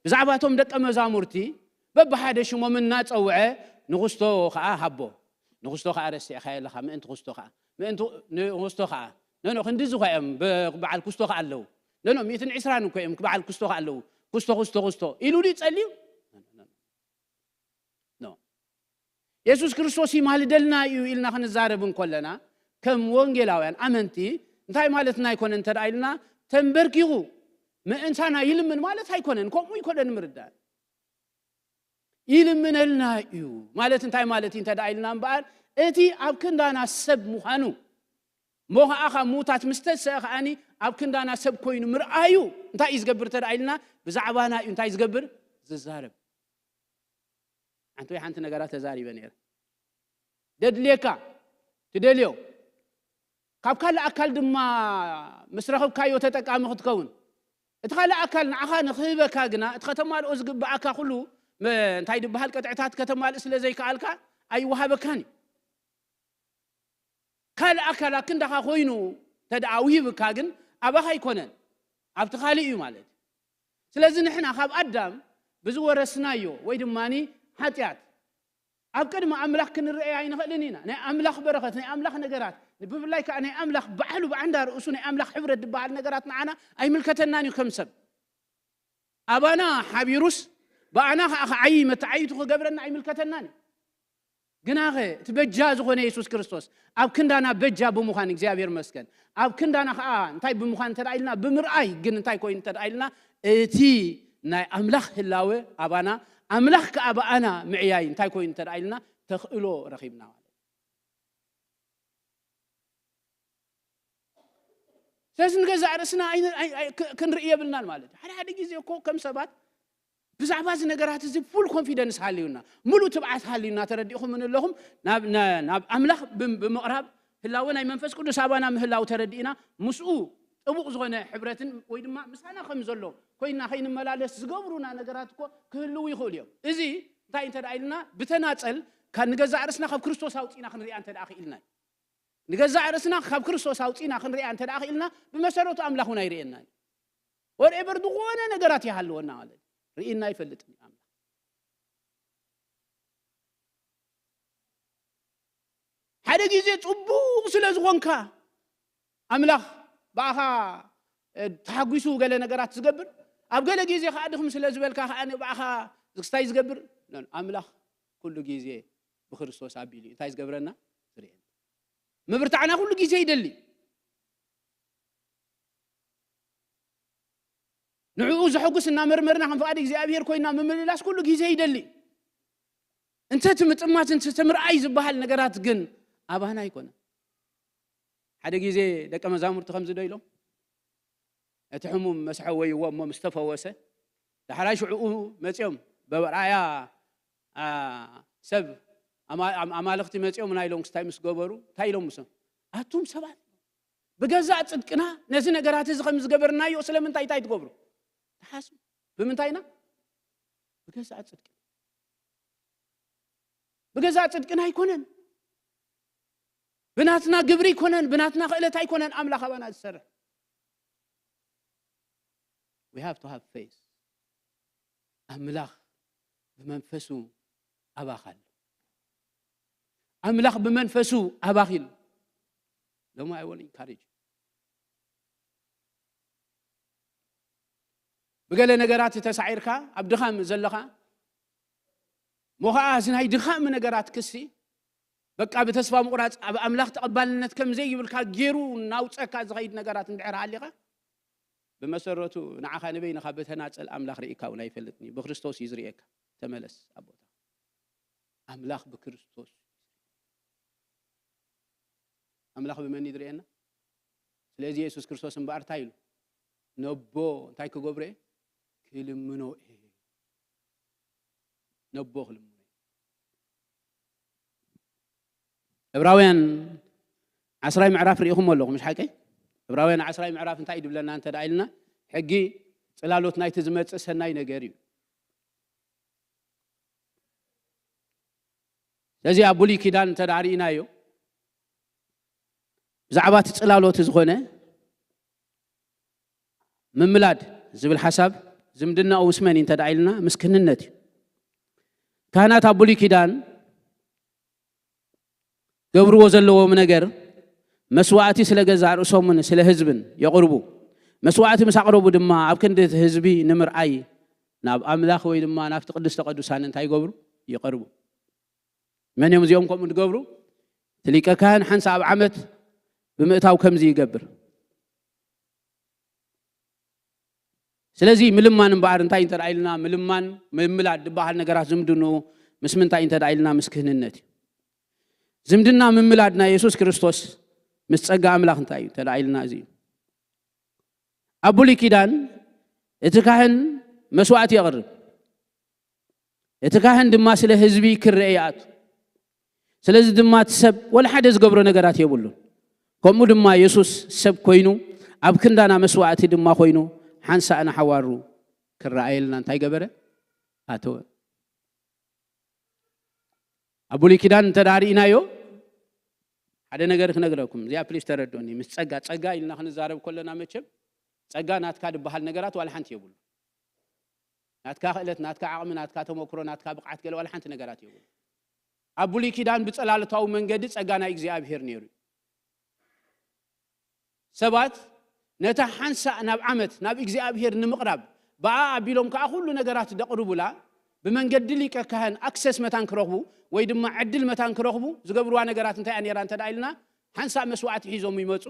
ብዛዕባቶም ደቀ መዛሙርቲ በብሓደ ሽሞም እናፀውዐ ንኹስቶ ከዓ ሃቦ ንኹስቶ ከዓ ረሲዕካ የለኻ ምእንቲ ኹስቶ ከዓ ምእንቲ ንኹስቶ ከዓ ነኖ ክንዲዚ ኾዮም በዓል ኩስቶ ከዓ ኣለዉ ነኖ 120 እኮ እዮም በዓል ኩስቶ ከዓ ኣለዉ ኩስቶ ኢሉ ይጸልዩ ኢየሱስ ክርስቶስ ይማልደልና እዩ ኢልና ክንዛረብ እንከለና ከም ወንጌላውያን አመንቲ እንታይ ማለትና ይኮነን ተዳኢልና ተንበርኪኹ ምእንሳና ይልምን ማለት አይኮነን ከምኡ ይኮነን ምርዳእ ይልምነልና እዩ ማለት እንታይ ማለት ተዳኢልና እምበኣር እቲ ኣብ ክንዳና ሰብ ምዃኑ ሞኻኣኻ ሙታት ምስተሰኸኣኒ ኣብ ክንዳና ሰብ ኮይኑ ምርኣዩ እንታይ እዩ ዝገብር ተዳኢልና ብዛዕባና እዩ እንታይ ዝገብር ዝዛረብ አንተ ሓንቲ ነገራት ተዛሪበ ነይረ ደድሌካ ትደልዮ ካብ ካለ ኣካል ድማ መስረኽብካዮ ተጠቃሚ ክትከውን እቲ ካለ ኣካል ንዓኻ ንኽህበካ ግና እቲ ከተማልኦ ዝግብኣካ ኩሉ እንታይ ድበሃል ቀጥዕታት ከተማልእ ስለ ዘይከኣልካ ኣይወሃበካኒ ካለ ኣካል ክንዳኻ ኮይኑ ተደኣዊ ይብካ ግን ኣባኻ ይኮነን ኣብቲ ካሊእ እዩ ማለት ስለዚ ንሕና ካብ ኣዳም ብዝወረስናዮ ወይ ድማኒ ኃጢአት ኣብ ቅድሚ ኣምላኽ ክንርአይ ኣይንኽእልን ኢና ናይ ኣምላኽ በረኸት ናይ ኣምላኽ ነገራት ብፍላይ ከዓ ናይ ኣምላኽ ባዕሉ ብዓንዳ ርእሱ ናይ ኣምላኽ ሕብረት ዝበሃል ነገራት ንዓና ኣይምልከተናን እዩ ከም ሰብ ኣባና ሓቢሩስ ባኣና ከዓ ዓይ መተዓይቱ ክገብረና ኣይምልከተናን ግናኸ እቲ በጃ ዝኾነ ኢየሱስ ክርስቶስ ኣብ ክንዳና በጃ ብምዃን እግዚአብሔር መስገን ኣብ ክንዳና ከዓ እንታይ ብምዃን ተዳኢልና ብምርኣይ ግን እንታይ ኮይኑ ተዳኢልና እቲ ናይ ኣምላኽ ህላዌ ኣባና ኣምላኽ ከዓ በኣና ምዕያይ እንታይ ኮይኑ ተዳኢልና ተኽእሎ ረኺብና ማለት ስለዚ ንገዛ ርእስና ክንርኢ የብልናል ማለት ሓደ ጊዜ እኮ ከም ሰባት ብዛዕባ እዚ ነገራት እዚ ፉል ኮንፊደንስ ሃልዩና ሙሉእ ትብዓት ሃልዩና ተረዲእኹም እንለኹም ናብ ኣምላኽ ብምቕራብ ህላወ ናይ መንፈስ ቅዱስ ኣባና ምህላው ተረዲእና ምስኡ ጥቡቕ ዝኾነ ሕብረትን ወይ ድማ ምሳና ከም ዘሎ ኮይና ከይንመላለስ ዝገብሩና ነገራት እኮ ክህልው ይኽእሉ እዮም እዚ እንታይ ተዳኢልና ብተናፀል ካብ ንገዛ ርእስና ካብ ክርስቶስ ኣውፂና ክንሪኣ እንተደኣ ክኢልና ንገዛ ርእስና ካብ ክርስቶስ ኣውፂና ክንሪኣ እንተደኣ ክኢልና ብመሰረቱ ኣምላኽ እውን ኣይርአየና ወርኤቨር ዝኾነ ነገራት ይሃልወና ማለት ርኢና ይፈልጥኒ ኣምላኽ ሓደ ጊዜ ጽቡቕ ስለ ዝኾንካ ኣምላኽ ባኻ ተሓጒሱ ገለ ነገራት ዝገብር ኣብ ገለ ጊዜ ከዓ ድኹም ስለ ዝበልካ ከዓ ባኻ ዝክስታይ ዝገብር ኣምላኽ ኩሉ ጊዜ ብክርስቶስ ኣቢሉ እንታይ ዝገብረና ዝርአየና ምብርታዕና ኩሉ ጊዜ ይደሊ ንዕኡ ዘሐጉስ እናመርመርና ከም ፍቃድ እግዚአብሔር ኮይና ምምልላስ ኩሉ ጊዜ ይደሊ እንተ ትምጥማት እንተ ተምርኣይ ዝበሃል ነገራት ግን ኣባና ይኮነ ሓደ ጊዜ ደቀ መዛሙርቲ ከም ዝደኢሎም እቲ ሕሙም መስሐ ወይዎ እሞ ምስተፈወሰ ዳሕራይ ሽዑኡ መፅኦም በበርኣያ ሰብ ኣማልኽቲ መፅኦም ናይሎም ክስታይ ምስ ገበሩ እንታይ ኢሎም ምሶም ኣቱም ሰባት ብገዛእ ጽድቅና ነዚ ነገራት እዚ ከም ዝገበርናዮ ስለምንታይ እንታይ ትገብሩ ተሓስቡ ብምንታይና ብገዛእ ጽድቅና ኣይኮነን ብናትና ግብሪ ይኮነን ብናትና ክእለት ኣይኮነን ኣምላኽ ኣባና ዝሰርሕ we have to have faith ኣምላኽ ብመንፈሱ ኣባኻል ኣምላኽ ብመንፈሱ ኣባኺል ሎማ I will encourage بقال نجارات تسعيرك عبد خام زلخا موها زين دخام نجارات كسي بقى بتسفى مقرات أملاخ تقبلنا كم زي بالك جيرو ناوت أكاد زغيد نجارات ندعر عليها بمسرته نعخا نبينا خبتنا تسأل أملاخ رئيكا ولا يفلتني بخريستوس يزريك تملس أبوتا أملاخ بكريستوس أملاخ بمن يدرينا لذي يسوع كريستوس مبارتايل نبو تايكو غبري كلمنو نبو خلمنو ዕብራውያን 10 ምዕራፍ ርኢኹም ኣለኹም مش حقي ዕብራውያን 10 ምዕራፍ እንታይ ይድብለና እንተ ዳኢልና ሕጊ ጽላሎት ናይቲ ዝመጽእ ሰናይ ነገር እዩ ስለዚ ኣብ ብሉይ ኪዳን ተዳሪእናዮ ብዛዕባ ጽላሎት ዝኾነ ምምላድ ዝብል ሓሳብ ዝምድና ውስመን እንተ ዳኢልና ምስክንነት እዩ ካህናት ኣብ ብሉይ ኪዳን ገብርዎ ዘለዎም ነገር መስዋዕቲ ስለ ገዛ ርእሶምን ስለ ህዝብን የቅርቡ መስዋዕቲ ምስ ኣቅረቡ ድማ ኣብ ክንዲ ህዝቢ ንምርኣይ ናብ ኣምላኽ ወይ ድማ ናብቲ ቅድስተ ቅዱሳን እንታይ ይገብሩ ይቀርቡ መን እዮም እዚኦም ከምኡ ዝገብሩ ትሊቀ ካህን ሓንሳ ኣብ ዓመት ብምእታው ከምዚ ይገብር ስለዚ ምልማን እምበኣር እንታይ እንተ ዳኢልና ምልማን ምምላድ ዝበሃል ነገራት ዝምድኑ ምስ ምንታይ እንተ ዳኢልና ምስ ክህንነት እዩ ዝምድና ምምላድና ኢየሱስ ክርስቶስ ምስ ጸጋ ኣምላኽ እንታይ እዩ ተዳኢልና እዚ ኣብ ብሉይ ኪዳን እቲ ካህን መስዋዕቲ የቕርብ እቲ ካህን ድማ ስለ ህዝቢ ክርአ ይኣቱ ስለዚ ድማ ሰብ ወላ ሓደ ዝገብሮ ነገራት የብሉን ከምኡ ድማ ኢየሱስ ሰብ ኮይኑ ኣብ ክንዳና መስዋዕቲ ድማ ኮይኑ ሓንሳእና ሓዋሩ ክረኣየልና እንታይ ገበረ ኣተወ ኣብ ብሉይ ኪዳን ተዳሪእናዮ ሓደ ነገር ክነግረኩም እዚኣ ፕሊስ ተረድኡኒ ምስ ጸጋ ኢልና ክንዛረብ ከለና መቸም ጸጋ ናትካ ዝበሃል ነገራት ዋላ ሓንቲ የብሉ ናትካ ክእለት ናትካ ዓቕሚ ናትካ ተመክሮ ናትካ ብቕዓት ገለ ዋላ ሓንቲ ነገራት የብሉ ኣብ ብሉይ ኪዳን ብጸላልታዊ መንገዲ ጸጋ ናይ እግዚኣብሔር ነይሩ ሰባት ነታ ሓንሳ ናብ ዓመት ናብ እግዚኣብሔር ንምቕራብ በኣ ኣቢሎም ከዓ ኩሉ ነገራት ደቕርቡላ ብመንገዲ ሊቀ ካህን ኣክሰስ መታን ክረኽቡ ወይ ድማ ዕድል መታን ክረኽቡ ዝገብርዋ ነገራት እንታይ ኣነራ እንተ ዳኢልና ሓንሳ መስዋዕቲ ሒዞም ይመፁ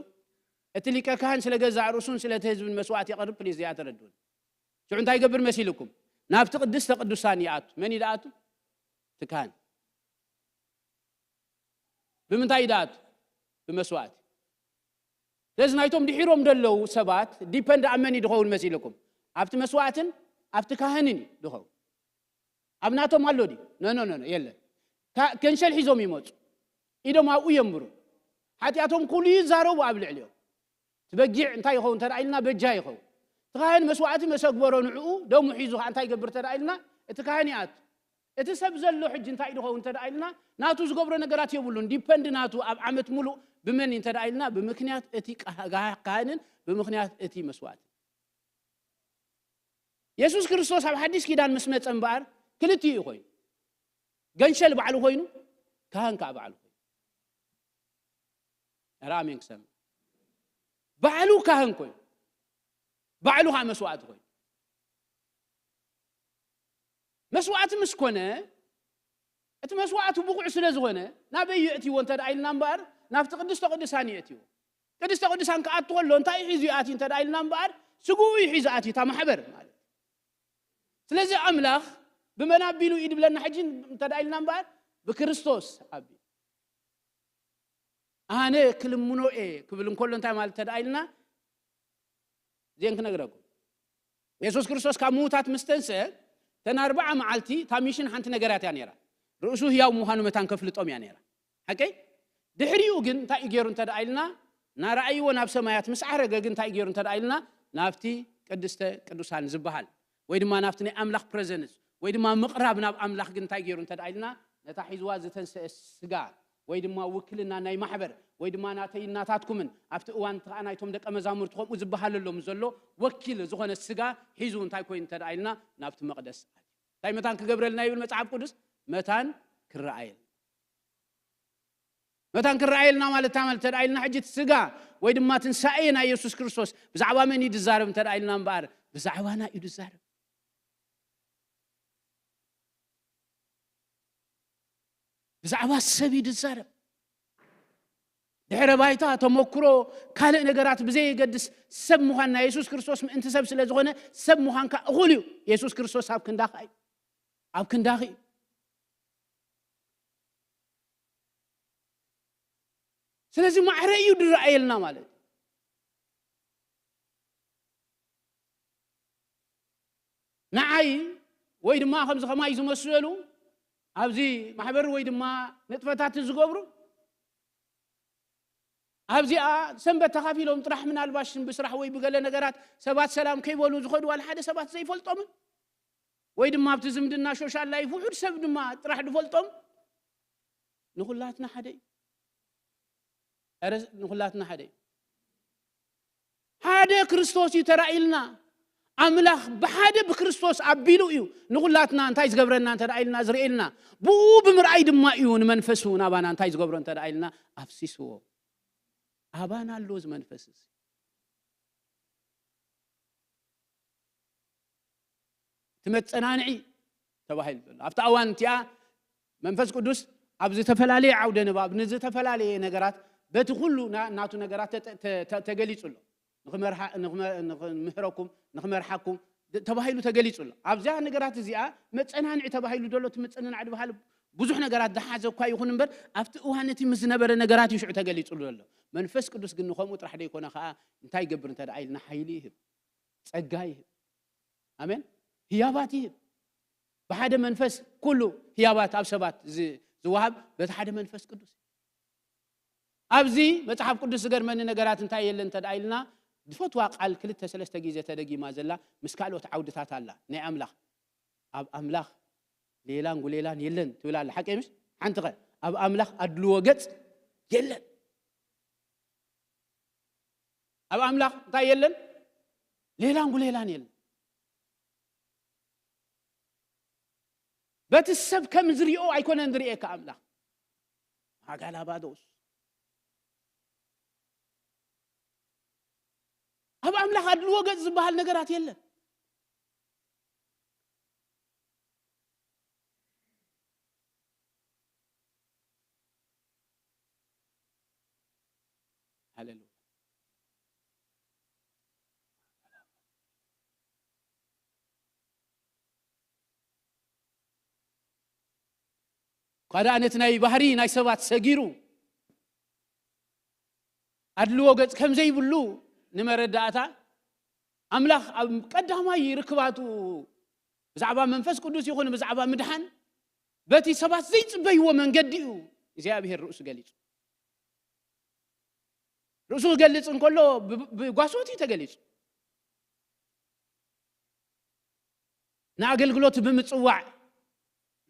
እቲ ሊቀ ካህን ስለ ገዛእ ርእሱን ስለ ህዝብን መስዋዕቲ ይቐርብ ፕሊዝ እዚኣ ተረድኡን ሽዑ እንታይ ይገብር መሲልኩም ናብቲ ቅድስተ ቅዱሳን ይኣቱ መን ይድኣቱ እቲ ካህን ብምንታይ ይድኣቱ ብመስዋዕቲ ስለዚ ናይቶም ድሒሮም ደለው ሰባት ዲፐንድ ኣብ መን ይድኸውን መሲልኩም ኣብቲ መስዋዕትን ኣብቲ ካህንን ድኸውን ኣብ ናቶም ኣሎ ዲ ኖ የለን ከንሸል ሒዞም ይመፁ ኢዶም ኣብኡ የንብሩ ሓጢኣቶም ኩሉ ይዛረቡ ኣብ ልዕሊኦም ትበጊዕ እንታይ ይኸውን ተዳኢልና በጃ ይኸውን እቲ ካህን መስዋዕቲ መሰግበሮ ንዕኡ ደሙ ሒዙ ከዓ እንታይ ይገብር ተዳኢልና እቲ ካህን ይኣቱ እቲ ሰብ ዘሎ ሕጂ እንታይ ይኸውን ተዳኢልና ናቱ ዝገብሮ ነገራት የብሉን ዲፐንድ ናቱ ኣብ ዓመት ሙሉእ ብመን እንተ ዳኢልና ብምክንያት እቲ ካህንን ብምክንያት እቲ መስዋዕቲ ኢየሱስ ክርስቶስ ኣብ ሓዲስ ኪዳን ምስ መፀ እምበኣር ክልቲኡ ኮይኑ ገንሸል ባዕሉ ኮይኑ ካህን ከዓ ባዕሉ ኮይኑ ራሜን ክሰም ባዕሉ ካህን ኮይኑ ባዕሉ ከዓ መስዋዕቲ ኮይኑ መስዋዕቲ ምስ ኮነ እቲ መስዋዕቱ ብቑዕ ስለ ዝኾነ ናበይ የእትይዎ እንተ ዳኢልና እምበኣር ናብቲ ቅድስተ ቅዱሳን የእትይዎ ቅድስተ ቅዱሳን ክኣቱ ከሎ እንታይ ሒዙ ይኣትዩ እንተ ዳኢልና እምበኣር ስጉኡ ሒዙ ኣትዩ እታ ማሕበር ማለት ስለዚ ኣምላኽ ብመን ኣቢሉ ኢድ ብለና ሕጂ እንተ ዳኢልና እምበኣር ብክርስቶስ ኣቢሉ ኣነ ክልምኖ ክብል እንከሎ እንታይ ማለት እንተ ዳኢልና እዚአን ክነግረኩም ኢየሱስ ክርስቶስ ካብ ምዉታት ምስ ተንስአ ተን 40 መዓልቲ እታ ሚሽን ሓንቲ ነገራት እያ ነይራ ርእሱ ህያው ምዃኑ መታን ከፍልጦም እያ ነይራ ሓቀይ ድሕሪኡ ግን እንታይ እዩ ገይሩ እንተ ዳኢልና ናረኣይዎ ናብ ሰማያት ምስ ዓረገ ግን እንታይ እዩ ገይሩ እንተ ዳኢልና ናብቲ ቅድስተ ቅዱሳን ዝበሃል ወይ ድማ ናብቲ ናይ ኣምላኽ ፕሬዘንስ ወይ ድማ ምቕራብ ናብ ኣምላኽ ግን እንታይ ገይሩ እንተ ዳኢልና ነታ ሒዝዋ ዝተንስአ ስጋ ወይ ድማ ውክልና ናይ ማሕበር ወይ ድማ ናተይ እናታትኩምን ኣብቲ እዋን ከዓ ናይቶም ደቀ መዛሙርቲ ከምኡ ዝበሃለሎም ዘሎ ወኪል ዝኾነ ስጋ ሒዙ እንታይ ኮይኑ እንተ ዳኢልና ናብቲ መቕደስ እንታይ መታን ክገብረልና ይብል መጽሓፍ ቅዱስ መታን ክረኣየል መታን ክረኣየልና ማለት እንተ ዳኢልና ሕጂ ስጋ ወይ ድማ ትንሳኤና ኢየሱስ ክርስቶስ ብዛዕባ መን እዩ ዝዛረብ እንተ ዳኢልና እምበኣር ብዛዕባና እዩ ዝዛረብ ብዛዕባ ሰብ እዩ ዝዛረብ ድሕረ ባይታ ተመክሮ ካልእ ነገራት ብዘይ የገድስ ሰብ ምዃንና ኢየሱስ ክርስቶስ ምእንቲ ሰብ ስለ ዝኾነ ሰብ ምዃንካ እኹል እዩ ኢየሱስ ክርስቶስ ኣብ ክንዳኺ እዩ ኣብ ክንዳኺ እዩ ስለዚ ማዕረ እዩ ዝረኣየልና ማለት ንዓይ ወይ ድማ ከምዚ ከማይ ዝመስሉ ኣብዚ ማሕበር ወይ ድማ ንጥፈታት ዝገብሩ ኣብዚኣ ሰንበት ተኻፊሎም ጥራሕ ምናልባሽ ብስራሕ ወይ ብገለ ነገራት ሰባት ሰላም ከይበሉ ዝኸዱ ዋል ሓደ ሰባት ዘይፈልጦም ወይ ድማ ኣብቲ ዝምድና ሶሻል ላይፍ ውሑድ ሰብ ድማ ጥራሕ ድፈልጦም ንኹላትና ሓደ ኣረስ ንኹላትና ሓደ ክርስቶስ ይተራኢልና ኣምላኽ ብሓደ ብክርስቶስ ኣቢሉ እዩ ንኹላትና እንታይ ዝገብረና እንተዳኢልና ዝርኤልና ብኡ ብምርኣይ ድማ እዩ ንመንፈሱ ናባና እንታይ ዝገብሮ እንተዳኢልና ኣፍሲስዎ ኣባና ኣሎ ዝመንፈስ ትመጸናንዒ ተባሂሉ ኣብታ ኣዋን እንቲኣ መንፈስ ቅዱስ ኣብ ዝተፈላለየ ዓውደ ንባብ ንዝተፈላለየ ነገራት በቲ ኩሉ ናቱ ነገራት ተገሊጹሎ ንኽምህረኩም ንኽመርሓኩም ተባሂሉ ተገሊጹሎ ኣብዛ ነገራት እዚኣ መጸናንዒ ተባሂሉ ደሎ ትመጸናንዒ ድበሃል ብዙሕ ነገራት ዝሓዘ እኳ ይኹን እምበር ኣብቲ እዋነቲ ምስ ነበረ ነገራት ይሽዑ ተገሊጹሉ ኣሎ መንፈስ ቅዱስ ግን ከምኡ ጥራሕ ደይኮነ ከዓ እንታይ ይገብር እንተዳኢልና ሓይሊ ይህብ ጸጋ ይህብ ኣሜን ህያባት ይህብ ብሓደ መንፈስ ኩሉ ህያባት ኣብ ሰባት ዝወሃብ በቲ ሓደ መንፈስ ቅዱስ ኣብዚ መጽሓፍ ቅዱስ ዝገርመኒ ነገራት እንታይ የለን እንተዳኢልና ድፈትዋ ቃል 2-3 ግዜ ተደጊማ ዘላ ምስ ካልኦት ዓውድታት ኣላ ናይ ኣምላኽ ኣብ ኣምላኽ ሌላን ጉሌላን የለን ትብላለ ሓቂ ምሽ ሓንቲ ኸ ኣብ ኣምላኽ ኣድልዎ ገጽ የለን ኣብ ኣምላኽ እንታይ የለን ሌላን ጉሌላን የለን በቲ ሰብ ከም ዝሪኦ ኣይኮነን ዝሪኤካ ኣምላኽ ሃጋላ ባዶስ ኣብ ኣምላኽ ኣድልዎ ገጽ ዝበሃል ነገራት የለን ሃሌሉያ ቃዳነት ናይ ባህሪ ናይ ሰባት ሰጊሩ ኣድልዎ ገጽ ከም ዘይብሉ ንመረዳእታ ኣምላኽ ኣብ ቀዳማይ ርክባቱ ብዛዕባ መንፈስ ቅዱስ ይኹን ብዛዕባ ምድሓን በቲ ሰባት ዘይጽበይዎ መንገዲ እዩ እግዚኣብሔር ርእሱ ገሊጹ ርእሱ ገልጽ እንከሎ ብጓሶት ተገሊጹ ንኣገልግሎት ብምጽዋዕ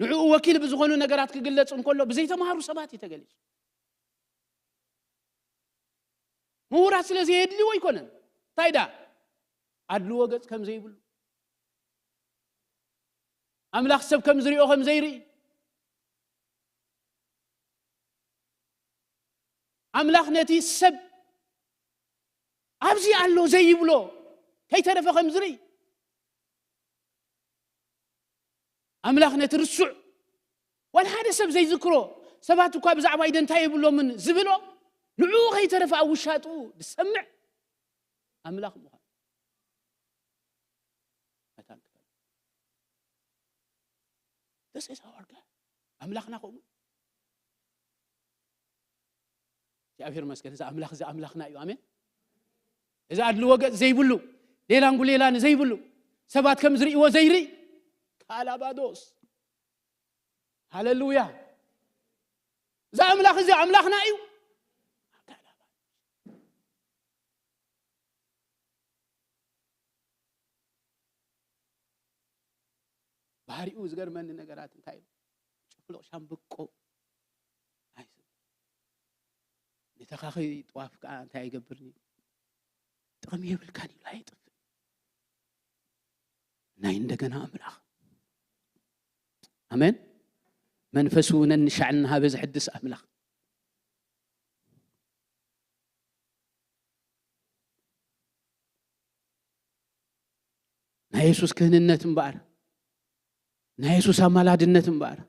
ንዕኡ ወኪል ብዝኾኑ ነገራት ክግለጽ እንከሎ ብዘይተማሃሩ ሰባት ተገሊጹ ምሁራት ስለዚ የድልዎ ይኮነን ታይዳ ኣድልዎ ገጽ ከም ዘይብሉ ኣምላኽ ሰብ ከም ዝሪኦ ከም ዘይርኢ ኣምላኽ ነቲ ሰብ ኣብዚ ኣሎ ዘይብሎ ከይተረፈ ከም ዝርኢ ኣምላኽ ነቲ ርሱዕ ዋላ ሓደ ሰብ ዘይዝክሮ ሰባት እኳ ብዛዕባ እንታይ የብሎምን ዝብሎ ንዕኡ ከይተረፈ ኣብ ውሻጡ ዝሰምዕ ኣምላኽ ምዃኑ This is our God. ኣምላኽና ከምኡ እግዚአብሔር መስገን እዚ ኣምላኽና እዩ ኣሜን እዚ ኣድልዎ ገጽ ዘይብሉ ሌላን ጉሌላን ዘይብሉ ሰባት ከም ዝርእዎ ዘይርኢ ካላባዶስ ሃሌሉያ እዚ ኣምላኽ እዚ ኣምላኽና እዩ ባህሪኡ ዝገርመኒ ነገራት እንታይ እዩ ጭፍልቕ ሻምብቆ ኣይስ ንተኻኺ ጥዋፍ ከዓ እንታይ ይገብርኒ ጥቕሚ የብልካን ኢሉ ኣይጥፍእ ናይ እንደገና ኣምላኽ ኣሜን መንፈሱ ነንሻዕልና ሃበ ዝሕድስ ኣምላኽ ናይ ኢየሱስ ክህንነት እምበኣር ናይ ኢየሱስ ኣማላድነት እምበኣር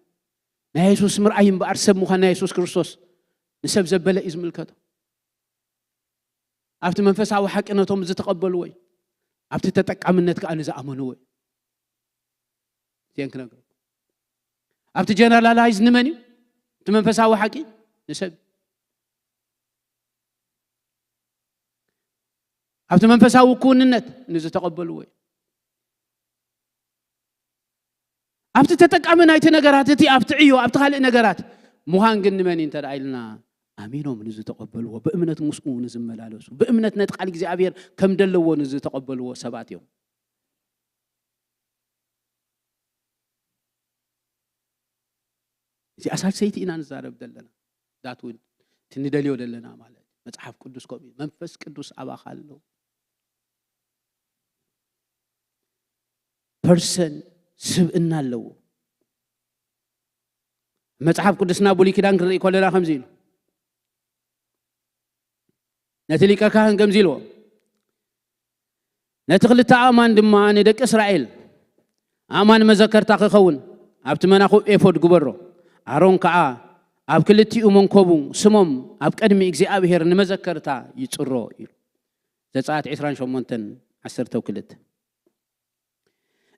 ናይ ኢየሱስ ምርኣይ እምበኣር ሰብ ምዃን ናይ ኢየሱስ ክርስቶስ ንሰብ ዘበለ እዩ ዝምልከቶ ኣብቲ መንፈሳዊ ሓቅነቶም ዝተቐበልዎ እዩ ኣብቲ ተጠቃምነት ከዓ ንዝኣመንዎ እዩ እዚአን ክነግረኩም ኣብቲ ጀነራላይዝ ንመን እዩ እቲ መንፈሳዊ ሓቂ ንሰብ ኣብቲ መንፈሳዊ ኩንነት ንዝተቐበልዎ እዩ ኣብቲ ተጠቃሚ ናይቲ ነገራት እቲ ኣብቲ ዕዮ ኣብቲ ካልእ ነገራት ምዃን ግን ንመን እንተዳኢልና ኣሚኖም ንዝተቐበልዎ ብእምነት ምስኡ ንዝመላለሱ ብእምነት ነቲ ቃል እግዚኣብሔር ከም ደለዎ ንዝተቐበልዎ ሰባት እዮም እዚ ኣሳሰይቲ ኢና ንዛረብ ዘለና ዛት እውን ትንደልዮ ዘለና ማለት መጽሓፍ ቅዱስ ከምኡ መንፈስ ቅዱስ ኣባኻ ኣሎ ፐርሰን ስብእና ኣለዎ መጽሓፍ ቅዱስና ብሉይ ኪዳን ክንርኢ ከለና ከምዚ ኢሉ ነቲ ሊቀ ካህን ከምዚ ኢልዎ ነቲ ክልተ ኣእማን ድማ ንደቂ እስራኤል ኣእማን መዘከርታ ክኸውን ኣብቲ መናኽብ ኤፎድ ግበሮ ኣሮን ከዓ ኣብ ክልቲኡ መንከቡ ስሞም ኣብ ቀድሚ እግዚኣብሔር ንመዘከርታ ይጽሮ ኢሉ ዘጸአት 28:12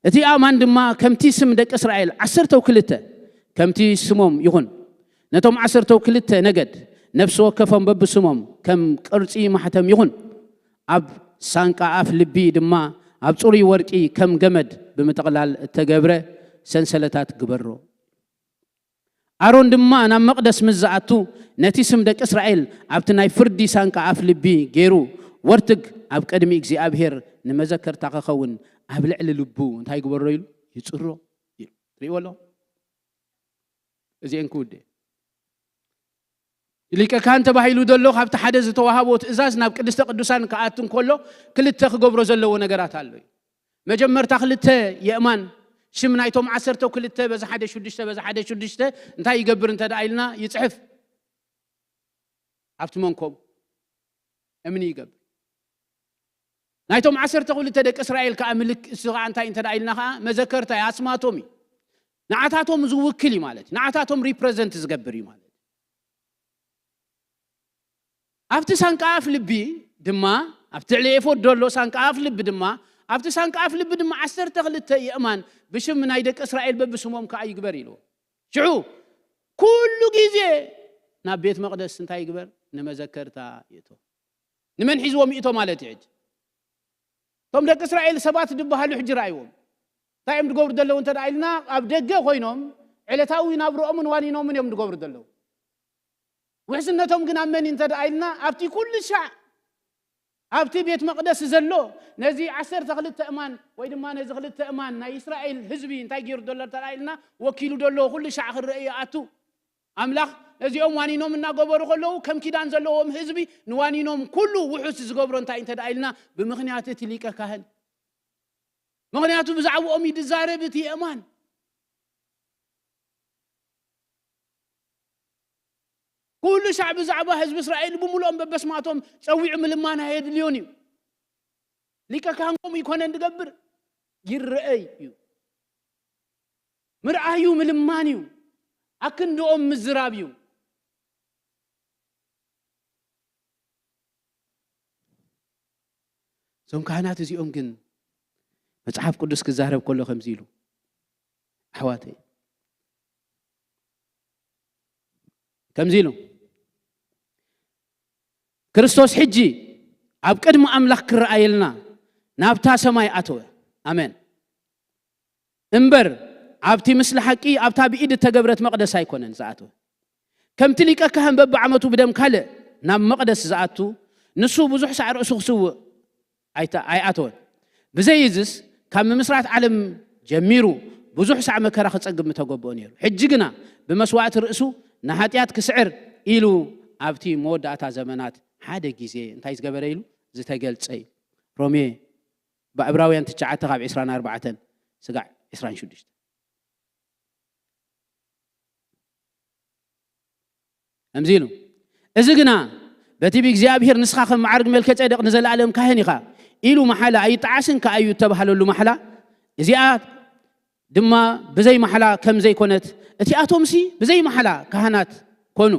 እቲ ኣእማን ድማ ከምቲ ስም ደቂ እስራኤል 12 ከምቲ ስሞም ይኹን ነቶም 12 ነገድ ነፍሲ ወከፎም በብስሞም ከም ቅርጺ ማሕተም ይኹን ኣብ ሳንቃ ኣፍ ልቢ ድማ ኣብ ጽሩይ ወርቂ ከም ገመድ ብምጥቕላል እተገብረ ሰንሰለታት ግበሮ ኣሮን ድማ ናብ መቕደስ ምዝኣቱ ነቲ ስም ደቂ እስራኤል ኣብቲ ናይ ፍርዲ ሳንቃ ኣፍ ልቢ ገይሩ ወርትግ ኣብ ቀድሚ እግዚኣብሔር ንመዘከርታ ክኸውን ኣብ ልዕሊ ልቡ እንታይ ግበሮ ኢሉ ይጽሮ ኢሉ ትሪእዎ ኣሎ እዚአን ክውደ ሊቀ ካህን ተባሂሉ ዘሎ ካብቲ ሓደ ዝተዋሃቦ ትእዛዝ ናብ ቅድስተ ቅዱሳን ከኣቱ እንከሎ ክልተ ክገብሮ ዘለዎ ነገራት ኣሎ መጀመርታ ክልተ የእማን ሽም ናይቶም 12 በዛ 16 በዛ 16 እንታይ ይገብር እንተዳኢልና ይጽሕፍ ኣብቲ መንከቡ እምኒ ይገብር ናይቶም 12 ደቂ እስራኤል ከዓ ምልክ ስጋ እንታይ እንተዳኢልና ከዓ መዘከርታ ኣስማቶም ንዓታቶም ዝውክል ማለት ንዓታቶም ሪፕሬዘንት ዝገብር ማለት ኣብቲ ሳንቃ ኣፍ ልቢ ድማ ኣብቲ ኤፎድ ዘሎ ሳንቃ ኣፍ ልቢ ድማ ኣብቲ ሳንቃ ኣፍ ልቢ ድማ 12 የእማን ብሽም ናይ ደቂ እስራኤል በብስሞም ከዓ ይግበር ኢሉ ሽዑ ኩሉ ግዜ ናብ ቤት መቅደስ እንታይ ይግበር ንመዘከርታ ይእቶ ንመን ሒዝዎም ይእቶ ማለት ይሕጅ ቶም ደቂ እስራኤል ሰባት ድበሃሉ ሕጂ ራእይዎም እንታይ እዮም ድገብሩ ዘለዉ እንተዳኢልና ኣብ ደገ ኮይኖም ዕለታዊ ናብርኦምን ዋኒኖምን እዮም ድገብሩ ዘለዉ ውሕስነቶም ግን ኣብ መን እንተዳኢልና ኣብቲ ኩሉ ሻዕ ኣብቲ ቤት መቅደስ ዘሎ ነዚ 12 እማን ወይ ድማ ነዚ 2 እማን ናይ እስራኤል ህዝቢ እንታይ ገይሩ ዘሎ ተራኢልና ወኪሉ ዘሎ ኩሉ ሻዕ ክርኢ ኣቱ ኣምላኽ እዚኦም ዋኒኖም እናገበሩ ከለዉ ከም ኪዳን ዘለዎም ህዝቢ ንዋኒኖም ኩሉ ውሑስ ዝገብሮ እንታይ እንተዳኢልና ብምኽንያት እቲ ሊቀ ካህን ምኽንያቱ ብዛዕባኦም ይዛረብ እቲ እማን ኩሉ ሻዕ ብዛዕባ ህዝቢ እስራኤል ብምሉኦም በበስማቶም ፀዊዑ ምልማና የድልዮን እዩ ሊቀ ካህን ከምኡ ይኮነን ዝገብር ይርአይ እዩ ምርኣዩ ምልማን እዩ ኣክንዶኦም ምዝራብ እዩ ዞም ካህናት እዚኦም ግን መጽሓፍ ቅዱስ ክዛረብ ከሎ ከምዚ ኢሉ ኣሕዋተይ ከምዚ ኢሉ ክርስቶስ ሕጂ ኣብ ቅድሚ ኣምላኽ ክረኣየልና ናብታ ሰማይ ኣተወ ኣሜን እምበር ኣብቲ ምስሊ ሓቂ ኣብታ ብኢድ ተገብረት መቅደስ ኣይኮነን ዝኣተወ ከምቲ ሊቀ ካህን በብዓመቱ ብደም ካልእ ናብ መቅደስ ዝኣቱ ንሱ ብዙሕ ሳዕ ርእሱ ክስውእ ኣይኣተወን ብዘይዝስ ካብ ምምስራት ዓለም ጀሚሩ ብዙሕ ሳዕ መከራ ክጸግም ተገበኦ ነይሩ ሕጂ ግና ብመስዋዕቲ ርእሱ ንኃጢአት ክስዕር ኢሉ ኣብቲ መወዳእታ ዘመናት ሓደ ጊዜ እንታይ ዝገበረ ኢሉ ዝተገልጸ ሮሜ ብዕብራውያን 9:24 ስጋዕ 26 ከምዚ ኢሉ እዚ ግና በቲ ብእግዚአብሔር ንስኻ ከም ማዕርግ መልከ ጼዴቅ ንዘለዓለም ካህን ኢኻ ኢሉ መሓላ ኣይጣዓስን ከኣዩ ተባሃለሉ መሓላ እዚኣ ድማ ብዘይ መሓላ ከም ዘይኮነት እቲኣቶምሲ ብዘይ መሓላ ካህናት ኮኑ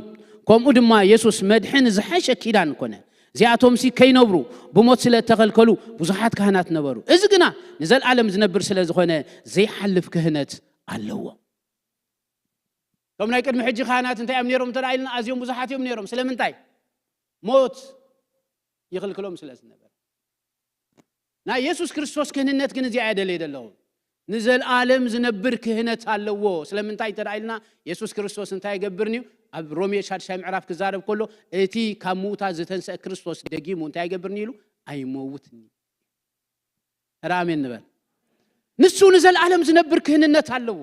ከምኡ ድማ ኢየሱስ መድሕን ዝሓሸ ኪዳን ኮነ እዚኣቶምሲ ከይነብሩ ብሞት ስለ ተኸልከሉ ብዙሓት ካህናት ነበሩ እዚ ግና ንዘለዓለም ዝነብር ስለ ዝኾነ ዘይሓልፍ ክህነት ኣለዎ ቶም ናይ ቅድሚ ሕጂ ካህናት እንታይ እዮም ነይሮም ተራኢልና ኣዝዮም ብዙሓት እዮም ነይሮም ስለምንታይ ሞት ይኽልክሎም ስለ ዝነበረ ናይ ኢየሱስ ክርስቶስ ክህንነት ግን እዚኣ የደለየ ዘለኹ ንዘለዓለም ዝነብር ክህነት ኣለዎ ስለምንታይ ተራኢልና ኢየሱስ ክርስቶስ እንታይ ይገብር ነዩ ኣብ ሮሜ 6 ምዕራፍ ክዛረብ ከሎ እቲ ካብ ሙታ ዝተንሰ ክርስቶስ ደጊሙ እንታይ ይገብርኒ ኢሉ ኣይሞውትኒ ራሜን ንበል ንሱ ንዘለዓለም ዝነብር ክህንነት ኣለዎ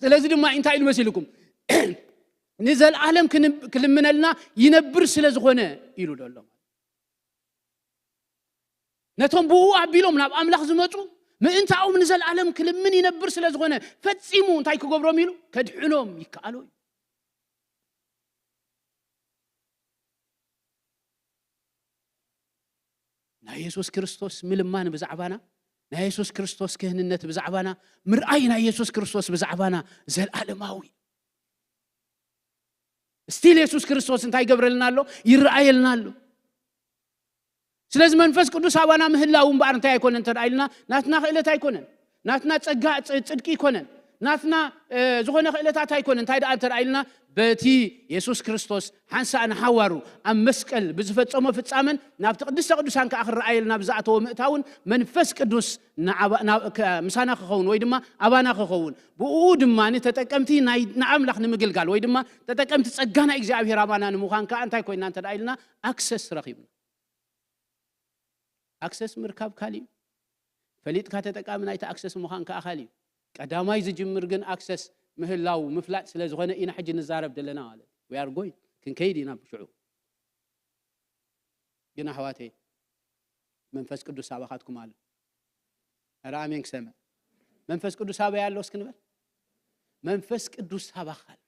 ስለዚህ ድማ እንታይ ኢሉ መሲልኩም ንዘለዓለም ክልምነልና ይነብር ስለዝኾነ ኢሉ ደሎ ነቶም ብኡ ኣቢሎም ናብ ኣምላኽ ዝመጹ ምእንታኦም ንዘለዓለም ክልምን ይነብር ስለዝኾነ ፈጺሙ እንታይ ክገብሮም ኢሉ ከድሕኖም ይከኣሉ ናይ ኢየሱስ ክርስቶስ ምልማን ብዛዕባና ናይ ኢየሱስ ክርስቶስ ክህንነት ብዛዕባና ምርኣይ ናይ ኢየሱስ ክርስቶስ ብዛዕባና ዘለዓለማዊ ስቲል ኢየሱስ ክርስቶስ እንታይ ይገብረልና ኣሎ ይረኣየልና ኣሎ ስለዚህ መንፈስ ቅዱስ አባና ምህላው እምባር እንታይ አይኮነን ተዳይልና ናትና ኽእለት አይኮነን ናትና ጸጋ ጽድቂ ይኮነን ናትና ዝኾነ ኽእለታት አይኮነን ታይዳ ተዳይልና በቲ ኢየሱስ ክርስቶስ ሓንሳን ሓዋሩ ኣብ መስቀል ብዝፈጸሞ ፍጻመን ናብ ተቅድስ ቅዱሳን ከአኽራአይልና ብዛዕተው ምእታውን መንፈስ ቅዱስ ምሳና ክኸውን ወይ ድማ አባና ክኸውን ብኡ ድማ ተጠቀምቲ ንኣምላኽ ንምግልጋል ወይ ድማ ተጠቀምቲ ጸጋና እግዚአብሔር አባና ንምዃን ከአንታይ ኮይና ተዳይልና አክሰስ ረኺብና አክሰስ ምርካብ ካሊ ፈሊጥካ ተጠቃሚ ናይታ አክሰስ ምዃን ከአኻሊ ቀዳማይ ዝጅምር ግን አክሰስ ምህላው ምፍላጥ ስለዝኾነ ኢና ሕጂ ንዛረብ ደለና ማለት we are going ክንከይዲና ብሽዑ ግን አሕዋቴ መንፈስ ቅዱስ አባኻትኩም አለ አራሜን ክሰማ መንፈስ ቅዱስ አባ ያለው እስክንበል መንፈስ ቅዱስ አባኻል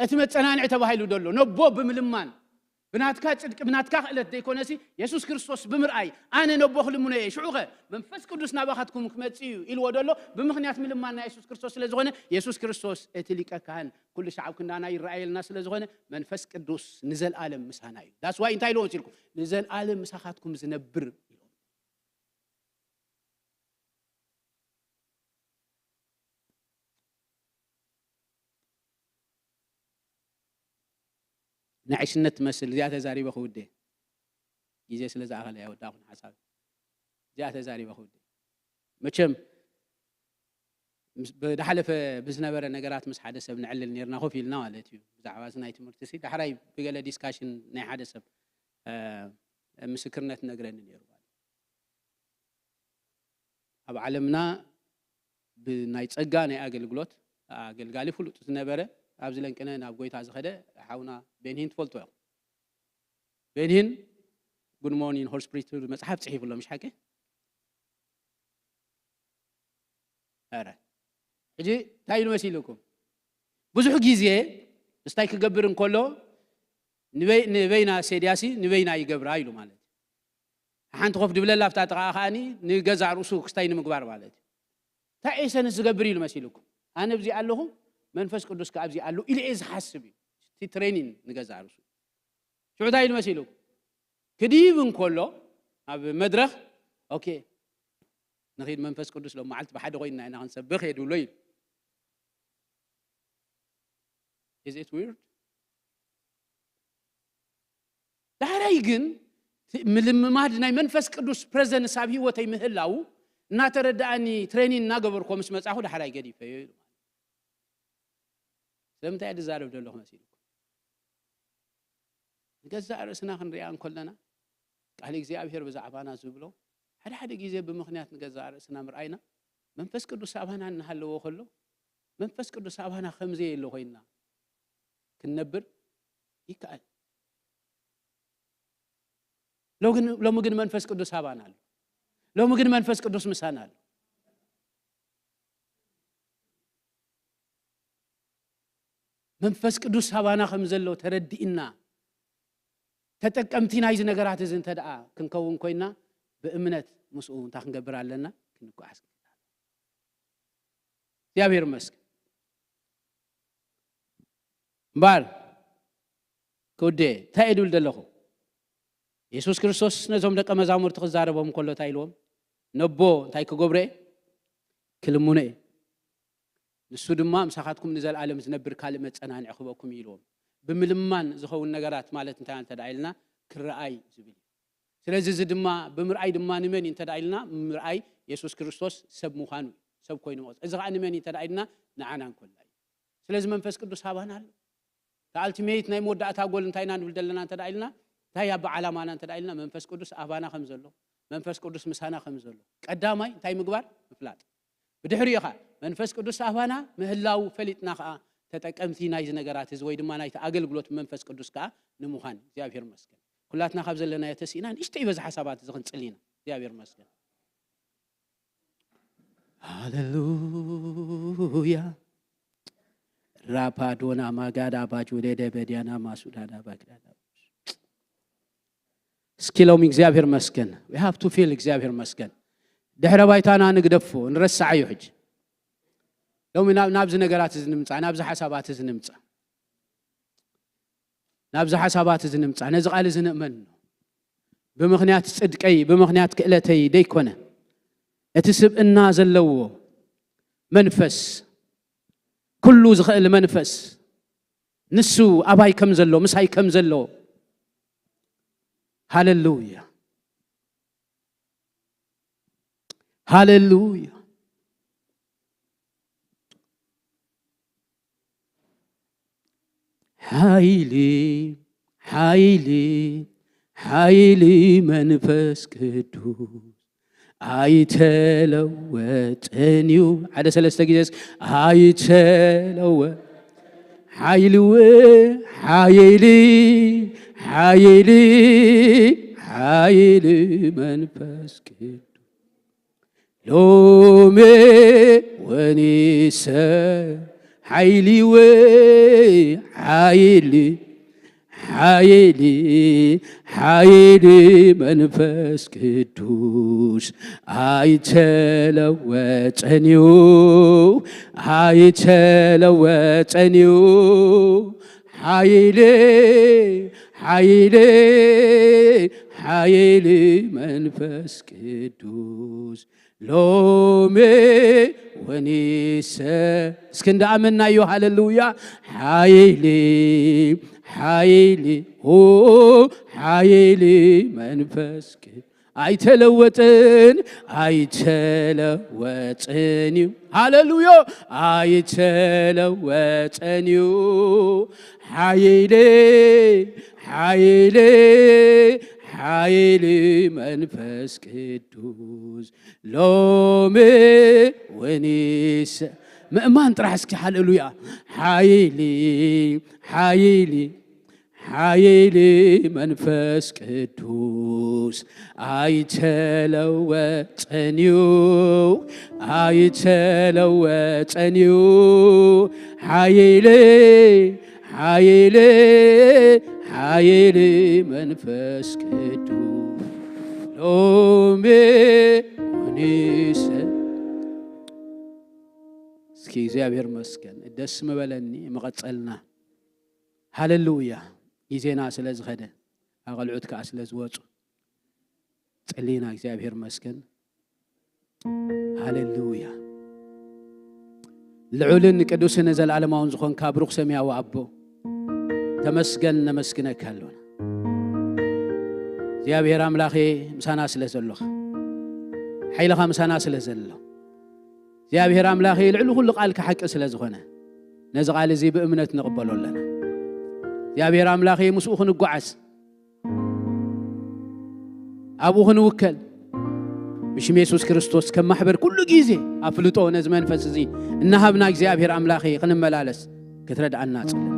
እቲ መጸናንዕ ተባሂሉ ደሎ ነቦ ብምልማን ብናትካ ጽድቅ ብናትካ ኽእለት ደይኮነሲ ኢየሱስ ክርስቶስ ብምርአይ ኣነ ነቦ ክልሙነ ሽዑኸ መንፈስ ቅዱስ ናባኻትኩም ክመጽዩ ኢልዎ ደሎ ብምኽንያት ምልማና ኢየሱስ ክርስቶስ ስለዝኾነ ኢየሱስ ክርስቶስ እቲ ሊቀ ካህን ኩሉ ሸዓብ ክንዳና ይረአየልና ስለዝኾነ መንፈስ ቅዱስ ንዘለዓለም ምሳና እዩ ዳስ ዋይ እንታይ ኢልዎ ሲልኩም ንዘለዓለም ምሳኻትኩም ዝነብር نعيشنا تمثل زيادة زاري بخودي يجي سلزة أغلى يا وداخل حساب زيادة زاري بخودي مشم بدحلف بزنا برا نجارات مس حدث بنعلل نيرنا خوفي لنا والتيو زعوازنا يتمرتسي دحراي بقى ديسكاشن ناي حدث مسكرنا نجرن نيرو أب علمنا بنايت أجاني أجل قلت أجل قالي فلوت نبرة أبزلن كنا نبغي تعز خده حاونا بينهن تفلتوا بينهن good morning horse priest مسحب صحيح ولا مش حكي أرى إجي تايلو مسيلكم بزح جيزة استايك جبرن كله نبينا سيدياسي نبينا يجبر هايلو مالت حنت خوف دبل الله فتاة خاني نجزع رسوك استاين مقبار مالت تايسن الزجبريل مسيلكم أنا بزي اللهم منفس قدوس كأبزي قال له إلى إيش حسبي تترينين نجازع رسول شو ده المسيلو كديبن كله أب مدرخ أوكي نخيد منفس قدوس لو ما عملت بحد غيرنا أنا هنسبخ يدولين is it weird ده رايجن من ما هدنا منفس قدوس presence أبيه وتيمهلاو ناترداني ترينين ناقبر كومس مسأهو ده رايج دي في لم تعد زارب دلهم مسيلكم نجزع رأسنا خنريان كلنا قال እግዚአብሔር بزعبانا زبلو حد ጊዜ بمخنيات نجزع رأسنا مرأينا منفس ቅዱስ አባና እንሃለው ወኸሎ መንፈስ ቅዱስ አባና خمزه የለው ሆይና ክንነብር ይካል ለሙግን መንፈስ ቅዱስ አባና አለ ለሙግን መንፈስ ቅዱስ ምሳና አለ መንፈስ ቅዱስ አባና خمزለው ተረዲእና ተጠቀምቲና ይዝ ነገራት እዝን ተደአ ክንከውን ኮይና በእምነት መስኡ እንታ ክንገብር አለና ክንቋስ እግዚአብሔር ይመስገን ባል ኮዴ ታይዱል ደለኹ ኢየሱስ ክርስቶስ ነዞም ደቀ መዛሙርት ክዛረቦም ኮሎ ታይሎም ነቦ እንታይ ክገብረ ክልሙነ ንሱ ድማ ምሳኻትኩም ንዘለዓለም ዝነብር ካልእ መጸናንዕ ክበኩም ኢሎም ብምልማን ዝኸውን ነገራት ማለት እንታይ ተዳይልና ክርአይ ዝብል ስለዚህ እዚ ድማ ብምርአይ ድማ ንመን ተዳይልና ምርአይ ኢየሱስ ክርስቶስ ሰብ ምዃኑ ሰብ ኮይኑ እዚ ከዓ ንመን ተዳይልና ንዓና እንኮላ ስለዚህ መንፈስ ቅዱስ ሃባና አለ ታልቲሜት ናይ መወዳእታ ጎል እንታይና ንብል ደለና እንተ ዳኢልና እንታይ ያባ ዓላማና እንተ ዳኢልና መንፈስ ቅዱስ ሃባና ከም ዘሎ መንፈስ ቅዱስ ምሳና ከም ዘሎ ቀዳማይ እንታይ ምግባር ምፍላጥ ብድሕሪኡ ኸ መንፈስ ቅዱስ ሃባና ምህላው ፈሊጥና ኸ ተጠቀምቲ ናይ ነገራት እዚ ወይ ድማ ናይ አገልግሎት መንፈስ ቅዱስ ካ ንምዃን እግዚአብሔር መስገን ኩላትና ካብ ዘለና የተሲና ንሽተይ በዛ ሓሳባት ዝኽንጽሊና እግዚአብሔር መስገን ሃሌሉያ ራፓዶና ማጋዳ ባጁዴ በዲያና ማሱዳዳ ባግዳዳ ስኪሎም እግዚአብሔር መስገን we have to feel እግዚአብሔር መስገን ድሕረ ባይታና ንግደፎ ንረሳዓዩ ሕጅ ሎሚ ናብዚ ነገራት ዝንምጻ ናብዚ ሓሳባት ዝንምጻ ናብዚ ሓሳባት ዝንምጻ ነዚ ቃል ዝንእመን ብምኽንያት ጽድቀይ ብምኽንያት ክእለተይ ደይኮነ እቲ ስብእና ዘለዎ መንፈስ ኩሉ ዝኽእል መንፈስ ንሱ አባይ ከም ዘሎ ምሳይ ከም ዘሎ ሃሌሉያ ሃሌሉያ ኃይሊ መንፈስ ቅዱስ አይተለወጥንዩ አደ ሰለስተ ጊዜ አይተለወ ኃይሊ መንፈስ ቅዱስ ሎሜ ወኒሰ ኃይሊ መንፈስ ቅዱስ አይተለወጥንዩ ኃይሊ መንፈስ ቅዱስ ሎሜ ወኒሰ እስክንዳ አመናዩ ሃሌሉያ ኃይሊ መንፈስ ቅዱስ አይተለወጥን ሃሌሉያ አይተለወጥንዩ ኃይሊ መንፈስ ቅዱስ ሎሜ ወኒሰ ምእማን ጥራሕ እስኪ ሃሌሉያ ኃይሊ መንፈስ ቅዱስ አይተለወጥንዩ ኃይሊ መንፈስ ቅዱስ ሎሜ ወኒሰ እስኪ እግዚአብሔር መስገን ደስ መበለኒ መቀጸልና ሃሌሉያ ጊዜና ስለዝኸደ አገልዑት ከ ስለዝወጹ ጸሊና እግዚአብሔር መስገን ሃሌሉያ ልዑልን ቅዱስን ዘለዓለማውን ዝኾንካ ብሩኽ ሰማያዊ አቦ ተመስገን ነመስግነካ ኣለና እግዚአብሔር አምላኬ ምሳና ስለዘለኻ ኃይልኻ ምሳና ስለዘሎ እግዚአብሔር አምላኬ ልዕሉ ኩሉ ቃልካ ሐቂ ስለዝኾነ ነዚ ቃል እዚ ብእምነት ንቕበሎ ኣለና እግዚአብሔር አምላኬ ምስኡ ክንጓዓዝ አብኡ ክንውከል ብሽም ኢየሱስ ክርስቶስ ከማሕበር ኩሉ ጊዜ አፍልጦ ነዚ መንፈስ እዚ እናሃብና እግዚአብሔር አምላኬ ክንመላለስ ክትረዳአና ጽልል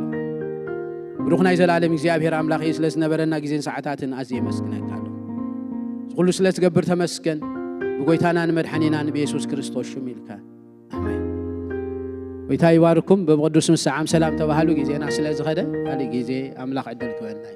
ብሩኽ ናይ ዘላለም እግዚአብሔር አምላኬ ስለዝነበረና ጊዜን ሰዓታትን አዝየ መስግነካለሁ ኩሉ ስለዝገብር ተመስገን በጎይታናን መድኃኒናን በኢየሱስ ክርስቶስ ሽም ይልካ አሜን ወይታ ይባርኩም በቅዱስ ምሳዓም ሰላም ተባሃሉ ጊዜና ስለዝኸደ አለ ጊዜ አምላክ ዕድል ክበልና